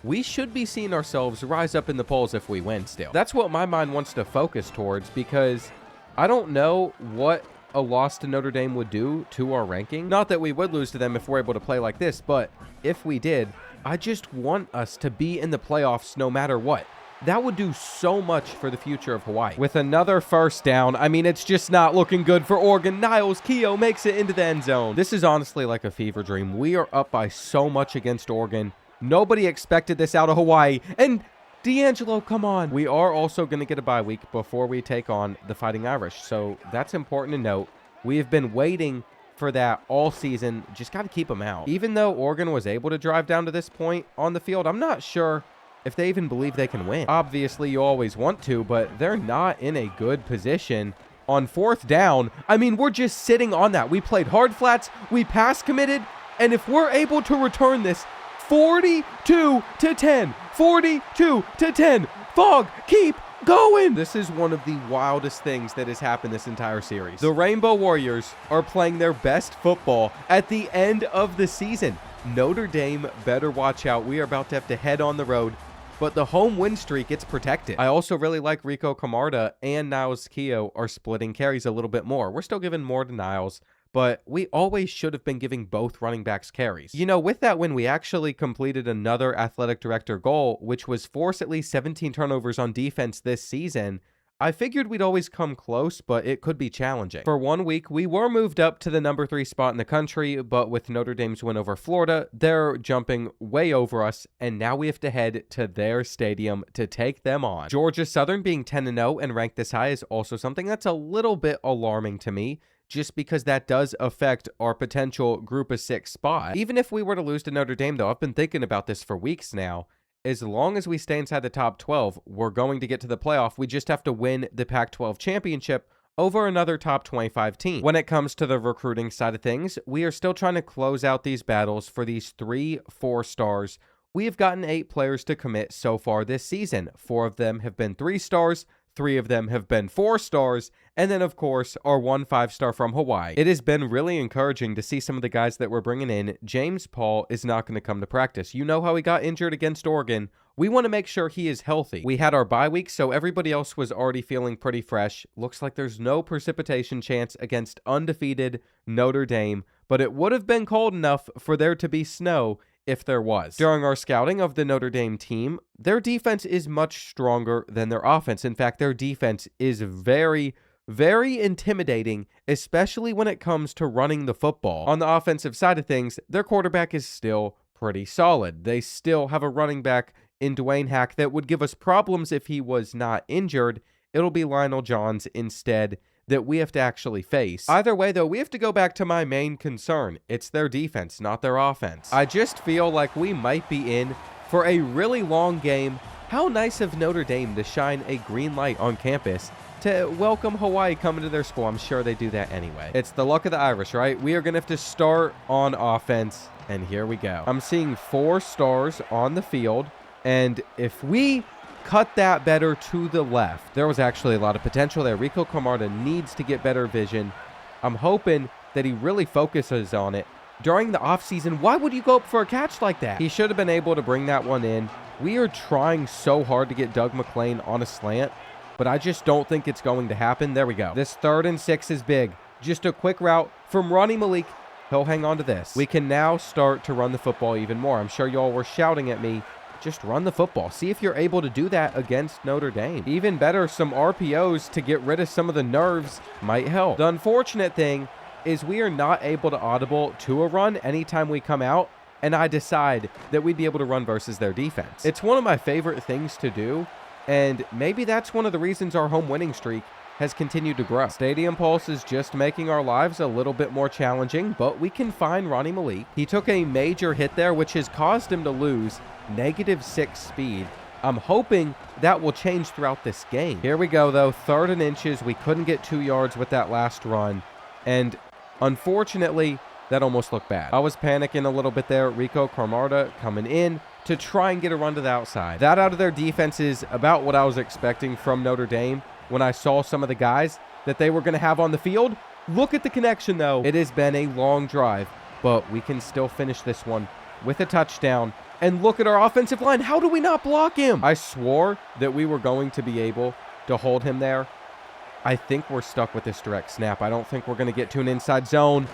We should be seeing ourselves rise up in the polls if we win still. That's what my mind wants to focus towards, because I don't know what a loss to Notre Dame would do to our ranking. Not that we would lose to them if we're able to play like this, but if we did, I just want us to be in the playoffs no matter what. That would do so much for the future of Hawaii. With another first down, I mean, it's just not looking good for Oregon. Niles Keough makes it into the end zone. This is honestly like a fever dream. We are up by so much against Oregon. Nobody expected this out of Hawaii. And D'Angelo, come on. We are also going to get a bye week before we take on the Fighting Irish. So that's important to note. We have been waiting for that all season. Just got to keep them out. Even though Oregon was able to drive down to this point on the field, I'm not sure if they even believe they can win. Obviously, you always want to, but they're not in a good position on 4th down. I mean, we're just sitting on that. We played hard flats, we pass committed, and if we're able to return this 42-10, 42-10, Fog, keep going. This is one of the wildest things that has happened this entire series. The Rainbow Warriors are playing their best football at the end of the season. Notre Dame better watch out. We are about to have to head on the road, but the home win streak gets protected. I also really like Rico Camarda and Niles Keough are splitting carries a little bit more. We're still giving more to Niles, but we always should have been giving both running backs carries. You know, with that win, we actually completed another athletic director goal, which was force at least 17 turnovers on defense this season. I figured we'd always come close, but it could be challenging. For 1 week, we were moved up to the number 3 spot in the country, but with Notre Dame's win over Florida, they're jumping way over us, and now we have to head to their stadium to take them on. Georgia Southern being 10-0 and ranked this high is also something that's a little bit alarming to me, just because that does affect our potential group of 6 spot. Even if we were to lose to Notre Dame, though, I've been thinking about this for weeks now. As long as we stay inside the top 12, we're going to get to the playoff. We just have to win the Pac-12 championship over another top 25 team. When it comes to the recruiting side of things, we are still trying to close out these battles for these 3 4-stars. We have gotten 8 players to commit so far this season. 4 of them have been 3 stars, 3 of them have been 4 stars, and then, of course, our 1 5-star from Hawaii. It has been really encouraging to see some of the guys that we're bringing in. James Paul is not going to come to practice. You know how he got injured against Oregon. We want to make sure he is healthy. We had our bye week, so everybody else was already feeling pretty fresh. Looks like there's no precipitation chance against undefeated Notre Dame, but it would have been cold enough for there to be snow if there was. During our scouting of the Notre Dame team, their defense is much stronger than their offense. In fact, their defense is very intimidating, especially when it comes to running the football. On the offensive side of things, their quarterback is still pretty solid. They still have a running back in Dwayne Hack that would give us problems if he was not injured. It'll be Lionel Johns instead that we have to actually face. Either way, though, we have to go back to my main concern. It's their defense, not their offense. I just feel like we might be in for a really long game. How nice of Notre Dame to shine a green light on campus to welcome Hawaii coming to their school. I'm sure they do that anyway. It's the luck of the Irish, right? We are going to have to start on offense, and here we go. I'm seeing 4 stars on the field, and if we cut that better to the left, there was actually a lot of potential there. Rico Camarda needs to get better vision. I'm hoping that he really focuses on it. During the offseason, why would you go up for a catch like that? He should have been able to bring that one in. We are trying so hard to get Doug McClain on a slant, but I just don't think it's going to happen. There we go. This 3rd and 6 is big. Just a quick route from Ronnie Malik. He'll hang on to this. We can now start to run the football even more. I'm sure y'all were shouting at me, just run the football. See if you're able to do that against Notre Dame. Even better, some RPOs to get rid of some of the nerves might help. The unfortunate thing is we are not able to audible to a run anytime we come out. and I decide that we'd be able to run versus their defense. It's one of my favorite things to do, and maybe that's one of the reasons our home winning streak has continued to grow. Stadium Pulse is just making our lives a little bit more challenging, but we can find Ronnie Malik. He took a major hit there, which has caused him to lose -6 speed. I'm hoping that will change throughout this game. Here we go, though. 3rd and inches. We couldn't get 2 yards with that last run, and unfortunately, that almost looked bad. I was panicking a little bit there. Rico Carmarda coming in to try and get a run to the outside. That out of their defense is about what I was expecting from Notre Dame when I saw some of the guys that they were going to have on the field. Look at the connection, though. It has been a long drive, but we can still finish this one with a touchdown. And look at our offensive line. How do we not block him? I swore that we were going to be able to hold him there. I think we're stuck with this direct snap. I don't think we're going to get to an inside zone.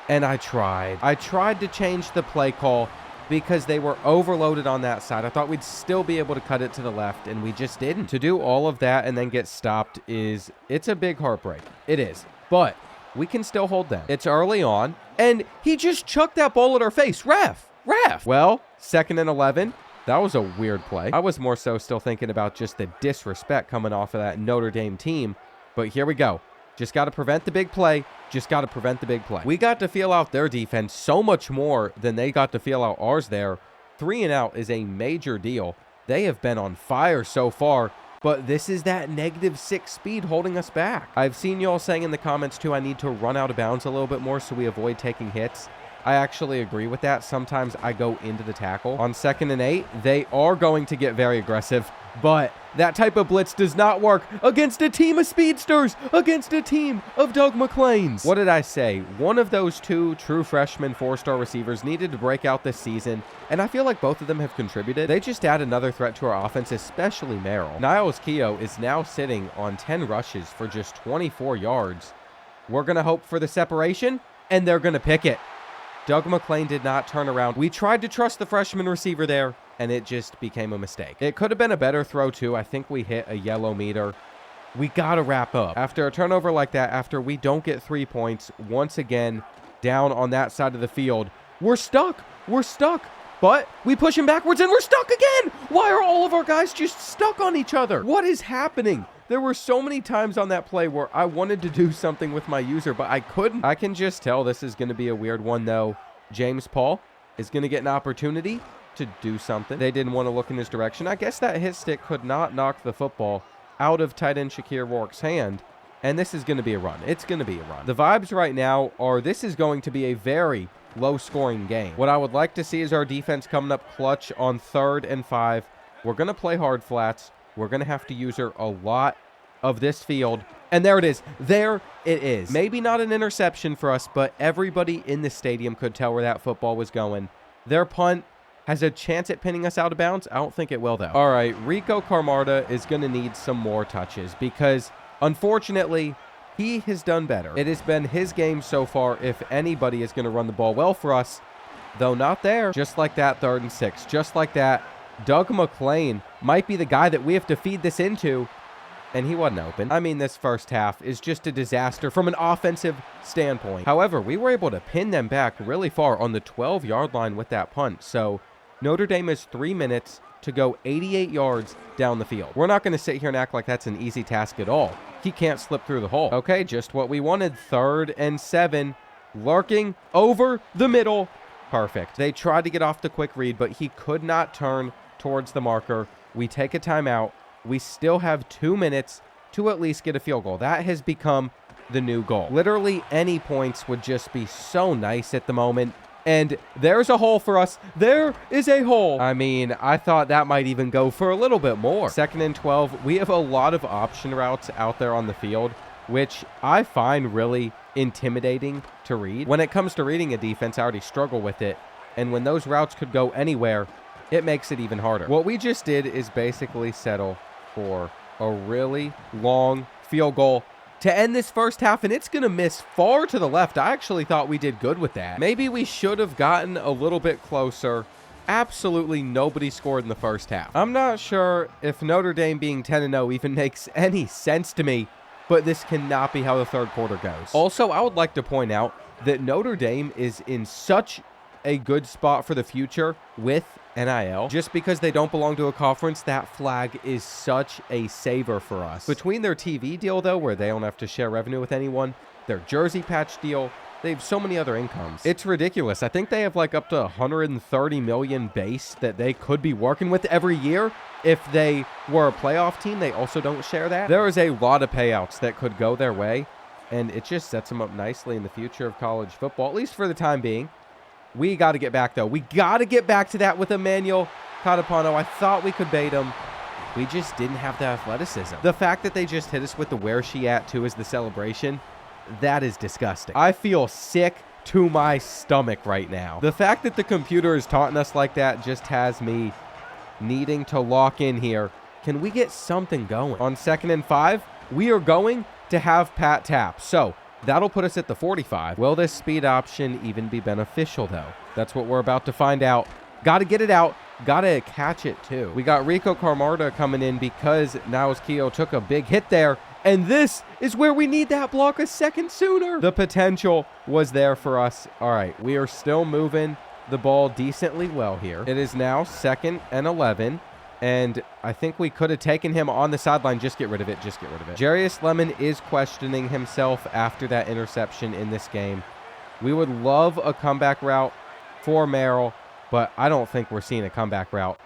And I tried. I tried to change the play call because they were overloaded on that side. I thought we'd still be able to cut it to the left, and we just didn't. To do all of that and then get stopped it's a big heartbreak. It is. But we can still hold them. It's early on, and he just chucked that ball at our face. Ref! Well, 2nd and 11. That was a weird play. I was more so still thinking about just the disrespect coming off of that Notre Dame team. But here we go. Just got to prevent the big play. We got to feel out their defense so much more than they got to feel out ours there. 3 and out is a major deal. They have been on fire so far, but this is that -6 speed holding us back. I've seen y'all saying in the comments too, I need to run out of bounds a little bit more so we avoid taking hits. I actually agree with that. Sometimes I go into the tackle. On 2nd and 8, they are going to get very aggressive, but that type of blitz does not work against a team of speedsters, against a team of Doug McClains. What did I say? One of those 2 true freshman 4-star receivers needed to break out this season, and I feel like both of them have contributed. They just add another threat to our offense, especially Merrill. Niles Keough is now sitting on 10 rushes for just 24 yards. We're going to hope for the separation, and they're going to pick it. Doug McClain did not turn around. We tried to trust the freshman receiver there, and it just became a mistake. It could have been a better throw, too. I think we hit a yellow meter. We got to wrap up. After a turnover like that, after we don't get 3 points, once again, down on that side of the field, we're stuck. But we push him backwards, and we're stuck again. Why are all of our guys just stuck on each other? What is happening? There were so many times on that play where I wanted to do something with my user, but I couldn't. I can just tell this is going to be a weird one, though. James Paul is going to get an opportunity to do something. They didn't want to look in his direction. I guess that hit stick could not knock the football out of tight end Shakir Rourke's hand, and this is going to be a run. It's going to be a run. The vibes right now are this is going to be a very low-scoring game. What I would like to see is our defense coming up clutch on 3rd and 5. We're going to play hard flats. We're going to have to use her a lot of this field. And there it is. There it is. Maybe not an interception for us, but everybody in the stadium could tell where that football was going. Their punt has a chance at pinning us out of bounds. I don't think it will, though. All right, Rico Carmarda is going to need some more touches because, unfortunately, he has done better. It has been his game so far if anybody is going to run the ball well for us, though not there. Just like that, 3rd and 6. Just like that. Doug McClain might be the guy that we have to feed this into, and he wasn't open. I mean, this first half is just a disaster from an offensive standpoint. However, we were able to pin them back really far on the 12-yard line with that punt, so Notre Dame has 3 minutes to go 88 yards down the field. We're not going to sit here and act like that's an easy task at all. He can't slip through the hole. Okay, just what we wanted. 3rd and 7, lurking over the middle. Perfect. They tried to get off the quick read, but he could not turn towards the marker. We take a timeout. We still have 2 minutes to at least get a field goal. That has become the new goal. Literally any points would just be so nice at the moment. And there's a hole for us. There is a hole. I mean, I thought that might even go for a little bit more. 2nd and 12. We have a lot of option routes out there on the field, which I find really intimidating to read. When it comes to reading a defense, I already struggle with it. And when those routes could go anywhere, it makes it even harder. What we just did is basically settle for a really long field goal to end this first half, and it's going to miss far to the left. I actually thought we did good with that. Maybe we should have gotten a little bit closer. Absolutely nobody scored in the first half. I'm not sure if Notre Dame being 10-0 even makes any sense to me, but this cannot be how the third quarter goes. Also, I would like to point out that Notre Dame is in such a good spot for the future with NIL. Just because they don't belong to a conference, that flag is such a saver for us. Between their TV deal, though, where they don't have to share revenue with anyone, their jersey patch deal, they have so many other incomes. It's ridiculous. I think they have like up to 130 million base that they could be working with every year. If they were a playoff team, they also don't share that. There is a lot of payouts that could go their way, and it just sets them up nicely in the future of college football, at least for the time being. We got to get back, though. We got to get back to that with Emmanuel Catapano. I thought we could bait him. We just didn't have the athleticism. The fact that they just hit us with the where she at, too, as the celebration, that is disgusting. I feel sick to my stomach right now. The fact that the computer is taunting us like that just has me needing to lock in here. Can we get something going? On 2nd and 5, we are going to have Pat tap. So that'll put us at the 45. Will this speed option even be beneficial, though? That's what we're about to find out. Got to get it out. Got to catch it, too. We got Rico Carmarda coming in because Naus Keogh took a big hit there. And this is where we need that block a second sooner. The potential was there for us. All right, we are still moving the ball decently well here. It is now 2nd and 11. And I think we could have taken him on the sideline. Just get rid of it. Just get rid of it. Jarius Lemon is questioning himself after that interception in this game. We would love a comeback route for Merrill, but I don't think we're seeing a comeback route.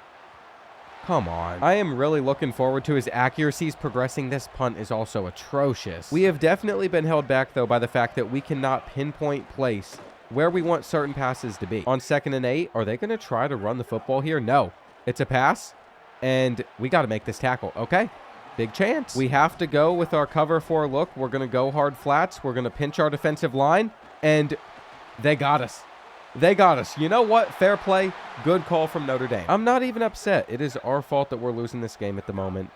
Come on. I am really looking forward to his accuracies progressing. This punt is also atrocious. We have definitely been held back, though, by the fact that we cannot pinpoint place where we want certain passes to be. On 2nd and 8, are they going to try to run the football here? No. It's a pass, and we got to make this tackle. Okay. Big chance. We have to go with our cover 4 look. We're going to go hard flats. We're going to pinch our defensive line, and they got us. They got us. You know what? Fair play. Good call from Notre Dame. I'm not even upset. It is our fault that we're losing this game at the moment.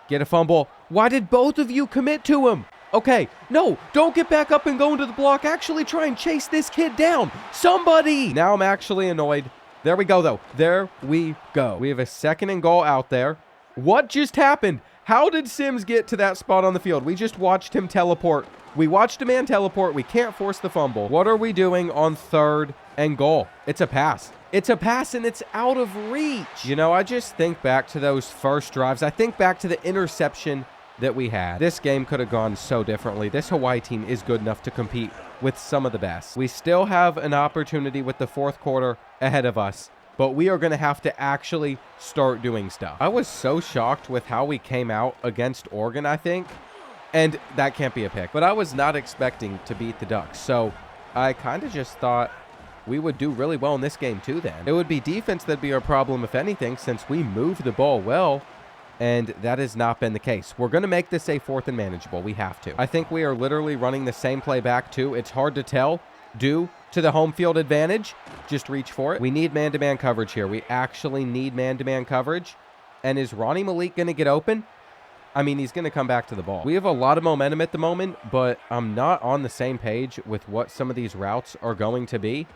Get a fumble. Why did both of you commit to him? Okay. No, don't get back up and go into the block. Actually try and chase this kid down. Somebody. Now I'm actually annoyed. There we go, though. There we go. We have a 2nd and goal out there. What just happened? How did Sims get to that spot on the field? We just watched him teleport. We watched a man teleport. We can't force the fumble. What are we doing on 3rd and goal? It's a pass. It's a pass, and it's out of reach. You know, I just think back to those first drives. I think back to the interception that we had. This game could have gone so differently. This Hawaii team is good enough to compete with some of the best. We still have an opportunity with the 4th quarter ahead of us, but we are going to have to actually start doing stuff. I was so shocked with how we came out against Oregon, I think. And that can't be a pick. But I was not expecting to beat the Ducks. So I kind of just thought we would do really well in this game too then. It would be defense that'd be our problem, if anything, since we moved the ball well. And that has not been the case. We're going to make this a 4th and manageable. We have to. I think we are literally running the same play back too. It's hard to tell due to the home field advantage. Just reach for it. We need man-to-man coverage here. We actually need man-to-man coverage. And is Ronnie Malik going to get open? I mean, he's going to come back to the ball. We have a lot of momentum at the moment, but I'm not on the same page with what some of these routes are going to be.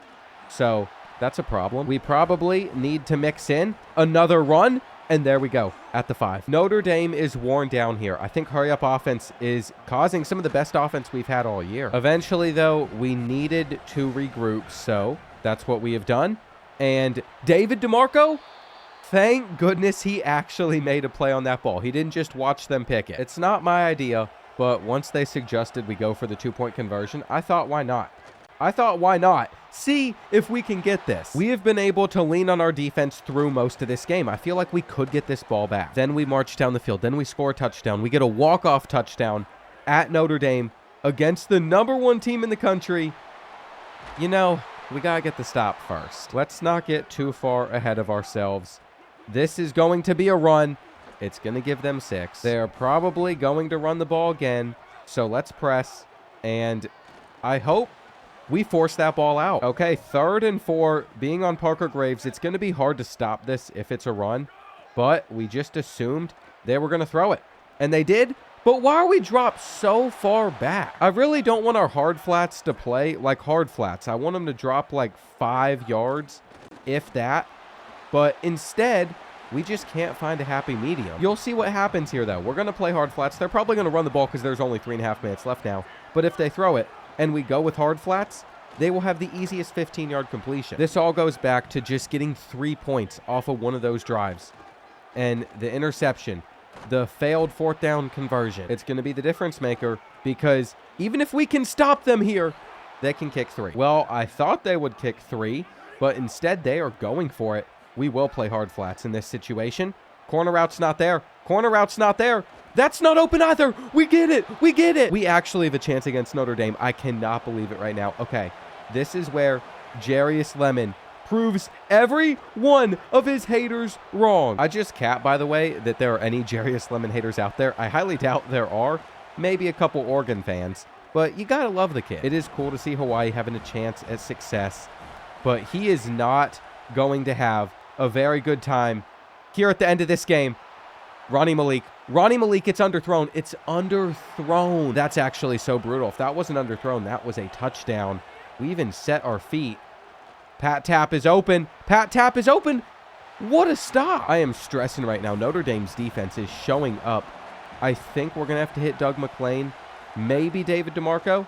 So that's a problem. We probably need to mix in another run, and there we go at the 5. Notre Dame is worn down here. I think hurry-up offense is causing some of the best offense we've had all year. Eventually, though, we needed to regroup, so that's what we have done. And David DeMarco, thank goodness he actually made a play on that ball. He didn't just watch them pick it. It's not my idea, but once they suggested we go for the 2-point conversion, I thought, why not? Why not? See if we can get this. We have been able to lean on our defense through most of this game. I feel like we could get this ball back. Then we march down the field. Then we score a touchdown. We get a walk-off touchdown at Notre Dame against the #1 team in the country. You know, we got to get the stop first. Let's not get too far ahead of ourselves. This is going to be a run. It's going to give them 6. They're probably going to run the ball again. So let's press. And I hope we force that ball out. Okay, 3rd and 4. Being on Parker Graves, it's going to be hard to stop this if it's a run. But we just assumed they were going to throw it. And they did. But why are we dropped so far back? I really don't want our hard flats to play like hard flats. I want them to drop like 5 yards, if that. But instead, we just can't find a happy medium. You'll see what happens here, though. We're going to play hard flats. They're probably going to run the ball because there's only 3.5 minutes left now. But if they throw it and we go with hard flats, they will have the easiest 15-yard completion. This all goes back to just getting 3 points off of one of those drives. And the interception, the failed fourth down conversion, it's going to be the difference maker, because even if we can stop them here, they can kick 3. Well, I thought they would kick 3, but instead they are going for it. We will play hard flats in this situation. Corner route's not there. Corner route's not there. That's not open either. We get it. We get it. We actually have a chance against Notre Dame. I cannot believe it right now. Okay, this is where Jarius Lemon proves every one of his haters wrong. I just cap, by the way, that there are any Jarius Lemon haters out there. I highly doubt there are. Maybe a couple Oregon fans, but you gotta love the kid. It is cool to see Hawaii having a chance at success, but he is not going to have a very good time here at the end of this game. Ronnie Malik, it's underthrown. It's underthrown. That's actually so brutal. If that wasn't underthrown, that was a touchdown. We even set our feet. Pat Tap is open. Pat Tap is open. What a stop. I am stressing right now. Notre Dame's defense is showing up. I think we're going to have to hit Doug McClain. Maybe David DeMarco.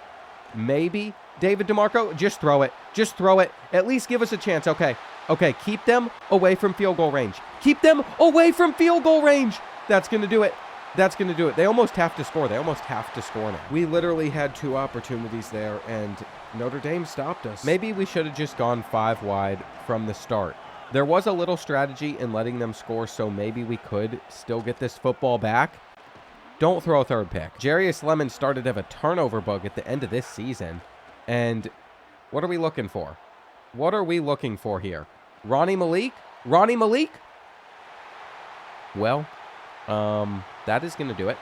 Maybe David DeMarco. Just throw it. Just throw it. At least give us a chance. Okay. Okay, keep them away from field goal range. Keep them away from field goal range. That's going to do it. That's going to do it. They almost have to score. They almost have to score now. We literally had 2 opportunities there, and Notre Dame stopped us. Maybe we should have just gone 5 wide from the start. There was a little strategy in letting them score, so maybe we could still get this football back. Don't throw a third pick. Jarius Lemon started to have a turnover bug at the end of this season, and what are we looking for? What are we looking for here? Ronnie Malik? Ronnie Malik? Well, that is going to do it.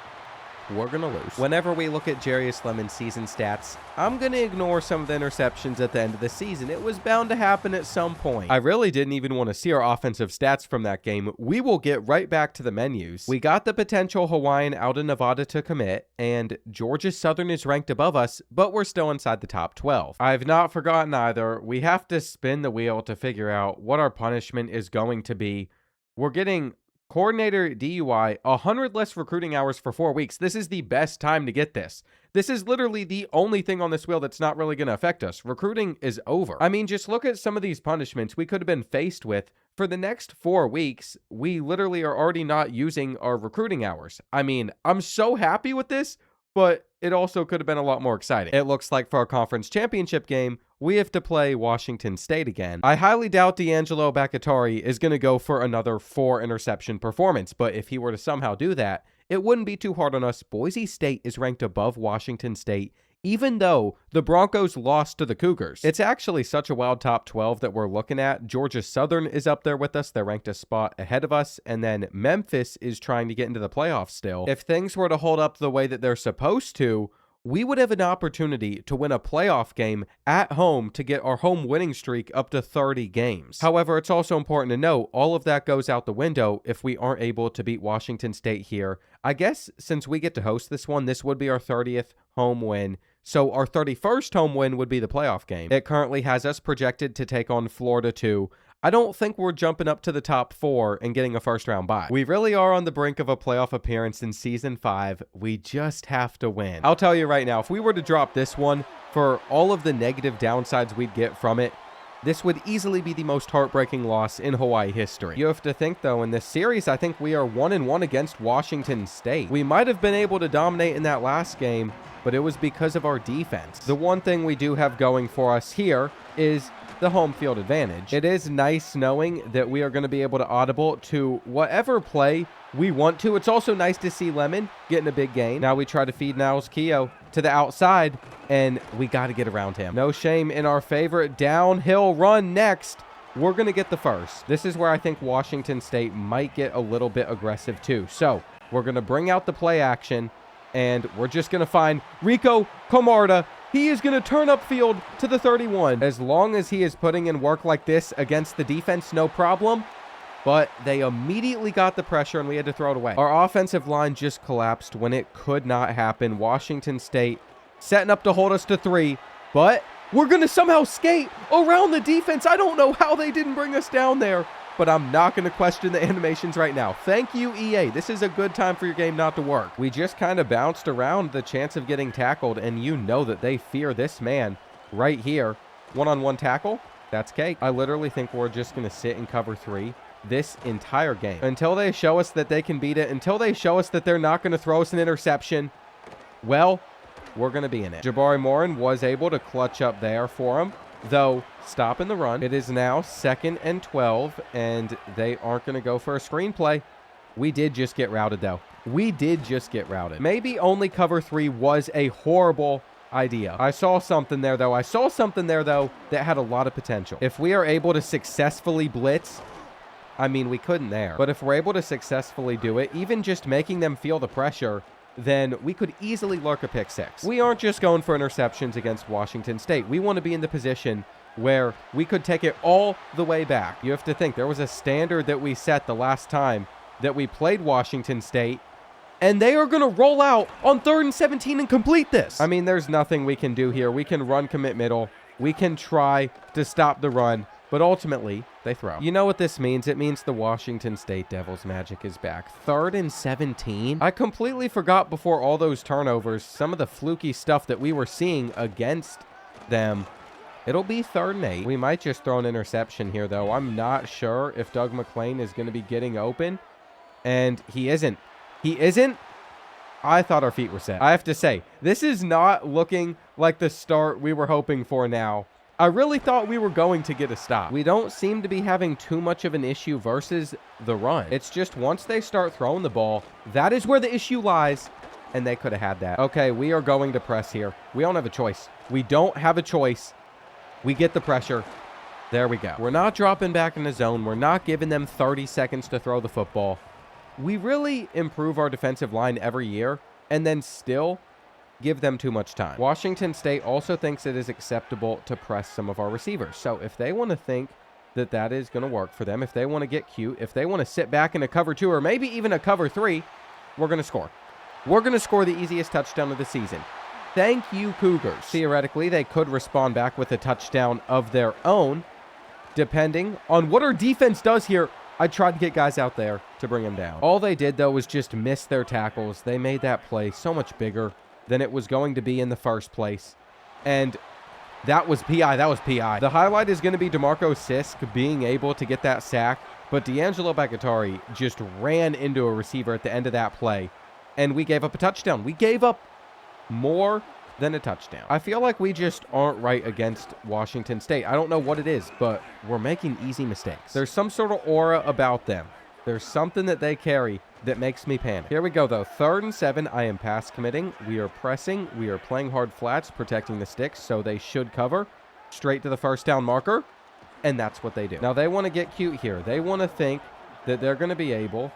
We're going to lose. Whenever we look at Jarius Lemon's season stats, I'm going to ignore some of the interceptions at the end of the season. It was bound to happen at some point. I really didn't even want to see our offensive stats from that game. We will get right back to the menus. We got the potential Hawaiian out of Nevada to commit, and Georgia Southern is ranked above us, but we're still inside the top 12. I've not forgotten either. We have to spin the wheel to figure out what our punishment is going to be. We're getting coordinator DUI, 100 less recruiting hours for 4 weeks. This is the best time to get this. This is literally the only thing on this wheel that's not really going to affect us. Recruiting is over. I mean, just look at some of these punishments we could have been faced with. For the next 4 weeks, we literally are already not using our recruiting hours. I mean, I'm so happy with this, but it also could have been a lot more exciting. It looks like for our conference championship game, we have to play Washington State again. I highly doubt D'Angelo Bakatari is going to go for another 4 interception performance, but if he were to somehow do that, it wouldn't be too hard on us. Boise State is ranked above Washington State, even though the Broncos lost to the Cougars. It's actually such a wild top 12 that we're looking at. Georgia Southern is up there with us. They're ranked a spot ahead of us. And then Memphis is trying to get into the playoffs still. If things were to hold up the way that they're supposed to, we would have an opportunity to win a playoff game at home to get our home winning streak up to 30 games. However, it's also important to note all of that goes out the window if we aren't able to beat Washington State here. I guess since we get to host this one, this would be our 30th home win. So our 31st home win would be the playoff game. It currently has us projected to take on Florida 2. I don't think we're jumping up to the top 4 and getting a first round bye. We really are on the brink of a playoff appearance in season 5. We just have to win. I'll tell you right now, if we were to drop this one, for all of the negative downsides we'd get from it, this would easily be the most heartbreaking loss in Hawaii history. You have to think, though, in this series, I think we are 1-1 against Washington State. We might have been able to dominate in that last game, but it was because of our defense. The one thing we do have going for us here is the home field advantage. It is nice knowing that we are going to be able to audible to whatever play we want to. It's also nice to see Lemon getting a big gain. Now we try to feed Niles Keough to the outside, and we got to get around him. No shame in our favorite downhill run next. We're going to get the first. This is where I think Washington State might get a little bit aggressive too. So we're going to bring out the play action, and we're just going to find Rico Camarda. He is going to turn upfield to the 31. As long as he is putting in work like this against the defense, no problem. But they immediately got the pressure, and we had to throw it away. Our offensive line just collapsed when it could not happen. Washington State setting up to hold us to 3. But we're going to somehow skate around the defense. I don't know how they didn't bring us down there, but I'm not going to question the animations right now. Thank you, EA. This is a good time for your game not to work. We just kind of bounced around the chance of getting tackled, and you know that they fear this man right here. One-on-one tackle. That's cake. I literally think we're just going to sit and cover 3 this entire game until they show us that they can beat it, until they show us that they're not going to throw us an interception. Well, we're going to be in it. Jabari Morin was able to clutch up there for him, though stopping the run. It is now 2nd and 12, and they aren't going to go for a screenplay. We did just get routed, though. We did just get routed. Maybe only cover 3 was a horrible idea. I saw something there, though. That had a lot of potential. If we are able to successfully blitz, I mean, we couldn't there. But if we're able to successfully do it, even just making them feel the pressure, then we could easily lurk a pick 6. We aren't just going for interceptions against Washington State. We want to be in the position where we could take it all the way back. You have to think, there was a standard that we set the last time that we played Washington State, and they are going to roll out on 3rd and 17 and complete this. I mean, there's nothing we can do here. We can run commit middle. We can try to stop the run, but ultimately, they throw. You know what this means? It means the Washington State Devils magic is back. 3rd and 17. I completely forgot before all those turnovers, some of the fluky stuff that we were seeing against them. It'll be 3rd and 8. We might just throw an interception here, though. I'm not sure if Doug McClain is going to be getting open, and he isn't. He isn't? I thought our feet were set. I have to say, this is not looking like the start we were hoping for now. I really thought we were going to get a stop. We don't seem to be having too much of an issue versus the run. It's just once they start throwing the ball, that is where the issue lies, and they could have had that. Okay, we are going to press here. We don't have a choice. We don't have a choice. We get the pressure. There we go. We're not dropping back in the zone. We're not giving them 30 seconds to throw the football. We really improve our defensive line every year and then still give them too much time. Washington State also thinks it is acceptable to press some of our receivers. So if they want to think that that is going to work for them, if they want to get cute, if they want to sit back in a cover 2 or maybe even a cover 3, we're going to score. We're going to score the easiest touchdown of the season. Thank you, Cougars. Theoretically, they could respond back with a touchdown of their own, depending on what our defense does here. I tried to get guys out there to bring them down. All they did, though, was just miss their tackles. They made that play so much bigger than it was going to be in the first place. And that was PI. That was PI. The highlight is going to be DeMarco Sisk being able to get that sack, but D'Angelo Bagatari just ran into a receiver at the end of that play, and we gave up a touchdown. We gave up more than a touchdown. I feel like we just aren't right against Washington State. I don't know what it is, but we're making easy mistakes. There's some sort of aura about them. There's something that they carry that makes me panic. Here we go, though. 3rd and 7. I am pass committing. We are pressing. We are playing hard flats, protecting the sticks, so they should cover. Straight to the first down marker, and that's what they do. Now, they want to get cute here. They want to think that they're going to be able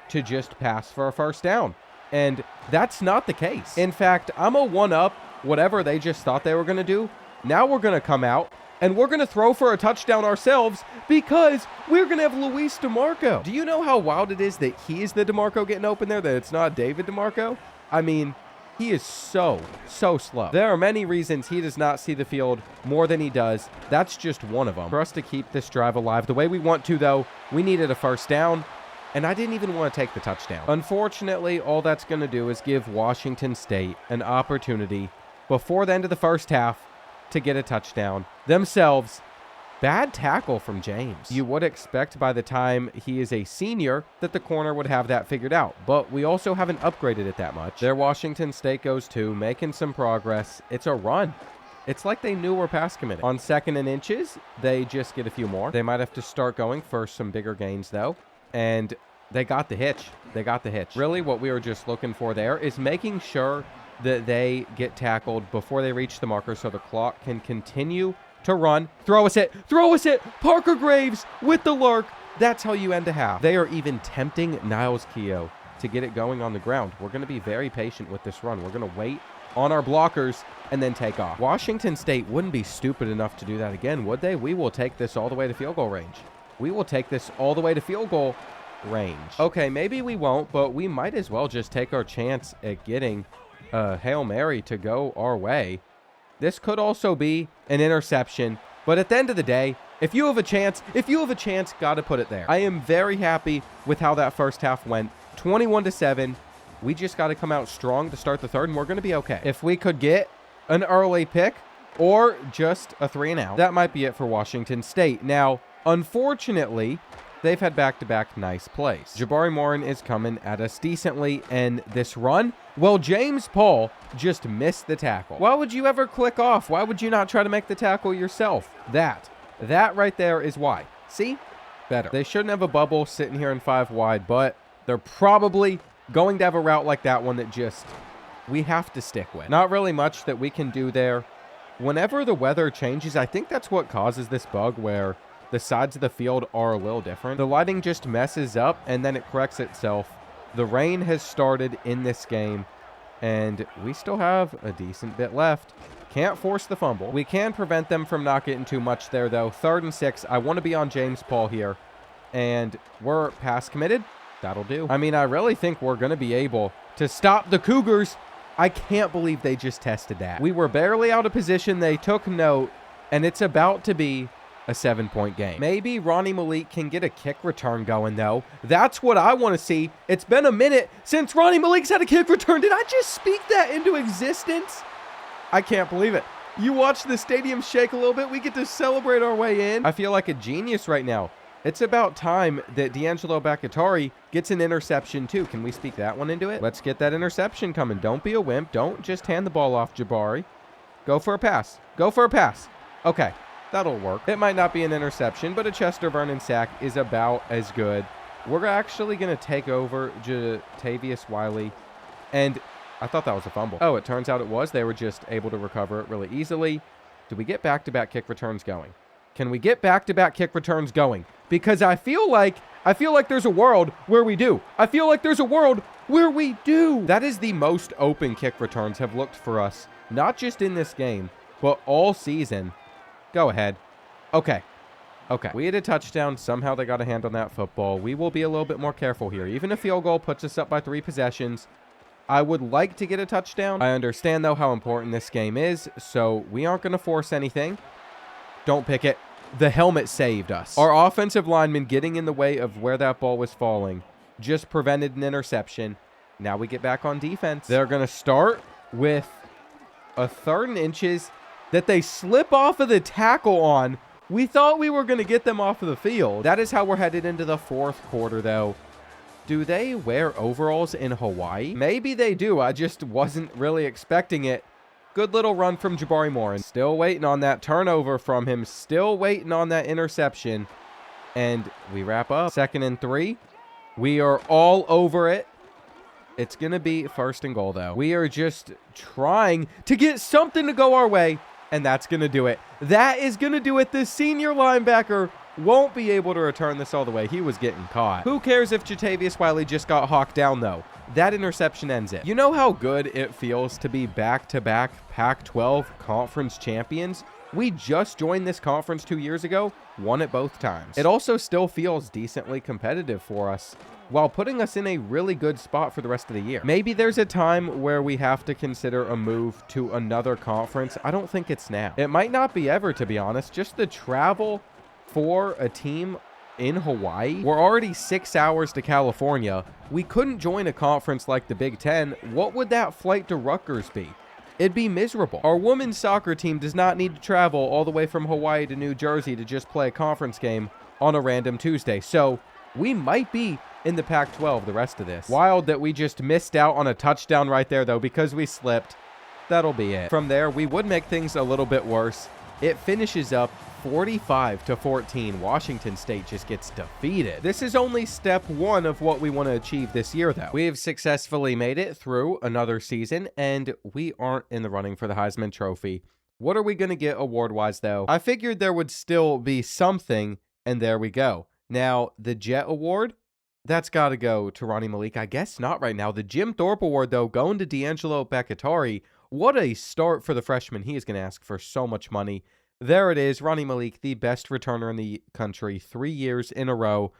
to just pass for a first down, and that's not the case. In fact, I'm a one-up whatever they just thought they were going to do. Now we're going to come out and we're going to throw for a touchdown ourselves because we're going to have Luis DeMarco. Do you know how wild it is that he is the DeMarco getting open there, that it's not David DeMarco? I mean, he is so slow. There are many reasons he does not see the field more than he does. That's just one of them. For us to keep this drive alive the way we want to, though, we needed a first down. And I didn't even want to take the touchdown. Unfortunately, all that's going to do is give Washington State an opportunity before the end of the first half to get a touchdown themselves. Bad tackle from James. You would expect by the time he is a senior that the corner would have that figured out, but we also haven't upgraded it that much. There Washington State goes to, making some progress. It's a run. It's like they knew we're pass committing. On 2nd and inches, they just get a few more. They might have to start going for some bigger gains, though. And they got the hitch. They got the hitch. Really, what we were just looking for there is making sure that they get tackled before they reach the marker so the clock can continue to run. Throw us it. Throw us it. Parker Graves with the lurk. That's how you end a half. They are even tempting Niles Keough to get it going on the ground. We're going to be very patient with this run. We're going to wait on our blockers and then take off. Washington State wouldn't be stupid enough to do that again, would they? We will take this all the way to field goal range. We will take this all the way to field goal range. Okay, maybe we won't, but we might as well just take our chance at getting a Hail Mary to go our way. This could also be an interception, but at the end of the day, if you have a chance, got to put it there. I am very happy with how that first half went. 21-7. We just got to come out strong to start the third, and we're going to be okay. If we could get an early pick, or just a 3 and out. That might be it for Washington State. Now, unfortunately, they've had back-to-back nice plays. Jabari Morin is coming at us decently, and this run, well, James Paul just missed the tackle. Why would you ever click off? Why would you not try to make the tackle yourself? That right there is why. See? Better. They shouldn't have a bubble sitting here in 5 wide, but they're probably going to have a route like that one that just we have to stick with. Not really much that we can do there. Whenever the weather changes, I think that's what causes this bug where the sides of the field are a little different. The lighting just messes up and then it corrects itself. The rain has started in this game and we still have a decent bit left. Can't force the fumble. We can prevent them from not getting too much there, though. 3rd and 6. I want to be on James Paul here. And we're pass committed. That'll do. I mean, I really think we're going to be able to stop the Cougars. I can't believe they just tested that. We were barely out of position. They took note. And it's about to be a 7-point game. Maybe Ronnie Malik can get a kick return going, though. That's what I want to see. It's been a minute since Ronnie Malik's had a kick return. Did I just speak that into existence? I can't believe it. You watch the stadium shake a little bit. We get to celebrate our way in. I feel like a genius right now. It's about time that D'Angelo Bakatari gets an interception too. Can we speak that one into it? Let's get that interception coming. Don't be a wimp. Don't just hand the ball off, Jabari. Go for a pass. Go for a pass. Okay, that'll work. It might not be an interception, but a Chester Vernon sack is about as good. We're actually going to take over Jatavius Wiley, and I thought that was a fumble. Oh, it turns out it was. They were just able to recover it really easily. Do we get back-to-back kick returns going? Can we get back-to-back kick returns going? Because I feel like there's a world where we do. I feel like there's a world where we do. That is the most open kick returns have looked for us, not just in this game, but all season. Go ahead. Okay. Okay. We had a touchdown. Somehow they got a hand on that football. We will be a little bit more careful here. Even a field goal puts us up by 3 possessions. I would like to get a touchdown. I understand, though, how important this game is, so we aren't going to force anything. Don't pick it. The helmet saved us. Our offensive lineman getting in the way of where that ball was falling just prevented an interception. Now we get back on defense. They're going to start with a 3rd and inches that they slip off of the tackle on. We thought we were going to get them off of the field. That is how we're headed into the 4th quarter, though. Do they wear overalls in Hawaii? Maybe they do. I just wasn't really expecting it. Good little run from Jabari Morin. Still waiting on that turnover from him. Still waiting on that interception. And we wrap up. 2nd and 3. We are all over it. It's going to be 1st and goal, though. We are just trying to get something to go our way. And that's going to do it. That is going to do it. The senior linebacker won't be able to return this all the way. He was getting caught. Who cares if Jatavius Wiley just got hawked down, though? That interception ends it. You know how good it feels to be back-to-back Pac-12 conference champions? We just joined this conference 2 years ago, won it both times. It also still feels decently competitive for us, while putting us in a really good spot for the rest of the year. Maybe there's a time where we have to consider a move to another conference. I don't think it's now. It might not be ever, to be honest. Just the travel for a team in Hawaii. We're already 6 hours to California. We couldn't join a conference like the Big Ten. What would that flight to Rutgers be? It'd be miserable. Our women's soccer team does not need to travel all the way from Hawaii to New Jersey to just play a conference game on a random Tuesday. So we might be in the Pac-12 the rest of this. Wild that we just missed out on a touchdown right there, though, because we slipped. That'll be it. From there, we would make things a little bit worse. It finishes up 45-14. Washington State just gets defeated. This is only step 1 of what we want to achieve this year, though. We have successfully made it through another season, and we aren't in the running for the Heisman Trophy. What are we going to get award-wise, though? I figured there would still be something, and there we go. Now, the Jet Award, that's got to go to Ronnie Malik. I guess not right now. The Jim Thorpe Award, though, going to D'Angelo Bakatari. What a start for the freshman. He is going to ask for so much money. There it is. Ronnie Malik, the best returner in the country, 3 years in a row.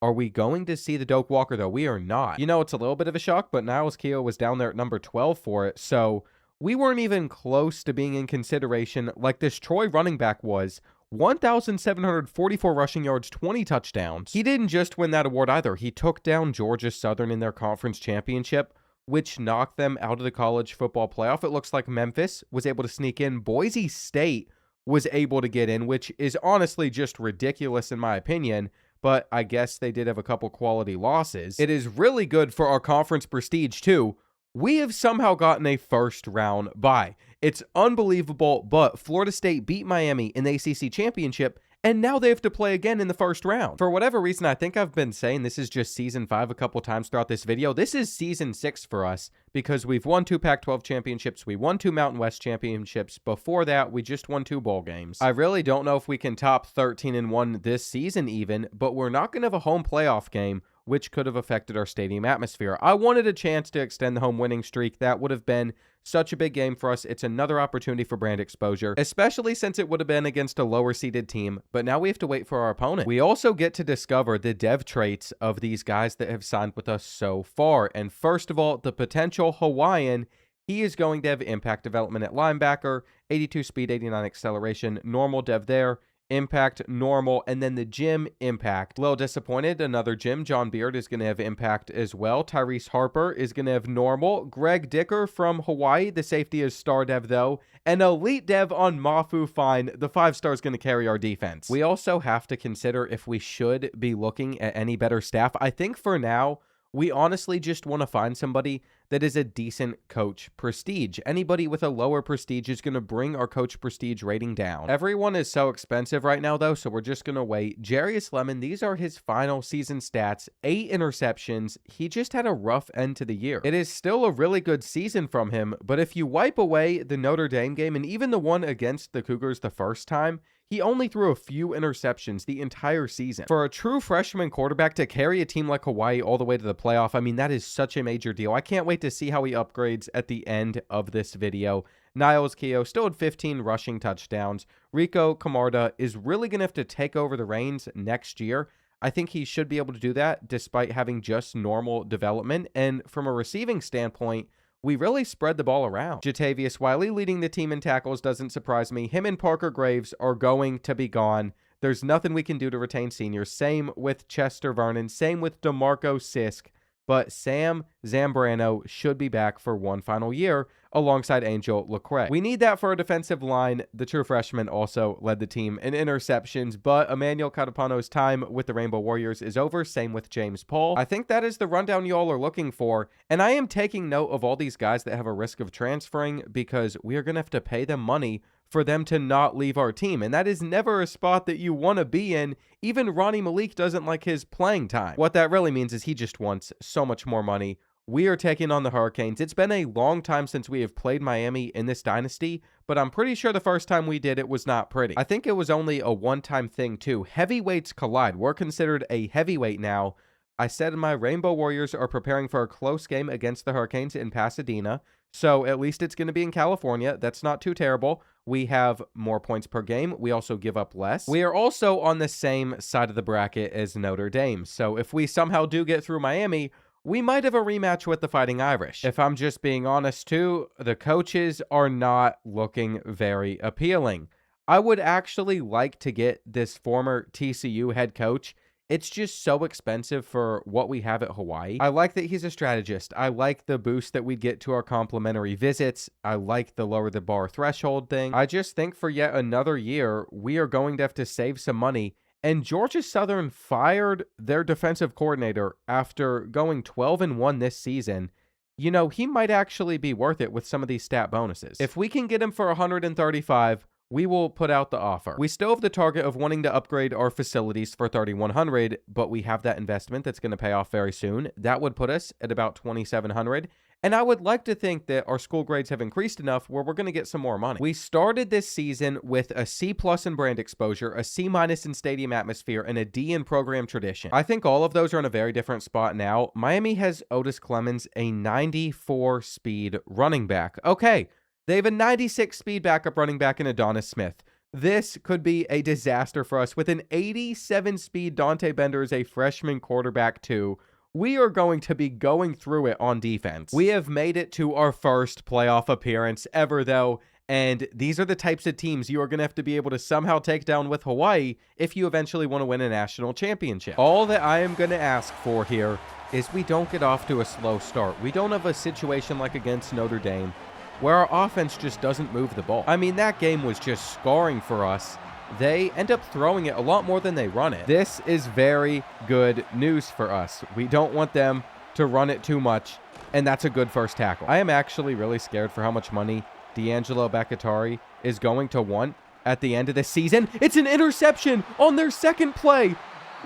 Are we going to see the Doak Walker, though? We are not. You know, it's a little bit of a shock, but Niles Keough was down there at number 12 for it. So we weren't even close to being in consideration like this Troy running back was. 1,744 rushing yards, 20 touchdowns. He didn't just win that award either. He took down Georgia Southern in their conference championship. which knocked them out of the college football playoff. It looks like Memphis was able to sneak in. Boise State was able to get in, which is honestly just ridiculous in my opinion, but I guess they did have a couple quality losses. It is really good for our conference prestige too. We have somehow gotten a first round bye. It's unbelievable, but Florida State beat Miami in the ACC championship, and now they have to play again in the first round. For whatever reason, I think I've been saying this is just season 5 a couple times throughout this video. This is season 6 for us because we've won 2 Pac-12 championships. We won 2 Mountain West championships. Before that, we just won 2 bowl games. I really don't know if we can top 13-1 this season even, but we're not going to have a home playoff game, which could have affected our stadium atmosphere. I wanted a chance to extend the home winning streak. That would have been such a big game for us. It's another opportunity for brand exposure, especially since it would have been against a lower seeded team, but now we have to wait for our opponent. We also get to discover the dev traits of these guys that have signed with us so far. And first of all, the potential Hawaiian, he is going to have impact development at linebacker, 82 speed, 89 acceleration, normal dev there, impact, normal, and then the gym impact. A little disappointed. Another gym, John Beard, is going to have impact as well. Tyrese Harper is going to have normal. Greg Dicker from Hawaii, the safety is star dev though. And elite dev on Mafu Fine. The 5-star is going to carry our defense. We also have to consider if we should be looking at any better staff. I think for now, we honestly just want to find somebody that is a decent coach prestige. Anybody with a lower prestige is going to bring our coach prestige rating down. Everyone is so expensive right now, though, so we're just going to wait. Jarius Lemon, these are his final season stats. 8 interceptions. He just had a rough end to the year. It is still a really good season from him, but if you wipe away the Notre Dame game and even the one against the Cougars the first time, he only threw a few interceptions the entire season. For a true freshman quarterback to carry a team like Hawaii all the way to the playoff, I mean, that is such a major deal. I can't wait to see how he upgrades at the end of this video. Niles Keough still had 15 rushing touchdowns. Rico Camarda is really going to have to take over the reins next year. I think he should be able to do that despite having just normal development. And from a receiving standpoint, we really spread the ball around. Jatavius Wiley leading the team in tackles doesn't surprise me. Him and Parker Graves are going to be gone. There's nothing we can do to retain seniors. Same with Chester Vernon. Same with DeMarco Sisk. But Sam Zambrano should be back for one final year alongside Angel Lecrae. We need that for a defensive line. The true freshman also led the team in interceptions, but Emmanuel Catapano's time with the Rainbow Warriors is over. Same with James Paul. I think that is the rundown y'all are looking for, and I am taking note of all these guys that have a risk of transferring because we are going to have to pay them money for them to not leave our team, and that is never a spot that you want to be in. Even Ronnie Malik doesn't like his playing time. What that really means is he just wants so much more money. We are taking on the Hurricanes. It's been a long time since we have played Miami in this dynasty, but I'm pretty sure the first time we did it was not pretty. I think it was only a one-time thing too. Heavyweights collide. We're considered a heavyweight now. I said my Rainbow Warriors are preparing for a close game against the Hurricanes in Pasadena, so at least it's going to be in California. That's not too terrible. We have more points per game. We also give up less. We are also on the same side of the bracket as Notre Dame, so if we somehow do get through Miami, we might have a rematch with the Fighting Irish. If I'm just being honest too, the coaches are not looking very appealing. I would actually like to get this former TCU head coach. It's just so expensive for what we have at Hawaii. I like that he's a strategist. I like the boost that we get to our complimentary visits. I like the lower the bar threshold thing. I just think for yet another year, we are going to have to save some money. And Georgia Southern fired their defensive coordinator after going 12-1 this season. You know, he might actually be worth it with some of these stat bonuses. If we can get him for 135, we will put out the offer. We still have the target of wanting to upgrade our facilities for 3,100, but we have that investment that's going to pay off very soon. That would put us at about 2,700. And I would like to think that our school grades have increased enough where we're going to get some more money. We started this season with a C+ in brand exposure, a C- in stadium atmosphere, and a D in program tradition. I think all of those are in a very different spot now. Miami has Otis Clemens, a 94 speed running back. Okay. They have a 96 speed backup running back in Adonis Smith. This could be a disaster for us. With an 87 speed Dante Bender as a freshman quarterback too, we are going to be going through it on defense. We have made it to our first playoff appearance ever though, and these are the types of teams you are going to have to be able to somehow take down with Hawaii if you eventually want to win a national championship. All that I am going to ask for here is we don't get off to a slow start. We don't have a situation like against Notre Dame where our offense just doesn't move the ball. I mean, that game was just scarring for us. They end up throwing it a lot more than they run it. This is very good news for us. We don't want them to run it too much, and that's a good first tackle. I am actually really scared for how much money D'Angelo Bakatari is going to want at the end of the season. It's an interception on their second play.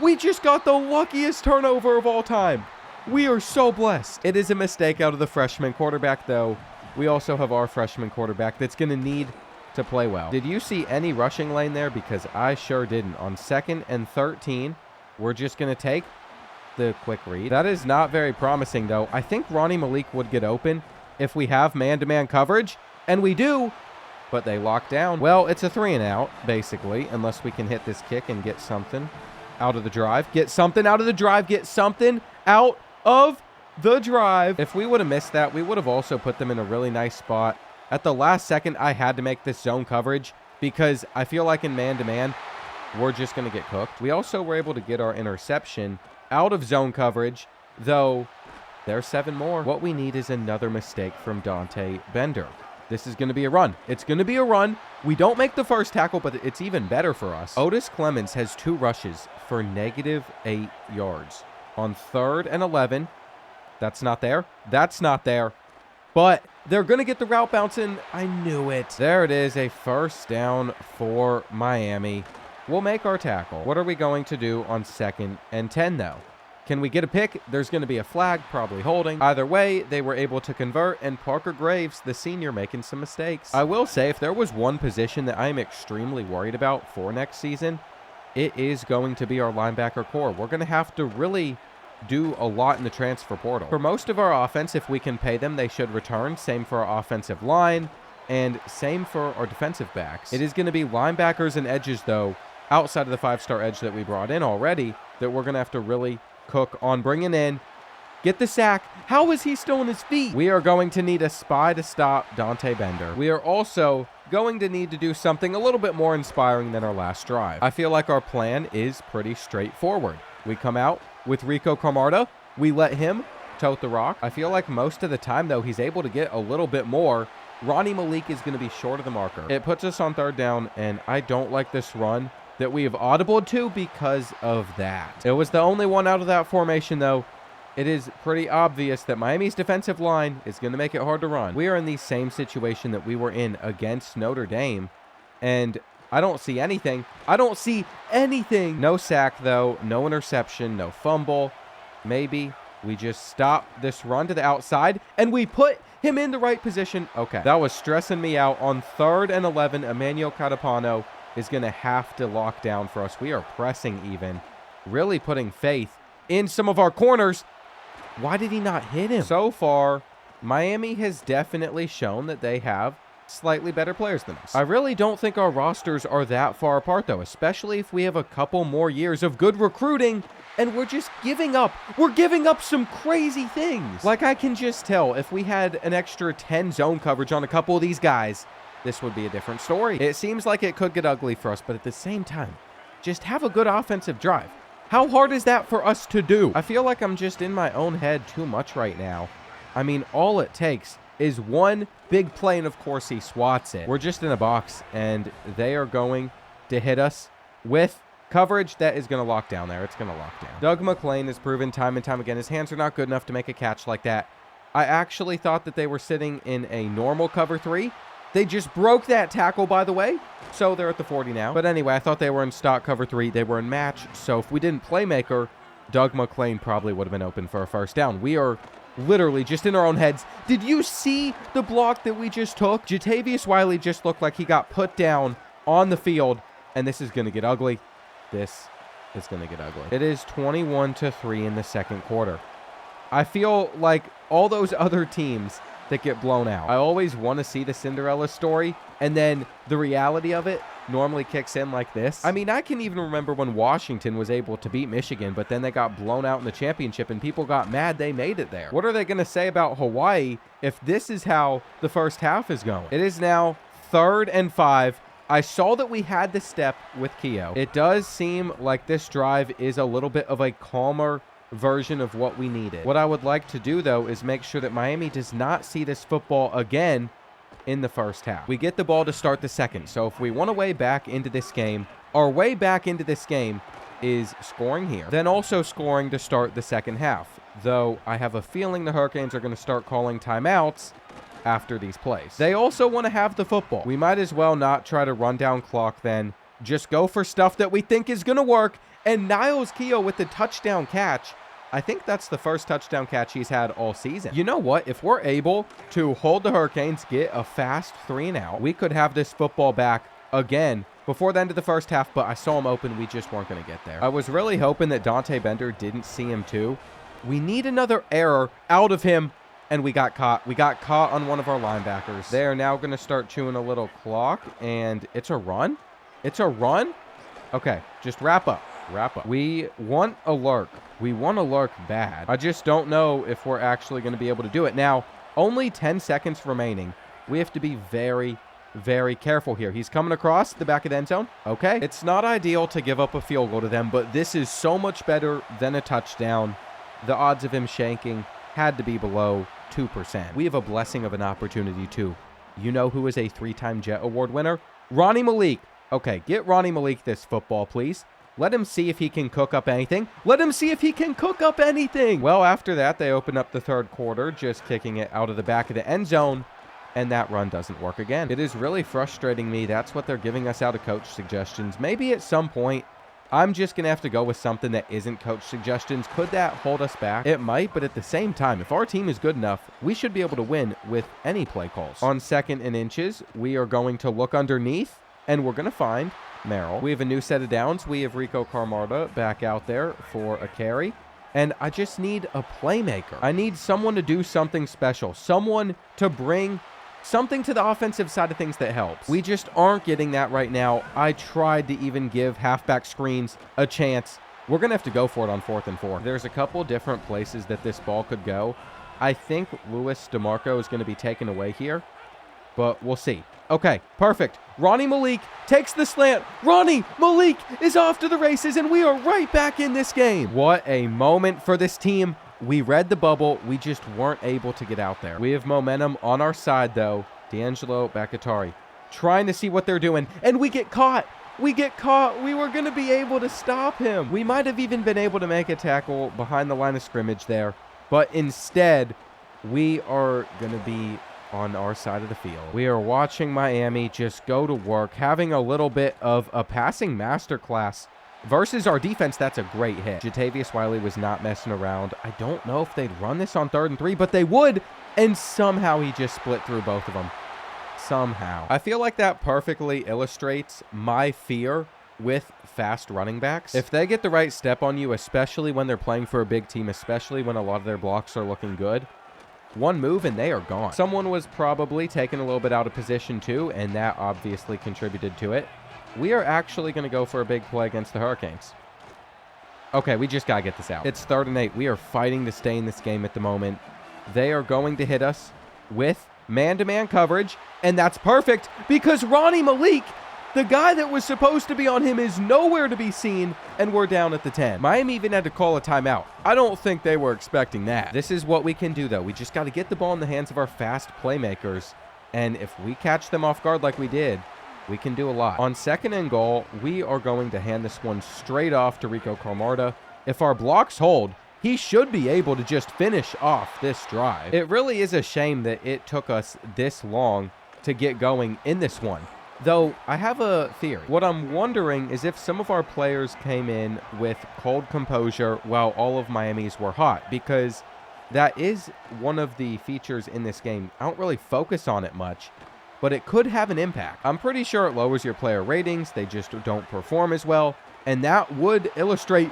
We just got the luckiest turnover of all time. We are so blessed. It is a mistake out of the freshman quarterback, though. We also have our freshman quarterback that's going to need to play well. Did you see any rushing lane there? Because I sure didn't. On 2nd and 13, we're just going to take the quick read. That is not very promising, though. I think Ronnie Malik would get open if we have man-to-man coverage, and we do, but they lock down. Well, it's a 3-and-out, basically, unless we can hit this kick and get something out of the drive. Get something out of the drive. Get something out of the drive. If we would have missed that, we would have also put them in a really nice spot. At the last second, I had to make this zone coverage because I feel like in man-to-man, we're just going to get cooked. We also were able to get our interception out of zone coverage, though there's 7 more. What we need is another mistake from Dante Bender. This is going to be a run. It's going to be a run. We don't make the first tackle, but it's even better for us. Otis Clemens has 2 rushes for -8 yards. On 3rd and 11, that's not there. That's not there. But they're going to get the route bouncing. I knew it. There it is, a first down for Miami. We'll make our tackle. What are we going to do on 2nd and 10, though? Can we get a pick? There's going to be a flag, probably holding. Either way, they were able to convert, and Parker Graves, the senior, making some mistakes. I will say, if there was one position that I am extremely worried about for next season, it is going to be our linebacker core. We're going to have to really do a lot in the transfer portal. For most of our offense, if we can pay them, they should return. Same for our offensive line, and same for our defensive backs. It is going to be linebackers and edges, though, outside of the 5-star edge that we brought in already, that we're going to have to really cook on bringing in. Get the sack. How is he still on his feet? We are going to need a spy to stop Dante Bender. We are also going to need to do something a little bit more inspiring than our last drive. I feel like our plan is pretty straightforward. We come out with Rico Camarda. We let him tote the rock. I feel like most of the time, though, he's able to get a little bit more. Ronnie Malik is going to be short of the marker. It puts us on 3rd down, and I don't like this run that we have audibled to because of that. It was the only one out of that formation, though. It is pretty obvious that Miami's defensive line is going to make it hard to run. We are in the same situation that we were in against Notre Dame, and I don't see anything. I don't see anything. No sack, though. No interception. No fumble. Maybe we just stop this run to the outside, and we put him in the right position. Okay, that was stressing me out. On 3rd and 11, Emmanuel Catapano is going to have to lock down for us. We are pressing even, really putting faith in some of our corners. Why did he not hit him? So far, Miami has definitely shown that they have slightly better players than us. I really don't think our rosters are that far apart, though, especially if we have a couple more years of good recruiting and we're just giving up. We're giving up some crazy things. Like, I can just tell if we had an extra 10 zone coverage on a couple of these guys, this would be a different story. It seems like it could get ugly for us, but at the same time, just have a good offensive drive. How hard is that for us to do? I feel like I'm just in my own head too much right now. I mean, all it takes is one big play, and of course he swats it. We're just in a box, and they are going to hit us with coverage that is going to lock down there. It's going to lock down. Doug McClain has proven time and time again his hands are not good enough to make a catch like that. I actually thought that they were sitting in a normal cover 3. They just broke that tackle, by the way, so they're at the 40 now. But anyway, I thought they were in stock cover 3. They were in match, so if we didn't playmaker, Doug McClain probably would have been open for a first down. We are literally just in our own heads. Did you see the block that we just took? Jatavius Wiley just looked like he got put down on the field, and this is going to get ugly. This is going to get ugly. It is 21-3 in the second quarter. I feel like all those other teams that get blown out, I always want to see the Cinderella story, and then the reality of it normally kicks in like this. I mean, I can even remember when Washington was able to beat Michigan, but then they got blown out in the championship, and people got mad they made it there. What are they going to say about Hawaii if this is how the first half is going? It is now 3rd and 5. I saw that we had the step with Keo. It does seem like this drive is a little bit of a calmer version of what we needed. What I would like to do, though, is make sure that Miami does not see this football again in the first half. We get the ball to start the second. So if we want to way back into this game, our way back into this game is scoring here, then also scoring to start the second half. Though I have a feeling the Hurricanes are going to start calling timeouts after these plays. They also want to have the football. We might as well not try to run down clock then. Just go for stuff that we think is going to work. And Niles Keough with the touchdown catch. I think that's the first touchdown catch he's had all season. You know what? If we're able to hold the Hurricanes, get a fast 3-and-out, we could have this football back again before the end of the first half, but I saw him open. We just weren't going to get there. I was really hoping that Dante Bender didn't see him too. We need another error out of him, and we got caught. We got caught on one of our linebackers. They are now going to start chewing a little clock, and it's a run? It's a run? Okay, just wrap up. Wrap up. We want a lurk. We want a lurk bad. I just don't know if we're actually going to be able to do it. Now, only 10 seconds remaining. We have to be very, very careful here. He's coming across the back of the end zone. Okay. It's not ideal to give up a field goal to them, but this is so much better than a touchdown. The odds of him shanking had to be below 2%. We have a blessing of an opportunity, too. You know who is a 3-time Jet Award winner? Ronnie Malik. Okay, get Ronnie Malik this football, please. Let him see if he can cook up anything. Let him see if he can cook up anything. Well, after that, they open up the third quarter, just kicking it out of the back of the end zone, and that run doesn't work again. It is really frustrating me. That's what they're giving us out of coach suggestions. Maybe at some point, I'm just going to have to go with something that isn't coach suggestions. Could that hold us back? It might, but at the same time, if our team is good enough, we should be able to win with any play calls. On 2nd and inches, we are going to look underneath, and we're going to find Merrill. We have a new set of downs. We have Rico Carmarda back out there for a carry. And I just need a playmaker. I need someone to do something special. Someone to bring something to the offensive side of things that helps. We just aren't getting that right now. I tried to even give halfback screens a chance. We're going to have to go for it on 4th and 4. There's a couple different places that this ball could go. I think Louis DeMarco is going to be taken away here, but we'll see. Okay, perfect. Ronnie Malik takes the slant. Ronnie Malik is off to the races, and we are right back in this game. What a moment for this team. We read the bubble. We just weren't able to get out there. We have momentum on our side, though. D'Angelo Bakatari trying to see what they're doing, and we get caught. We get caught. We were going to be able to stop him. We might have even been able to make a tackle behind the line of scrimmage there, but instead, we are going to be on our side of the field. We are watching Miami just go to work, having a little bit of a passing masterclass versus our defense. That's a great hit. Jatavius Wiley was not messing around. I don't know if they'd run this on 3rd and 3, but they would, and somehow he just split through both of them. Somehow. I feel like that perfectly illustrates my fear with fast running backs. If they get the right step on you, especially when they're playing for a big team, especially when a lot of their blocks are looking good, one move and they are gone. Someone was probably taken a little bit out of position too, and that obviously contributed to it. We are actually going to go for a big play against the Hurricanes. Okay, we just got to get this out. It's 3rd and 8. We are fighting to stay in this game at the moment. They are going to hit us with man-to-man coverage, and that's perfect because Ronnie Malik, the guy that was supposed to be on him, is nowhere to be seen, and we're down at the 10. Miami even had to call a timeout. I don't think they were expecting that. This is what we can do, though. We just got to get the ball in the hands of our fast playmakers, and if we catch them off guard like we did, we can do a lot. On 2nd and goal, we are going to hand this one straight off to Rico Carmarda. If our blocks hold, he should be able to just finish off this drive. It really is a shame that it took us this long to get going in this one. Though, I have a theory. What I'm wondering is if some of our players came in with cold composure while all of Miami's were hot, because that is one of the features in this game. I don't really focus on it much, but it could have an impact. I'm pretty sure it lowers your player ratings. They just don't perform as well, and that would illustrate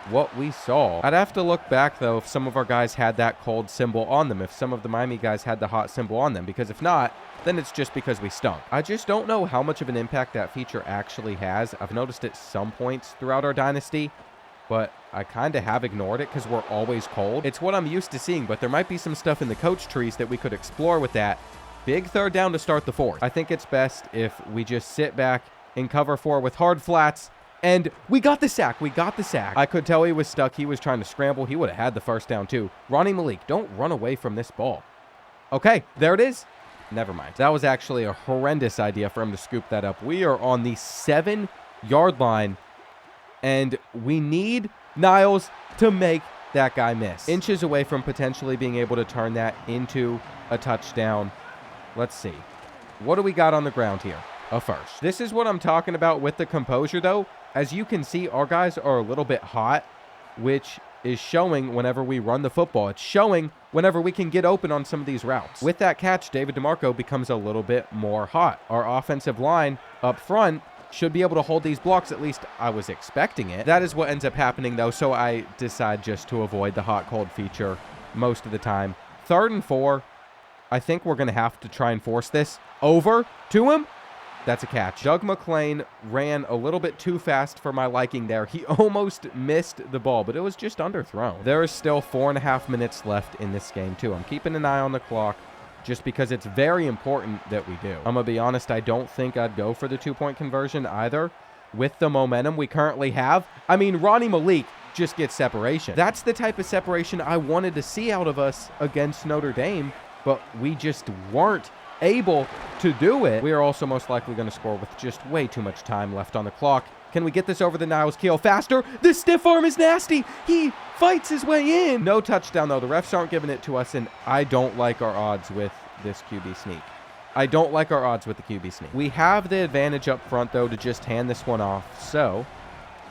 what we saw. I'd have to look back, though, if some of our guys had that cold symbol on them, if some of the Miami guys had the hot symbol on them, because if not, then it's just because we stunk. I just don't know how much of an impact that feature actually has. I've noticed it some points throughout our dynasty, but I kind of have ignored it because we're always cold. It's what I'm used to seeing, but there might be some stuff in the coach trees that we could explore with that. Big 3rd down to start the 4th. I think it's best if we just sit back and cover 4 with hard flats And we got the sack. We got the sack. I could tell he was stuck. He was trying to scramble. He would have had the first down too. Ronnie Malik, don't run away from this ball. Okay, there it is. Never mind. That was actually a horrendous idea for him to scoop that up. We are on the 7-yard line, and we need Niles to make that guy miss. Inches away from potentially being able to turn that into a touchdown. Let's see. What do we got on the ground here? A first. This is what I'm talking about with the composure, though. As you can see, our guys are a little bit hot, which is showing whenever we run the football. It's showing whenever we can get open on some of these routes. With that catch, David DeMarco becomes a little bit more hot. Our offensive line up front should be able to hold these blocks. At least I was expecting it. That is what ends up happening, though, so I decide just to avoid the hot-cold feature most of the time. 3rd and 4. I think we're going to have to try and force this over to him. That's a catch. Doug McClain ran a little bit too fast for my liking there. He almost missed the ball, but it was just underthrown. There is still 4.5 minutes left in this game, too. I'm keeping an eye on the clock just because it's very important that we do. I'm going to be honest, I don't think I'd go for the 2-point conversion either. With the momentum we currently have, I mean, Ronnie Malik just gets separation. That's the type of separation I wanted to see out of us against Notre Dame, but we just weren't able to do it. We are also most likely going to score with just way too much time left on the clock. Can we get this over the Niles keel faster? This stiff arm is nasty. He fights his way in. No touchdown, though. The refs aren't giving it to us, and I don't like our odds with this QB sneak. I don't like our odds with the QB sneak. We have the advantage up front, though, to just hand this one off, so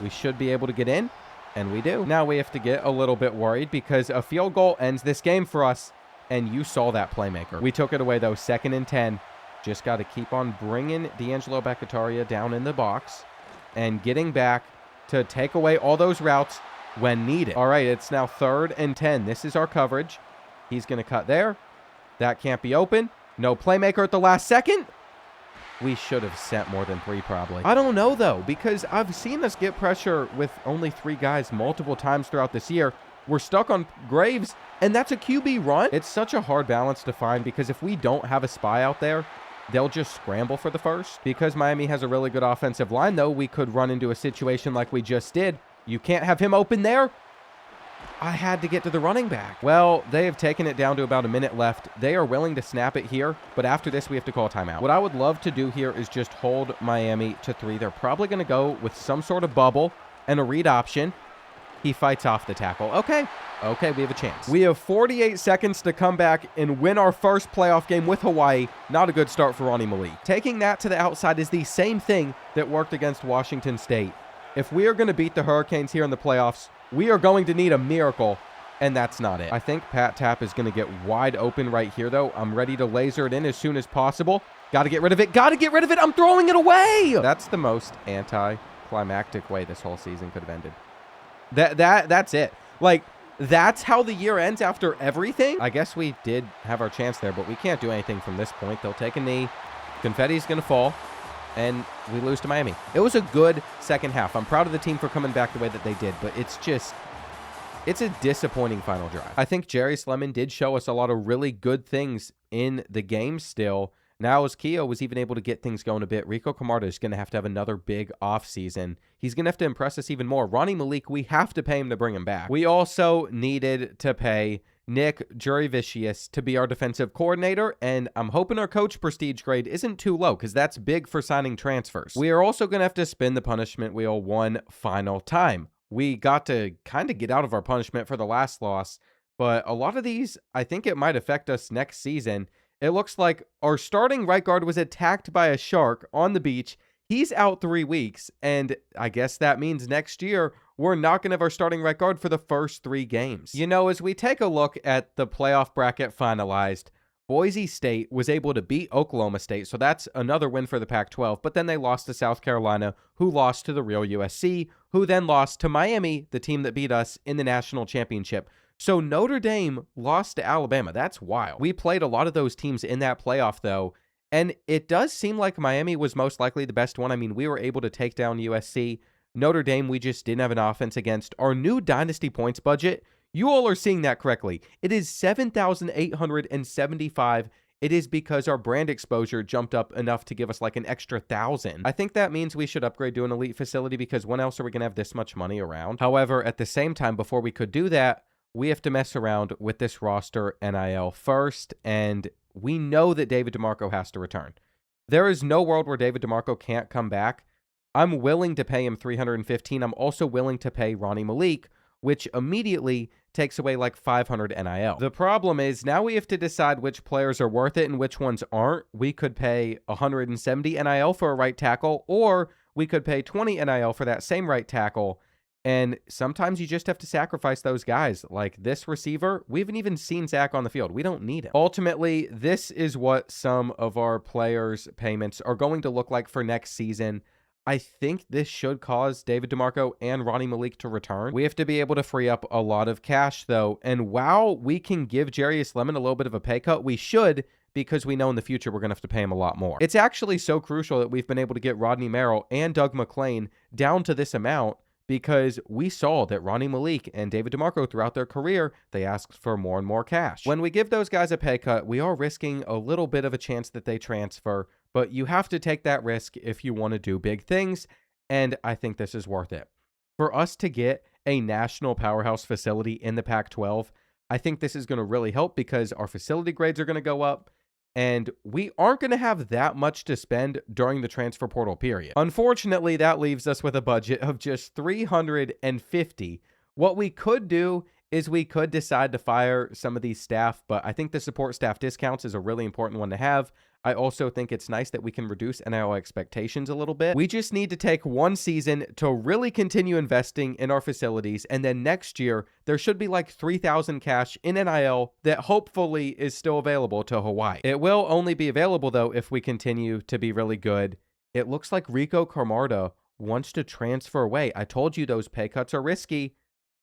we should be able to get in, and we do. Now we have to get a little bit worried because a field goal ends this game for us. And you saw that playmaker. We took it away, though. 2nd and 10. Just got to keep on bringing D'Angelo Beccaria down in the box and getting back to take away all those routes when needed. All right, it's now 3rd and 10. This is our coverage. He's going to cut there. That can't be open. No playmaker at the last second. We should have sent more than 3, probably. I don't know, though, because I've seen us get pressure with only 3 guys multiple times throughout this year. We're stuck on Graves, and that's a QB run. It's such a hard balance to find because if we don't have a spy out there, they'll just scramble for the first. Because Miami has a really good offensive line, though, we could run into a situation like we just did. You can't have him open there. I had to get to the running back. Well, they have taken it down to about a minute left. They are willing to snap it here, but after this, we have to call a timeout. What I would love to do here is just hold Miami to 3. They're probably going to go with some sort of bubble and a read option. He fights off the tackle. Okay, we have a chance. We have 48 seconds to come back and win our first playoff game with Hawaii. Not a good start for Ronnie Malik. Taking that to the outside is the same thing that worked against Washington State. If we are going to beat the Hurricanes here in the playoffs, we are going to need a miracle, and that's not it. I think Pat Tapp is going to get wide open right here, though. I'm ready to laser it in as soon as possible. Got to get rid of it. Got to get rid of it. I'm throwing it away. That's the most anticlimactic way this whole season could have ended. That's it. Like, that's how the year ends after everything. I guess we did have our chance there, but we can't do anything from this point. They'll take a knee. Confetti's going to fall, and we lose to Miami. It was a good second half. I'm proud of the team for coming back the way that they did, but it's a disappointing final drive. I think Jerry Slemon did show us a lot of really good things in the game still. Now, as Keogh was even able to get things going a bit, Rico Camarda is going to have another big offseason. He's going to have to impress us even more. Ronnie Malik, we have to pay him to bring him back. We also needed to pay Nick Jurevicius to be our defensive coordinator, and I'm hoping our coach prestige grade isn't too low because that's big for signing transfers. We are also going to have to spin the punishment wheel one final time. We got to kind of get out of our punishment for the last loss, but a lot of these, I think it might affect us next season. It looks like our starting right guard was attacked by a shark on the beach. He's out 3 weeks, and I guess that means next year we're not going to have our starting right guard for the first 3 games. You know, as we take a look at the playoff bracket finalized, Boise State was able to beat Oklahoma State, so that's another win for the Pac-12, but then they lost to South Carolina, who lost to the real USC, who then lost to Miami, the team that beat us in the national championship. So Notre Dame lost to Alabama. That's wild. We played a lot of those teams in that playoff, though, and it does seem like Miami was most likely the best one. I mean, we were able to take down USC. Notre Dame, we just didn't have an offense against. Our new Dynasty points budget, you all are seeing that correctly. It is $7,875 it is because our brand exposure jumped up enough to give us like an extra 1,000. I think that means we should upgrade to an elite facility because when else are we going to have this much money around? However, at the same time, before we could do that, we have to mess around with this roster NIL first, and we know that David DeMarco has to return. There is no world where David DeMarco can't come back. I'm willing to pay him $315. I'm also willing to pay Ronnie Malik, which immediately takes away like 500 NIL. The problem is now we have to decide which players are worth it and which ones aren't. We could pay 170 NIL for a right tackle, or we could pay 20 NIL for that same right tackle. And sometimes you just have to sacrifice those guys. Like this receiver, we haven't even seen Zach on the field. We don't need him. Ultimately, this is what some of our players' payments are going to look like for next season. I think this should cause David DeMarco and Ronnie Malik to return. We have to be able to free up a lot of cash, though. And while we can give Jarius Lemon a little bit of a pay cut, we should, because we know in the future we're going to have to pay him a lot more. It's actually so crucial that we've been able to get Rodney Merrill and Doug McClain down to this amount, because we saw that Ronnie Malik and David DeMarco throughout their career, they asked for more and more cash. When we give those guys a pay cut, we are risking a little bit of a chance that they transfer, but you have to take that risk if you want to do big things, and I think this is worth it. For us to get a national powerhouse facility in the Pac-12, I think this is going to really help because our facility grades are going to go up, and we aren't going to have that much to spend during the transfer portal period. Unfortunately, that leaves us with a budget of just $350. What we could do is we could decide to fire some of these staff, but I think the support staff discounts is a really important one to have. I also think it's nice that we can reduce NIL expectations a little bit. We just need to take one season to really continue investing in our facilities, and then next year, there should be like $3,000 cash in NIL that hopefully is still available to Hawaii. It will only be available, though, if we continue to be really good. It looks like Rico Carmarda wants to transfer away. I told you those pay cuts are risky.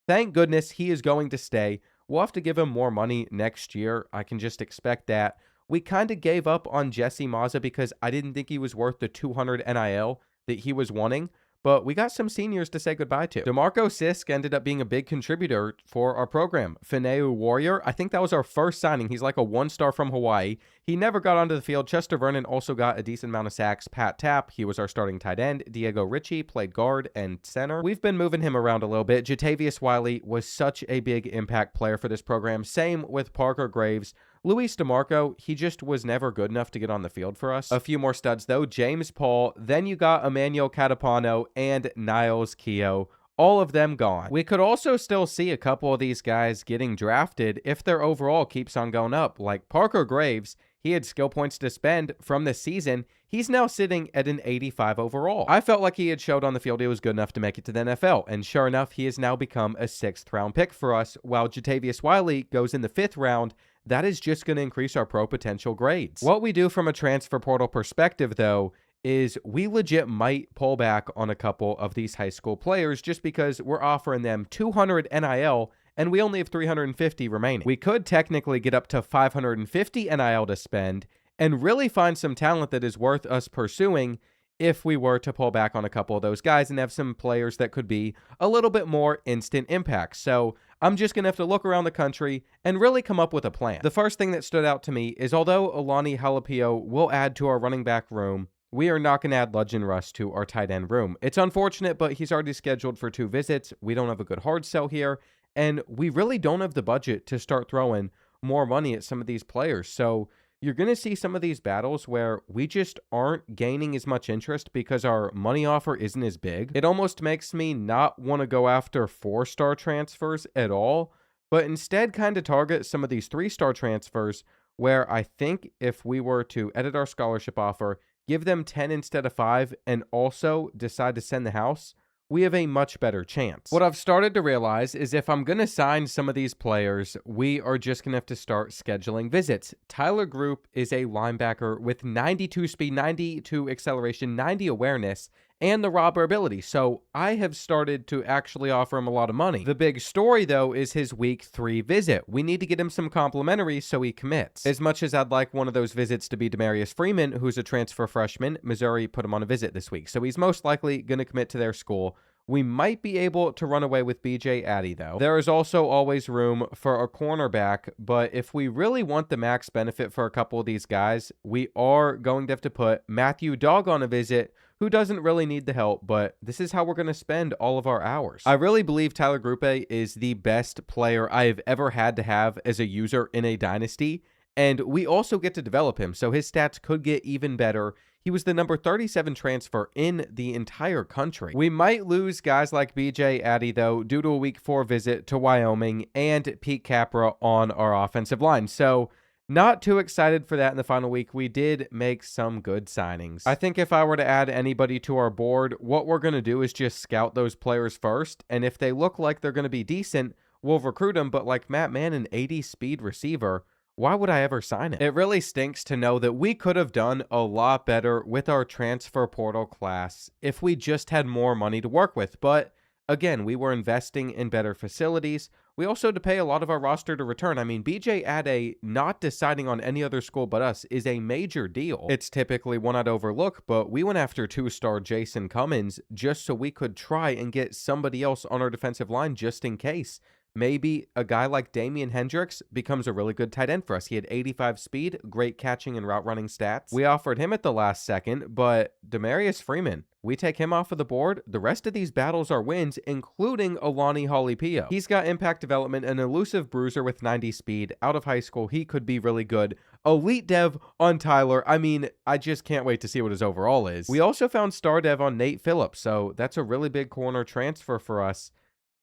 Thank goodness he is going to stay. We'll have to give him more money next year. I can just expect that. We kind of gave up on Jesse Mazza because I didn't think he was worth the 200 NIL that he was wanting, but we got some seniors to say goodbye to. DeMarco Sisk ended up being a big contributor for our program. Fineu Warrior, I think that was our first signing. He's like a one-star from Hawaii. He never got onto the field. Chester Vernon also got a decent amount of sacks. Pat Tapp, he was our starting tight end. Diego Ritchie played guard and center. We've been moving him around a little bit. Jatavius Wiley was such a big impact player for this program. Same with Parker Graves. Luis DeMarco, he just was never good enough to get on the field for us. A few more studs, though. James Paul, then you got Emmanuel Catapano and Niles Keogh. All of them gone. We could also still see a couple of these guys getting drafted if their overall keeps on going up. Like Parker Graves, he had skill points to spend from this season. He's now sitting at an 85 overall. I felt like he had showed on the field he was good enough to make it to the NFL, and sure enough, he has now become a 6th round pick for us, while Jatavius Wiley goes in the 5th round. That is just going to increase our pro potential grades. What we do from a transfer portal perspective, though, is we legit might pull back on a couple of these high school players just because we're offering them 200 NIL and we only have 350 remaining. We could technically get up to 550 NIL to spend and really find some talent that is worth us pursuing if we were to pull back on a couple of those guys and have some players that could be a little bit more instant impact. So I'm just going to have to look around the country and really come up with a plan. The first thing that stood out to me is although Alani Halapio will add to our running back room, we are not going to add Legend Russ to our tight end room. It's unfortunate, but he's already scheduled for 2 visits. We don't have a good hard sell here, and we really don't have the budget to start throwing more money at some of these players. So you're going to see some of these battles where we just aren't gaining as much interest because our money offer isn't as big. It almost makes me not want to go after 4-star transfers at all, but instead kind of target some of these 3-star transfers where I think if we were to edit our scholarship offer, give them 10 instead of 5, and also decide to send the house, we have a much better chance. What I've started to realize is if I'm going to sign some of these players, we are just going to have to start scheduling visits. Tyler Group is a linebacker with 92 speed, 92 acceleration, 90 awareness, and the robber ability. So I have started to actually offer him a lot of money. The big story, though, is his week 3 visit. We need to get him some complimentary so he commits. As much as I'd like one of those visits to be Demarius Freeman, who's a transfer freshman, Missouri put him on a visit this week. So he's most likely going to commit to their school. We might be able to run away with BJ Addy, though. There is also always room for a cornerback, but if we really want the max benefit for a couple of these guys, we are going to have to put Matthew Dog on a visit, who doesn't really need the help, but this is how we're going to spend all of our hours. I really believe Tyler Grupe is the best player I have ever had to have as a user in a dynasty, and we also get to develop him, so his stats could get even better. He was the number 37 transfer in the entire country. We might lose guys like BJ Addy, though, due to a week 4 visit to Wyoming and Pete Capra on our offensive line. So not too excited for that in the final week. We did make some good signings. I think if I were to add anybody to our board, what we're going to do is just scout those players first. And if they look like they're going to be decent, we'll recruit them. But like Matt Mann, an 80 speed receiver, why would I ever sign it? It really stinks to know that we could have done a lot better with our transfer portal class if we just had more money to work with. But again, we were investing in better facilities. We also had to pay a lot of our roster to return. I mean, BJ Addy not deciding on any other school but us is a major deal. It's typically one I'd overlook, but we went after 2-star Jason Cummins just so we could try and get somebody else on our defensive line just in case. Maybe a guy like Damian Hendricks becomes a really good tight end for us. He had 85 speed, great catching and route running stats. We offered him at the last second, but Demarius Freeman, we take him off of the board. The rest of these battles are wins, including Alani Holipio. He's got impact development, an elusive bruiser with 90 speed. Out of high school, he could be really good. Elite dev on Tyler. I mean, I just can't wait to see what his overall is. We also found star dev on Nate Phillips, so that's a really big corner transfer for us.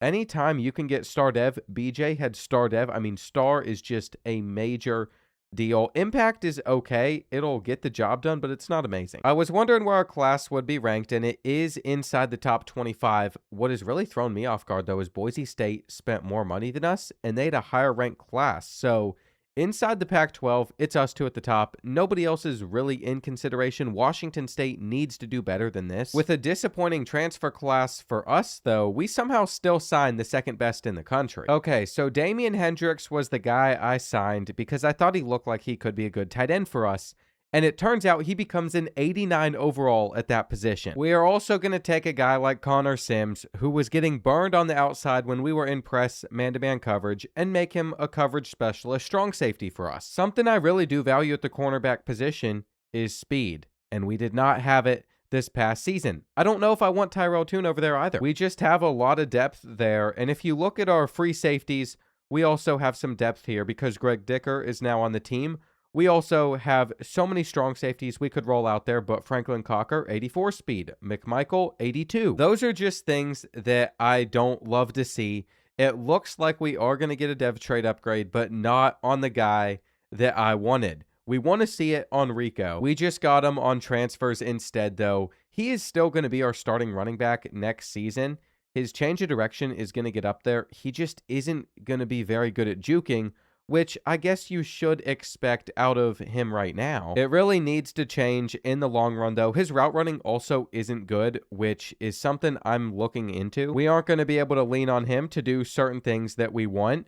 Anytime you can get star dev, BJ had star dev. I mean, star is just a major deal. Impact is okay. It'll get the job done, but it's not amazing. I was wondering where our class would be ranked, and it is inside the top 25. What has really thrown me off guard, though, is Boise State spent more money than us, and they had a higher ranked class. So inside the Pac-12, it's us two at the top. Nobody else is really in consideration. Washington State needs to do better than this. With a disappointing transfer class for us, though, we somehow still signed the second best in the country. Okay, so Damian Hendricks was the guy I signed because I thought he looked like he could be a good tight end for us. And it turns out he becomes an 89 overall at that position. We are also going to take a guy like Connor Sims, who was getting burned on the outside when we were in press man-to-man coverage, and make him a coverage specialist, strong safety for us. Something I really do value at the cornerback position is speed, and we did not have it this past season. I don't know if I want Tyrell Toon over there either. We just have a lot of depth there, and if you look at our free safeties, we also have some depth here because Greg Dicker is now on the team. We also have so many strong safeties we could roll out there, but Franklin Cocker, 84 speed. McMichael, 82. Those are just things that I don't love to see. It looks like we are going to get a dev trade upgrade, but not on the guy that I wanted. We want to see it on Rico. We just got him on transfers instead, though. He is still going to be our starting running back next season. His change of direction is going to get up there. He just isn't going to be very good at juking, which I guess you should expect out of him right now. It really needs to change in the long run, though. His route running also isn't good, which is something I'm looking into. We aren't going to be able to lean on him to do certain things that we want.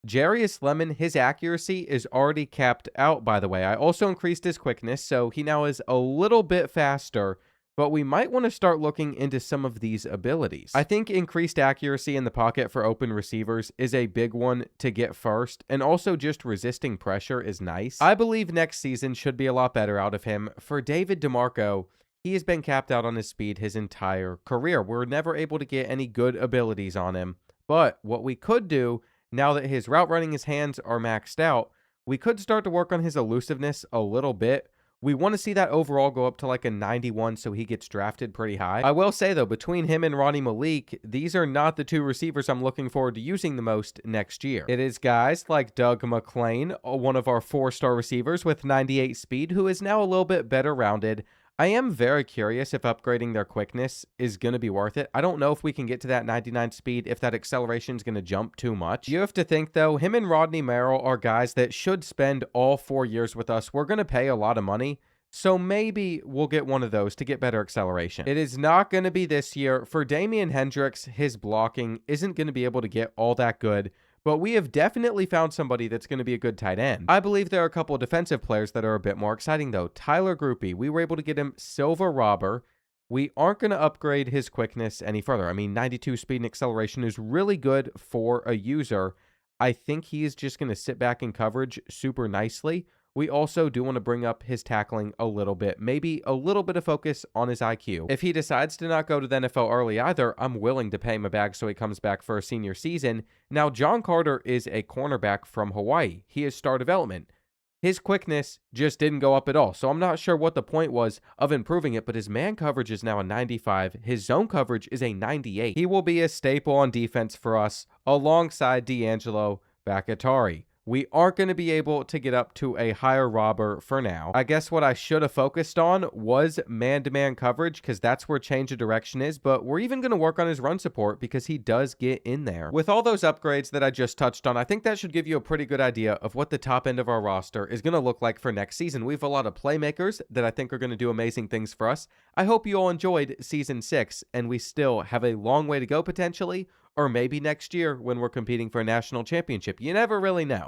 Jarius Lemon, his accuracy is already capped out, by the way. I also increased his quickness, so he now is a little bit faster, but we might want to start looking into some of these abilities. I think increased accuracy in the pocket for open receivers is a big one to get first, and also just resisting pressure is nice. I believe next season should be a lot better out of him. For David DeMarco, he has been capped out on his speed his entire career. We're never able to get any good abilities on him, but what we could do, now that his route running, his hands are maxed out, we could start to work on his elusiveness a little bit. We want to see that overall go up to like a 91 so he gets drafted pretty high. I will say, though, between him and Ronnie Malik, these are not the two receivers I'm looking forward to using the most next year. It is guys like Doug McClain, one of our 4-star receivers with 98 speed, who is now a little bit better rounded. I am very curious if upgrading their quickness is going to be worth it. I don't know if we can get to that 99 speed if that acceleration is going to jump too much. You have to think, though, him and Rodney Merrill are guys that should spend all 4 years with us. We're going to pay a lot of money, so maybe we'll get one of those to get better acceleration. It is not going to be this year. For Damian Hendricks, his blocking isn't going to be able to get all that good, but we have definitely found somebody that's going to be a good tight end. I believe there are a couple of defensive players that are a bit more exciting, though. Tyler Grupe, we were able to get him Silver Robber. We aren't going to upgrade his quickness any further. I mean, 92 speed and acceleration is really good for a user. I think he is just going to sit back in coverage super nicely. We also do want to bring up his tackling a little bit, maybe a little bit of focus on his IQ. If he decides to not go to the NFL early either, I'm willing to pay him a bag so he comes back for a senior season. Now, John Carter is a cornerback from Hawaii. He is star development. His quickness just didn't go up at all, so I'm not sure what the point was of improving it, but his man coverage is now a 95. His zone coverage is a 98. He will be a staple on defense for us alongside D'Angelo Bakatari. We aren't going to be able to get up to a higher robber for now. I guess what I should have focused on was man-to-man coverage because that's where change of direction is, but we're even going to work on his run support because he does get in there. With all those upgrades that I just touched on, I think that should give you a pretty good idea of what the top end of our roster is going to look like for next season. We have a lot of playmakers that I think are going to do amazing things for us. I hope you all enjoyed Season 6, and we still have a long way to go potentially, or maybe next year when we're competing for a national championship. You never really know.